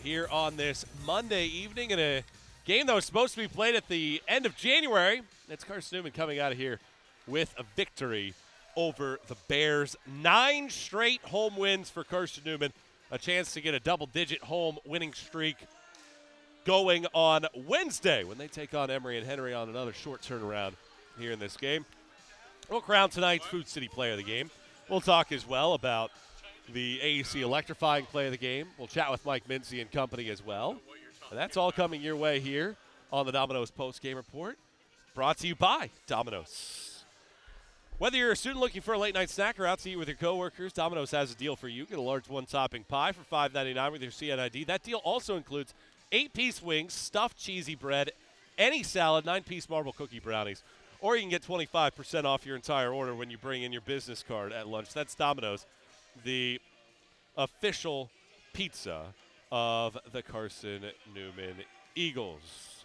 here on this Monday evening in a game that was supposed to be played at the end of January. It's Carson-Newman coming out of here with a victory over the Bears. 9 straight home wins for Carson-Newman, a chance to get a double-digit home winning streak going on Wednesday when they take on Emory and Henry on another short turnaround here in this game. We'll crown tonight's Food City Player of the Game. We'll talk as well about the AEC electrifying play of the game. We'll chat with Mike Mincy and company as well. And that's all coming your way here on the Domino's Post-Game Report, brought to you by Domino's. Whether you're a student looking for a late-night snack or out to eat with your coworkers, Domino's has a deal for you. Get a large one-topping pie for $5.99 with your CNID. That deal also includes 8-piece wings, stuffed cheesy bread, any salad, 9-piece marble cookie brownies. Or you can get 25% off your entire order when you bring in your business card at lunch. That's Domino's, the official pizza of the Carson-Newman Eagles.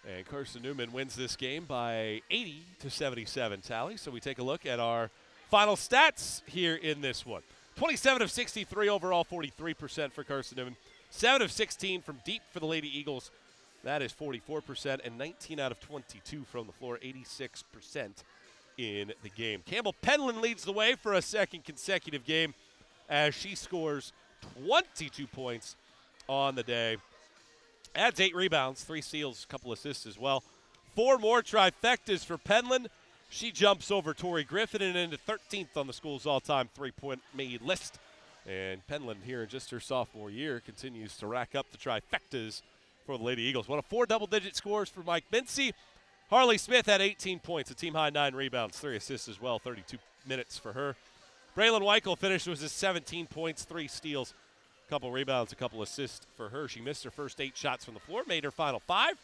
And Carson-Newman wins this game by 80-77 tally. So we take a look at our final stats here in this one. 27 of 63 overall, 43% for Carson-Newman. 7 of 16 from deep for the Lady Eagles. That is 44%, and 19 out of 22 from the floor, 86% in the game. Campbell Penland leads the way for a second consecutive game as she scores 22 points on the day. Adds 8 rebounds, 3 steals, a couple assists as well. 4 more trifectas for Penland. She jumps over Tori Griffin and into 13th on the school's all-time three-point made list. And Penland here in just her sophomore year continues to rack up the trifectas for the Lady Eagles. One of 4 double-digit scores for Mike Mincy. Harley Smith had 18 points, a team-high 9 rebounds, 3 assists as well, 32 minutes for her. Braylon Weichel finished with his 17 points, 3 steals, a couple rebounds, a couple assists for her. She missed her first 8 shots from the floor, made her final 5.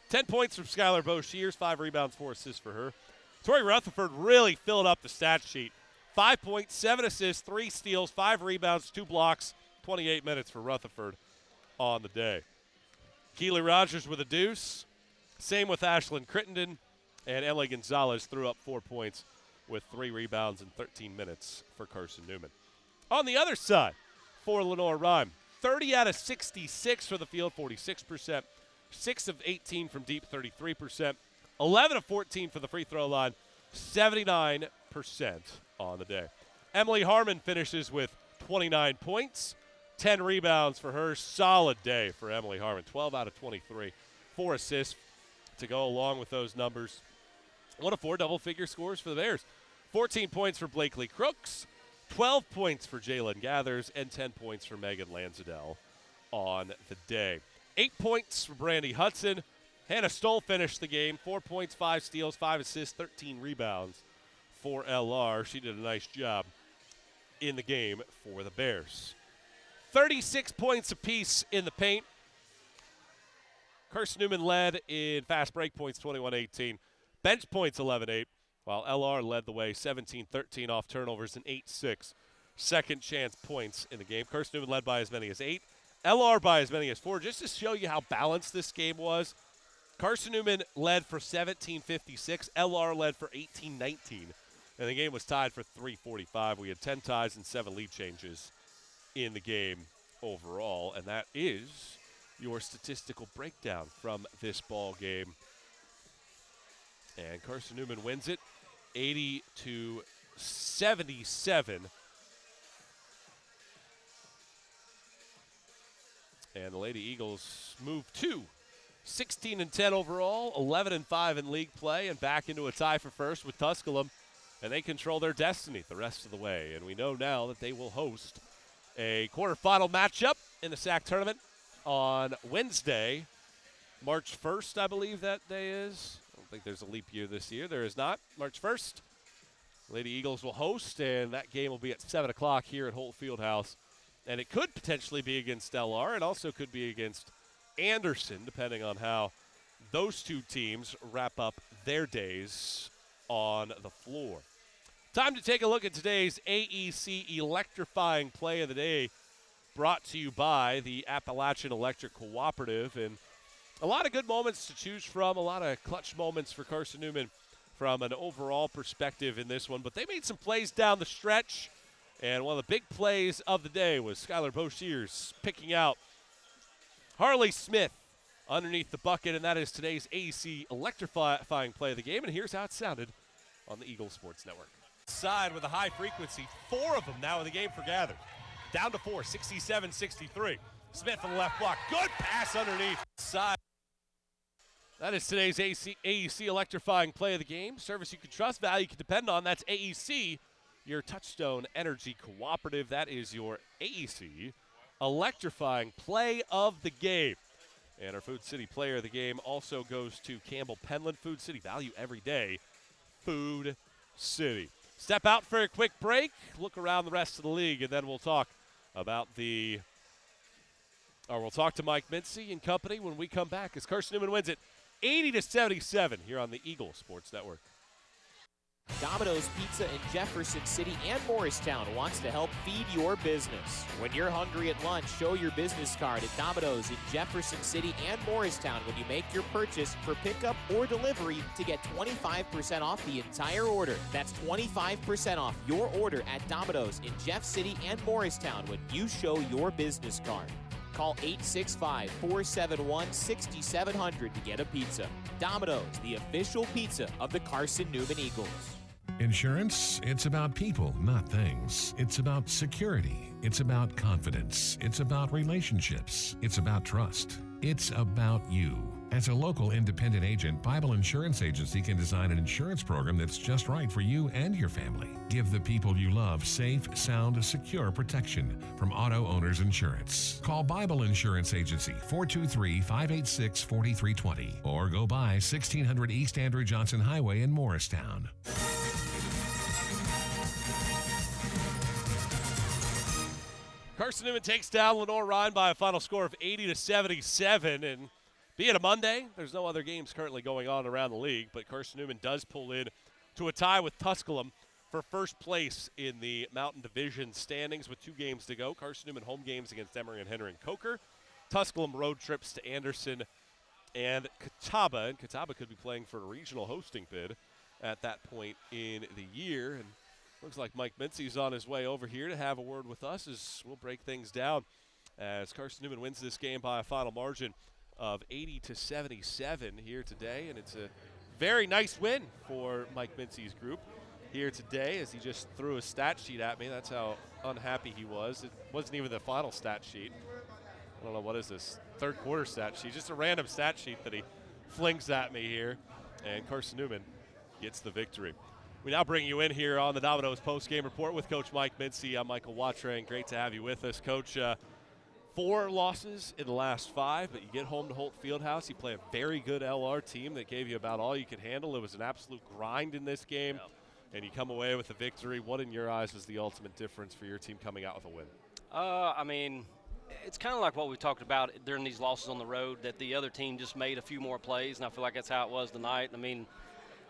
10 points from Skylar Boshiers, 5 rebounds, 4 assists for her. Tori Rutherford really filled up the stat sheet. 5 points, 7 assists, 3 steals, 5 rebounds, 2 blocks, 28 minutes for Rutherford on the day. Keely Rogers with a deuce. Same with Ashlyn Crittenden. And Emily Gonzalez threw up 4 points with 3 rebounds in 13 minutes for Carson-Newman. On the other side, for Lenoir-Rhyne, 30 out of 66 for the field, 46%. 6 of 18 from deep, 33%. 11 of 14 for the free throw line, 79% on the day. Emily Harmon finishes with 29 points, 10 rebounds for her. Solid day for Emily Harmon, 12 out of 23. 4 assists to go along with those numbers. 1 of 4 double-figure scores for the Bears. 14 points for Blakely Crooks, 12 points for Jalen Gathers, and 10 points for Megan Lanzadell on the day. 8 points for Brandy Hudson. Hannah Stoll finished the game, 4 points, 5 steals, 5 assists, 13 rebounds for LR. She did a nice job in the game for the Bears. 36 points apiece in the paint. Carson-Newman led in fast break points 21-18, bench points 11-8, while LR led the way 17-13 off turnovers and 8-6 second chance points in the game. Carson-Newman led by as many as 8, LR by as many as 4. Just to show you how balanced this game was, Carson-Newman led for 17-56, LR led for 18-19, and the game was tied for 3:45. We had 10 ties and 7 lead changes in the game overall, and that is your statistical breakdown from this ball game. And Carson-Newman wins it 80-77. And the Lady Eagles move to 16-10 overall, 11-5 in league play, and back into a tie for first with Tusculum. And they control their destiny the rest of the way. And we know now that they will host a quarterfinal matchup in the SAC tournament on Wednesday, March 1st, I believe that day is. I don't think there's a leap year this year. There is not. March 1st, Lady Eagles will host, and that game will be at 7 o'clock here at Holt Fieldhouse. And it could potentially be against LR. It also could be against Anderson, depending on how those two teams wrap up their days on the floor. Time to take a look at today's AEC electrifying play of the day, brought to you by the Appalachian Electric Cooperative. And a lot of good moments to choose from, a lot of clutch moments for Carson-Newman from an overall perspective in this one. But they made some plays down the stretch. And one of the big plays of the day was Skylar Boshiers picking out Harley Smith underneath the bucket, and that is today's AEC electrifying play of the game. And here's how it sounded on the Eagle Sports Network. Side with a high frequency, 4 of them now in the game for Gather. Down to 4, 67-63. Smith on the left block, good pass underneath. Side. That is today's AEC electrifying play of the game. Service you can trust, value you can depend on. That's AEC. Your Touchstone Energy Cooperative. That is your AEC electrifying play of the game. And our Food City player of the game also goes to Campbell Penland. Food City, value every day. Food City. Step out for a quick break, look around the rest of the league, and then we'll talk about we'll talk to Mike Mincy and company when we come back as Carson-Newman wins it 80-77 here on the Eagle Sports Network. Domino's Pizza in Jefferson City and Morristown wants to help feed your business. When you're hungry at lunch, show your business card at Domino's in Jefferson City and Morristown when you make your purchase for pickup or delivery to get 25% off the entire order. That's 25% off your order at Domino's in Jeff City and Morristown when you show your business card. Call 865-471-6700 to get a pizza. Domino's, the official pizza of the Carson-Newman Eagles. Insurance, it's about people, not things. It's about security. It's about confidence. It's about relationships. It's about trust. It's about you. As a local independent agent, Bible Insurance Agency can design an insurance program that's just right for you and your family. Give the people you love safe, sound, secure protection from Auto Owners Insurance. Call Bible Insurance Agency 423-586-4320 or go by 1600 East Andrew Johnson Highway in Morristown. Carson-Newman takes down Lenoir-Rhyne by a final score of 80-77, and being a Monday, there's no other games currently going on around the league, but Carson-Newman does pull in to a tie with Tusculum for first place in the Mountain Division standings with 2 games to go. Carson-Newman home games against Emory and Henry and Coker. Tusculum road trips to Anderson and Catawba, and Catawba could be playing for a regional hosting bid at that point in the year. And looks like Mike Mincy's on his way over here to have a word with us as we'll break things down as Carson-Newman wins this game by a final margin of 80-77 here today. And it's a very nice win for Mike Mincy's group here today as he just threw a stat sheet at me. That's how unhappy he was. It wasn't even the final stat sheet. I don't know, what is this, third quarter stat sheet? Just a random stat sheet that he flings at me here. And Carson-Newman gets the victory. We now bring you in here on the Domino's post-game report with Coach Mike Mincy. I'm Michael Watrang. Great to have you with us, Coach. 4 losses in the last 5, but you get home to Holt Fieldhouse. You play a very good LR team that gave you about all you could handle. It was an absolute grind in this game, and you come away with a victory. What, in your eyes, was the ultimate difference for your team coming out with a win? I mean, It's kind of like what we talked about during these losses on the road, that the other team just made a few more plays, and I feel like that's how it was tonight. I mean,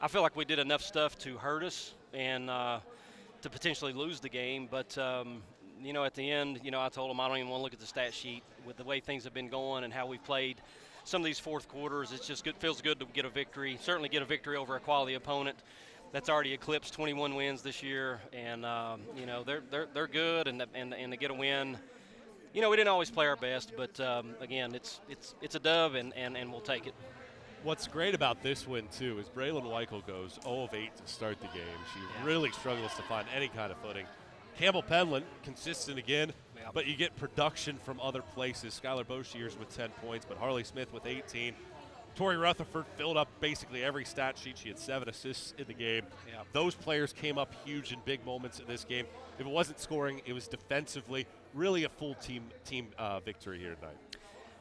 I feel like we did enough stuff to hurt us and to potentially lose the game, but at the end, I told them I don't even want to look at the stat sheet with the way things have been going and how we've played some of these fourth quarters. It's just good, feels good to get a victory, certainly get a victory over a quality opponent that's already eclipsed 21 wins this year, and they're good, and to get a win. We didn't always play our best, but again, it's a dub, and we'll take it. What's great about this win, too, is Braylon Weichel goes 0 of 8 to start the game. She really struggles to find any kind of footing. Campbell Penland, consistent again, but you get production from other places. Skylar Boshiers with 10 points, but Harley Smith with 18. Tori Rutherford filled up basically every stat sheet. She had 7 assists in the game. Yeah. Those players came up huge in big moments in this game. If it wasn't scoring, it was defensively. Really a full team victory here tonight.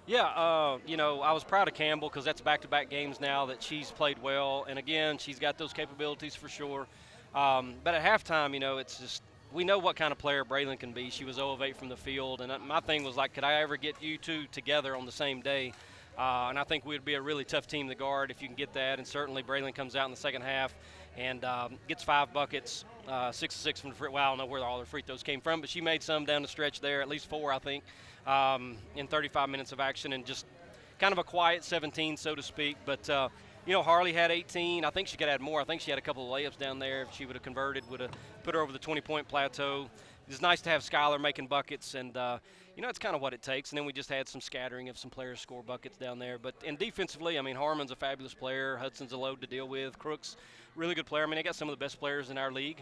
Yeah, I was proud of Campbell because that's back-to-back games now that she's played well. And, again, she's got those capabilities for sure. But at halftime, it's just we know what kind of player Braylon can be. She was 0 of 8 from the field. And my thing was, like, could I ever get you two together on the same day? And I think we'd be a really tough team to guard if you can get that. And certainly Braylon comes out in the second half and gets 5 buckets, 6 of 6 from the free. Well, I don't know where all her free throws came from, but she made some down the stretch there, at least 4, I think, in 35 minutes of action, and just kind of a quiet 17, so to speak. But, Harley had 18. I think she could add more. I think she had a couple of layups down there. If she would have converted, would have put her over the 20-point plateau. It's nice to have Skylar making buckets, and, it's kind of what it takes. And then we just had some scattering of some players score buckets down there. But defensively, Harmon's a fabulous player. Hudson's a load to deal with. Crooks, really good player. They got some of the best players in our league.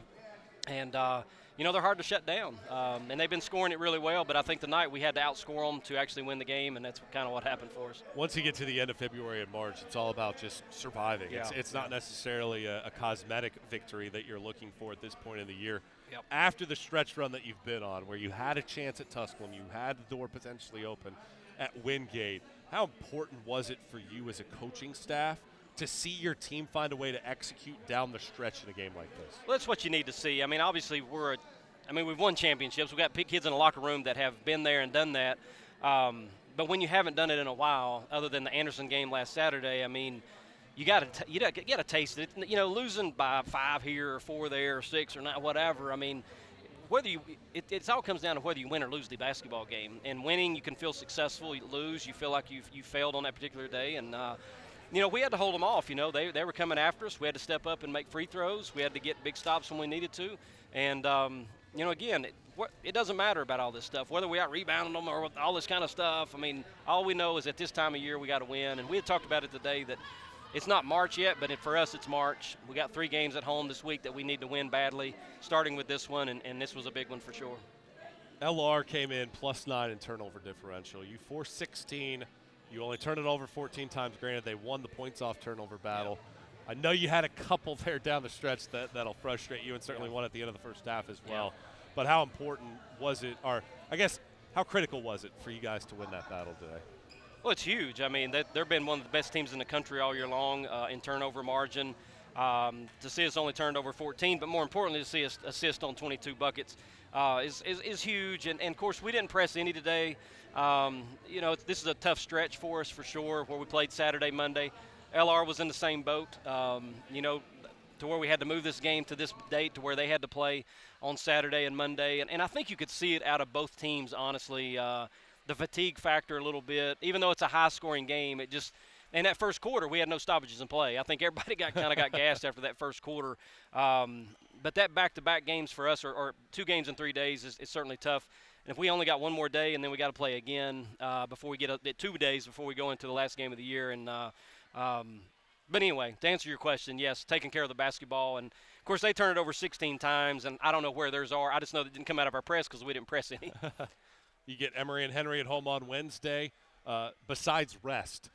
And, they're hard to shut down. And they've been scoring it really well, but I think tonight we had to outscore them to actually win the game, and that's kind of what happened for us. Once you get to the end of February and March, it's all about just surviving. Yeah. It's not necessarily a cosmetic victory that you're looking for at this point in the year. Yep. After the stretch run that you've been on, where you had a chance at Tusculum, you had the door potentially open at Wingate, how important was it for you as a coaching staff to see your team find a way to execute down the stretch in a game like this? Well, that's what you need to see. Obviously we've won championships. We've got kids in the locker room that have been there and done that. But when you haven't done it in a while, other than the Anderson game last Saturday, you got to taste it. Losing by 5 here or 4 there or 6 or not, whatever. It all comes down to whether you win or lose the basketball game. And winning, you can feel successful. You lose, you feel like you failed on that particular day. And we had to hold them off. They were coming after us. We had to step up and make free throws. We had to get big stops when we needed to. And again, it doesn't matter about all this stuff, whether we out-rebounded them or all this kind of stuff. All we know is at this time of year we got to win. And we had talked about it today that it's not March yet, but for us it's March. We got 3 games at home this week that we need to win badly, starting with this one, and this was a big one for sure. LR came in +9 in turnover differential. You forced 16. You only turned it over 14 times. Granted, they won the points off turnover battle. Yeah. I know you had a couple there down the stretch that'll frustrate you, and certainly one at the end of the first half as well. Yeah. But how important was it, or I guess how critical was it for you guys to win that battle today? Well, it's huge. They've been one of the best teams in the country all year long in turnover margin. To see us only turned over 14, but more importantly, to see us assist on 22 buckets is huge. And, of course, we didn't press any today. This is a tough stretch for us for sure, where we played Saturday, Monday. LR was in the same boat, to where we had to move this game to this date to where they had to play on Saturday and Monday. And I think you could see it out of both teams, honestly. The fatigue factor a little bit, even though it's a high-scoring game, it just – in that first quarter, we had no stoppages in play. I think everybody got gassed after that first quarter. But that back-to-back games for us, or 2 games in 3 days, is certainly tough. And if we only got one more day and then we got to play again before we get 2 days before we go into the last game of the year. And but anyway, to answer your question, yes, taking care of the basketball. And, of course, they turned it over 16 times, and I don't know where theirs are. I just know they didn't come out of our press because we didn't press any. You get Emory and Henry at home on Wednesday. Besides rest,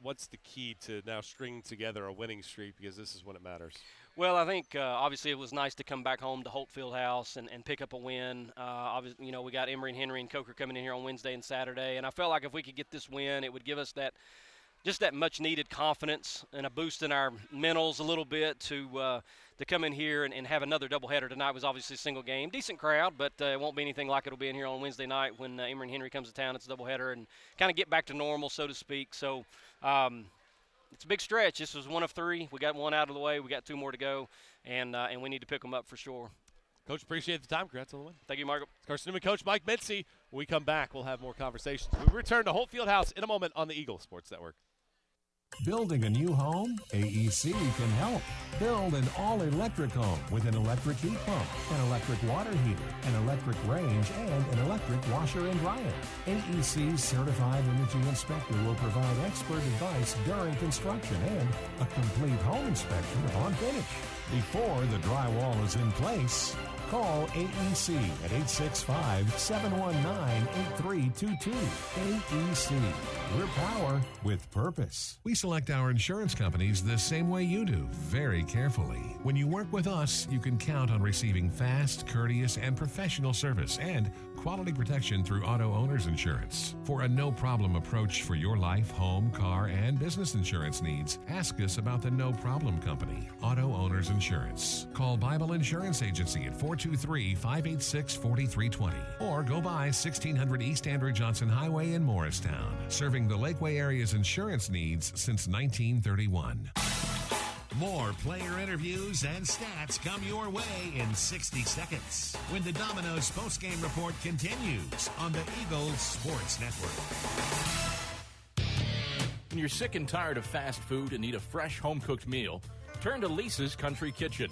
what's the key to now stringing together a winning streak, because this is when it matters? Well, I think obviously it was nice to come back home to Holt Fieldhouse and pick up a win. Obviously, we got Emory and Henry and Coker coming in here on Wednesday and Saturday, and I felt like if we could get this win, it would give us that just that much needed confidence and a boost in our mentals a little bit to come in here and have another doubleheader. Tonight was obviously a single game. Decent crowd, but it won't be anything like it'll be in here on Wednesday night when Emory and Henry comes to town. It's a doubleheader and kind of get back to normal, so to speak. So it's a big stretch. This was one of 3. We got one out of the way. We got 2 more to go, and we need to pick them up for sure. Coach, appreciate the time. Congrats on the win. Thank you, Marco. Carson-Newman coach Mike Mitzi. When we come back, we'll have more conversations. We return to Holt Fieldhouse in a moment on the Eagle Sports Network. Building a new home? AEC can help. Build an all-electric home with an electric heat pump, an electric water heater, an electric range, and an electric washer and dryer. AEC's certified energy inspector will provide expert advice during construction and a complete home inspection upon finish. Before the drywall is in place, call AEC at 865-719-8322. AEC, your power with purpose. We select our insurance companies the same way you do, very carefully. When you work with us, you can count on receiving fast, courteous, and professional service and quality protection through Auto Owners Insurance. For a no-problem approach for your life, home, car, and business insurance needs, ask us about the No Problem Company, Auto Owners Insurance. Call Bible Insurance Agency at 423-586-4320 or go by 1600 East Andrew Johnson Highway in Morristown, serving the Lakeway area's insurance needs since 1931. More player interviews and stats come your way in 60 seconds when the Domino's postgame report continues on the Eagles Sports Network. When you're sick and tired of fast food and need a fresh home-cooked meal, turn to Lisa's Country Kitchen.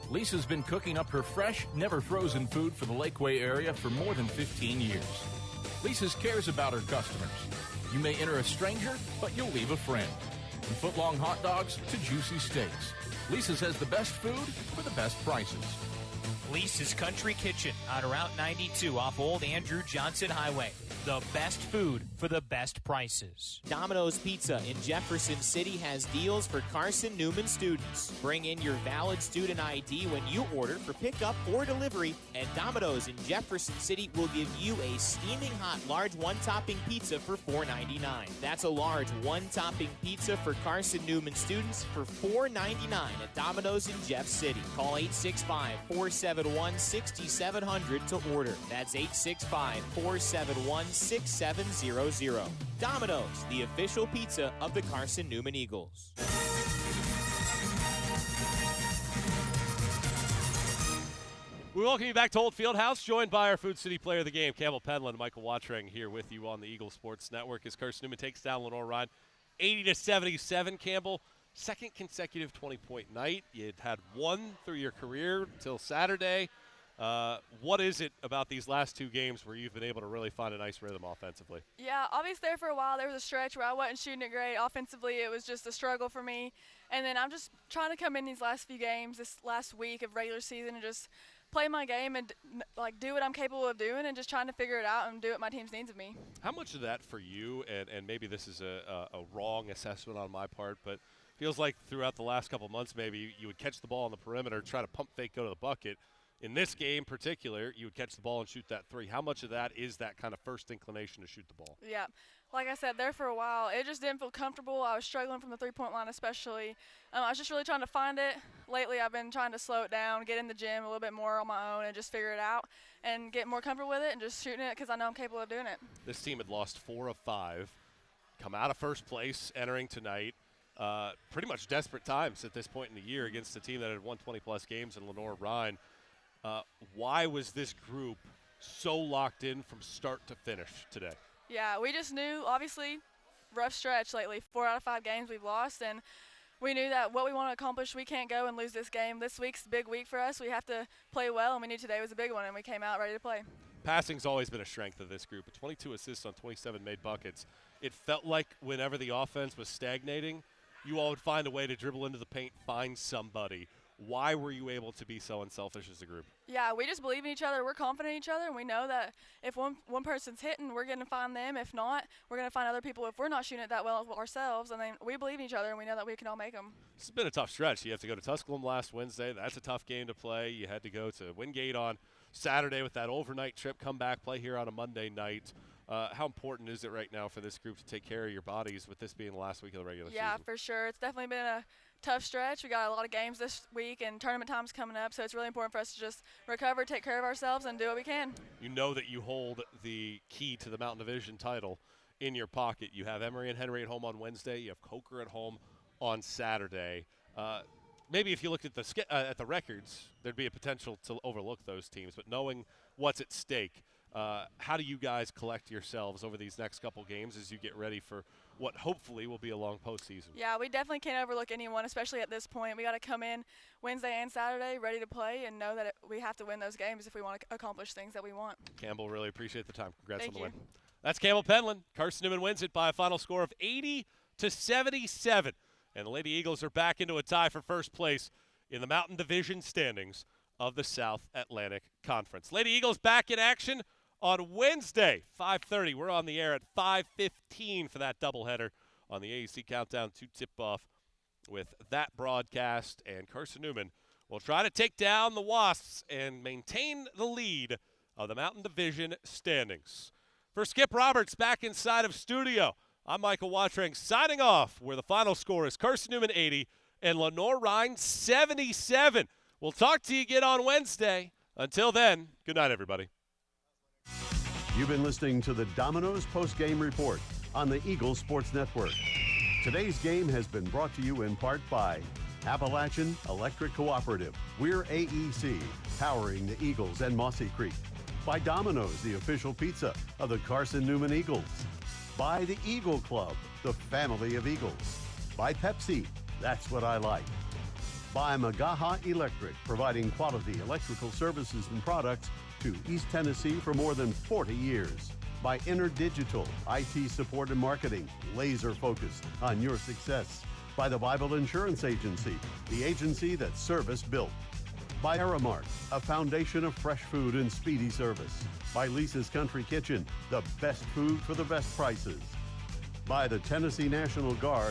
Lisa's been cooking up her fresh, never-frozen food for the Lakeway area for more than 15 years. Lisa's cares about her customers. You may enter a stranger, but you'll leave a friend. From foot-long hot dogs to juicy steaks, Lisa's has the best food for the best prices. Lisa's Country Kitchen on Route 92 off Old Andrew Johnson Highway. The best food for the best prices. Domino's Pizza in Jefferson City has deals for Carson-Newman students. Bring in your valid student ID when you order for pickup or delivery, and Domino's in Jefferson City will give you a steaming hot large one-topping pizza for $4.99. That's a large one-topping pizza for Carson-Newman students for $4.99 at Domino's in Jeff City. Call 865-471-6700 to order. That's 865-471-6700. Domino's, the official pizza of the Carson-Newman Eagles. We welcome you back to Holt Fieldhouse, joined by our Food City player of the game, Campbell Penland and Michael Watring, here with you on the Eagle Sports Network as Carson-Newman takes down Lenoir-Rhyne 80-77. Campbell, second consecutive 20-point night. You'd had one through your career until Saturday. What is it about these last 2 games where you've been able to really find a nice rhythm offensively? Yeah, obviously there for a while there was a stretch where I wasn't shooting it great. Offensively, it was just a struggle for me. And then I'm just trying to come in these last few games, this last week of regular season, and just play my game and do what I'm capable of doing and just trying to figure it out and do what my team needs of me. How much of that for you, and maybe this is a wrong assessment on my part, but feels like throughout the last couple months maybe you would catch the ball on the perimeter, try to pump fake, go to the bucket. In this game in particular, you would catch the ball and shoot that 3. How much of that is that kind of first inclination to shoot the ball? Yeah. Like I said, there for a while, it just didn't feel comfortable. I was struggling from the three-point line especially. I was just really trying to find it. Lately, I've been trying to slow it down, get in the gym a little bit more on my own and just figure it out and get more comfortable with it and just shooting it because I know I'm capable of doing it. This team had lost 4 of 5, come out of first place entering tonight. Pretty much desperate times at this point in the year against a team that had won 20-plus games in Lenoir-Rhyne. Why was this group so locked in from start to finish today? Yeah, we just knew, obviously, rough stretch lately. 4 out of 5 games we've lost, and we knew that what we want to accomplish, we can't go and lose this game. This week's a big week for us. We have to play well, and we knew today was a big one, and we came out ready to play. Passing's always been a strength of this group. 22 assists on 27 made buckets. It felt like whenever the offense was stagnating, you all would find a way to dribble into the paint, find somebody. Why were you able to be so unselfish as a group? Yeah, we just believe in each other. We're confident in each other, and we know that if one person's hitting, we're going to find them. If not, we're going to find other people if we're not shooting it that well ourselves. And then we believe in each other, and we know that we can all make them. This has been a tough stretch. You have to go to Tusculum last Wednesday. That's a tough game to play. You had to go to Wingate on Saturday with that overnight trip, come back, play here on a Monday night. How important is it right now for this group to take care of your bodies with this being the last week of the regular season? Yeah, for sure. It's definitely been a tough stretch. We got a lot of games this week and tournament time's coming up, so it's really important for us to just recover, take care of ourselves, and do what we can. You know that you hold the key to the Mountain Division title in your pocket. You have Emory and Henry at home on Wednesday. You have Coker at home on Saturday. Maybe if you looked at the records, there'd be a potential to overlook those teams. But knowing what's at stake, how do you guys collect yourselves over these next couple games as you get ready for what hopefully will be a long postseason? Yeah, we definitely can't overlook anyone, especially at this point. We got to come in Wednesday and Saturday ready to play and know that we have to win those games if we want to accomplish things that we want. Campbell, really appreciate the time. Congrats Thank on the you. win. That's Campbell Penland. Carson-Newman wins it by a final score of 80-77. And the Lady Eagles are back into a tie for first place in the Mountain Division standings of the South Atlantic Conference. Lady Eagles back in action on Wednesday, 5:30. We're on the air at 5:15 for that doubleheader on the AEC Countdown to tip-off with that broadcast. And Carson-Newman will try to take down the Wasps and maintain the lead of the Mountain Division standings. For Skip Roberts back inside of studio, I'm Michael Watrang signing off where the final score is Carson-Newman 80 and Lenoir-Rhyne 77. We'll talk to you again on Wednesday. Until then, good night, everybody. You've been listening to the Domino's Post-Game Report on the Eagles Sports Network. Today's game has been brought to you in part by Appalachian Electric Cooperative. We're AEC, powering the Eagles and Mossy Creek. By Domino's, the official pizza of the Carson-Newman Eagles. By the Eagle Club, the family of Eagles. By Pepsi, that's what I like. By Magaha Electric, providing quality electrical services and products to East Tennessee for more than 40 years. By InterDigital, IT support and marketing, laser focused on your success. By the Bible Insurance Agency, the agency that service built. By Aramark, a foundation of fresh food and speedy service. By Lisa's Country Kitchen, the best food for the best prices. By the Tennessee National Guard,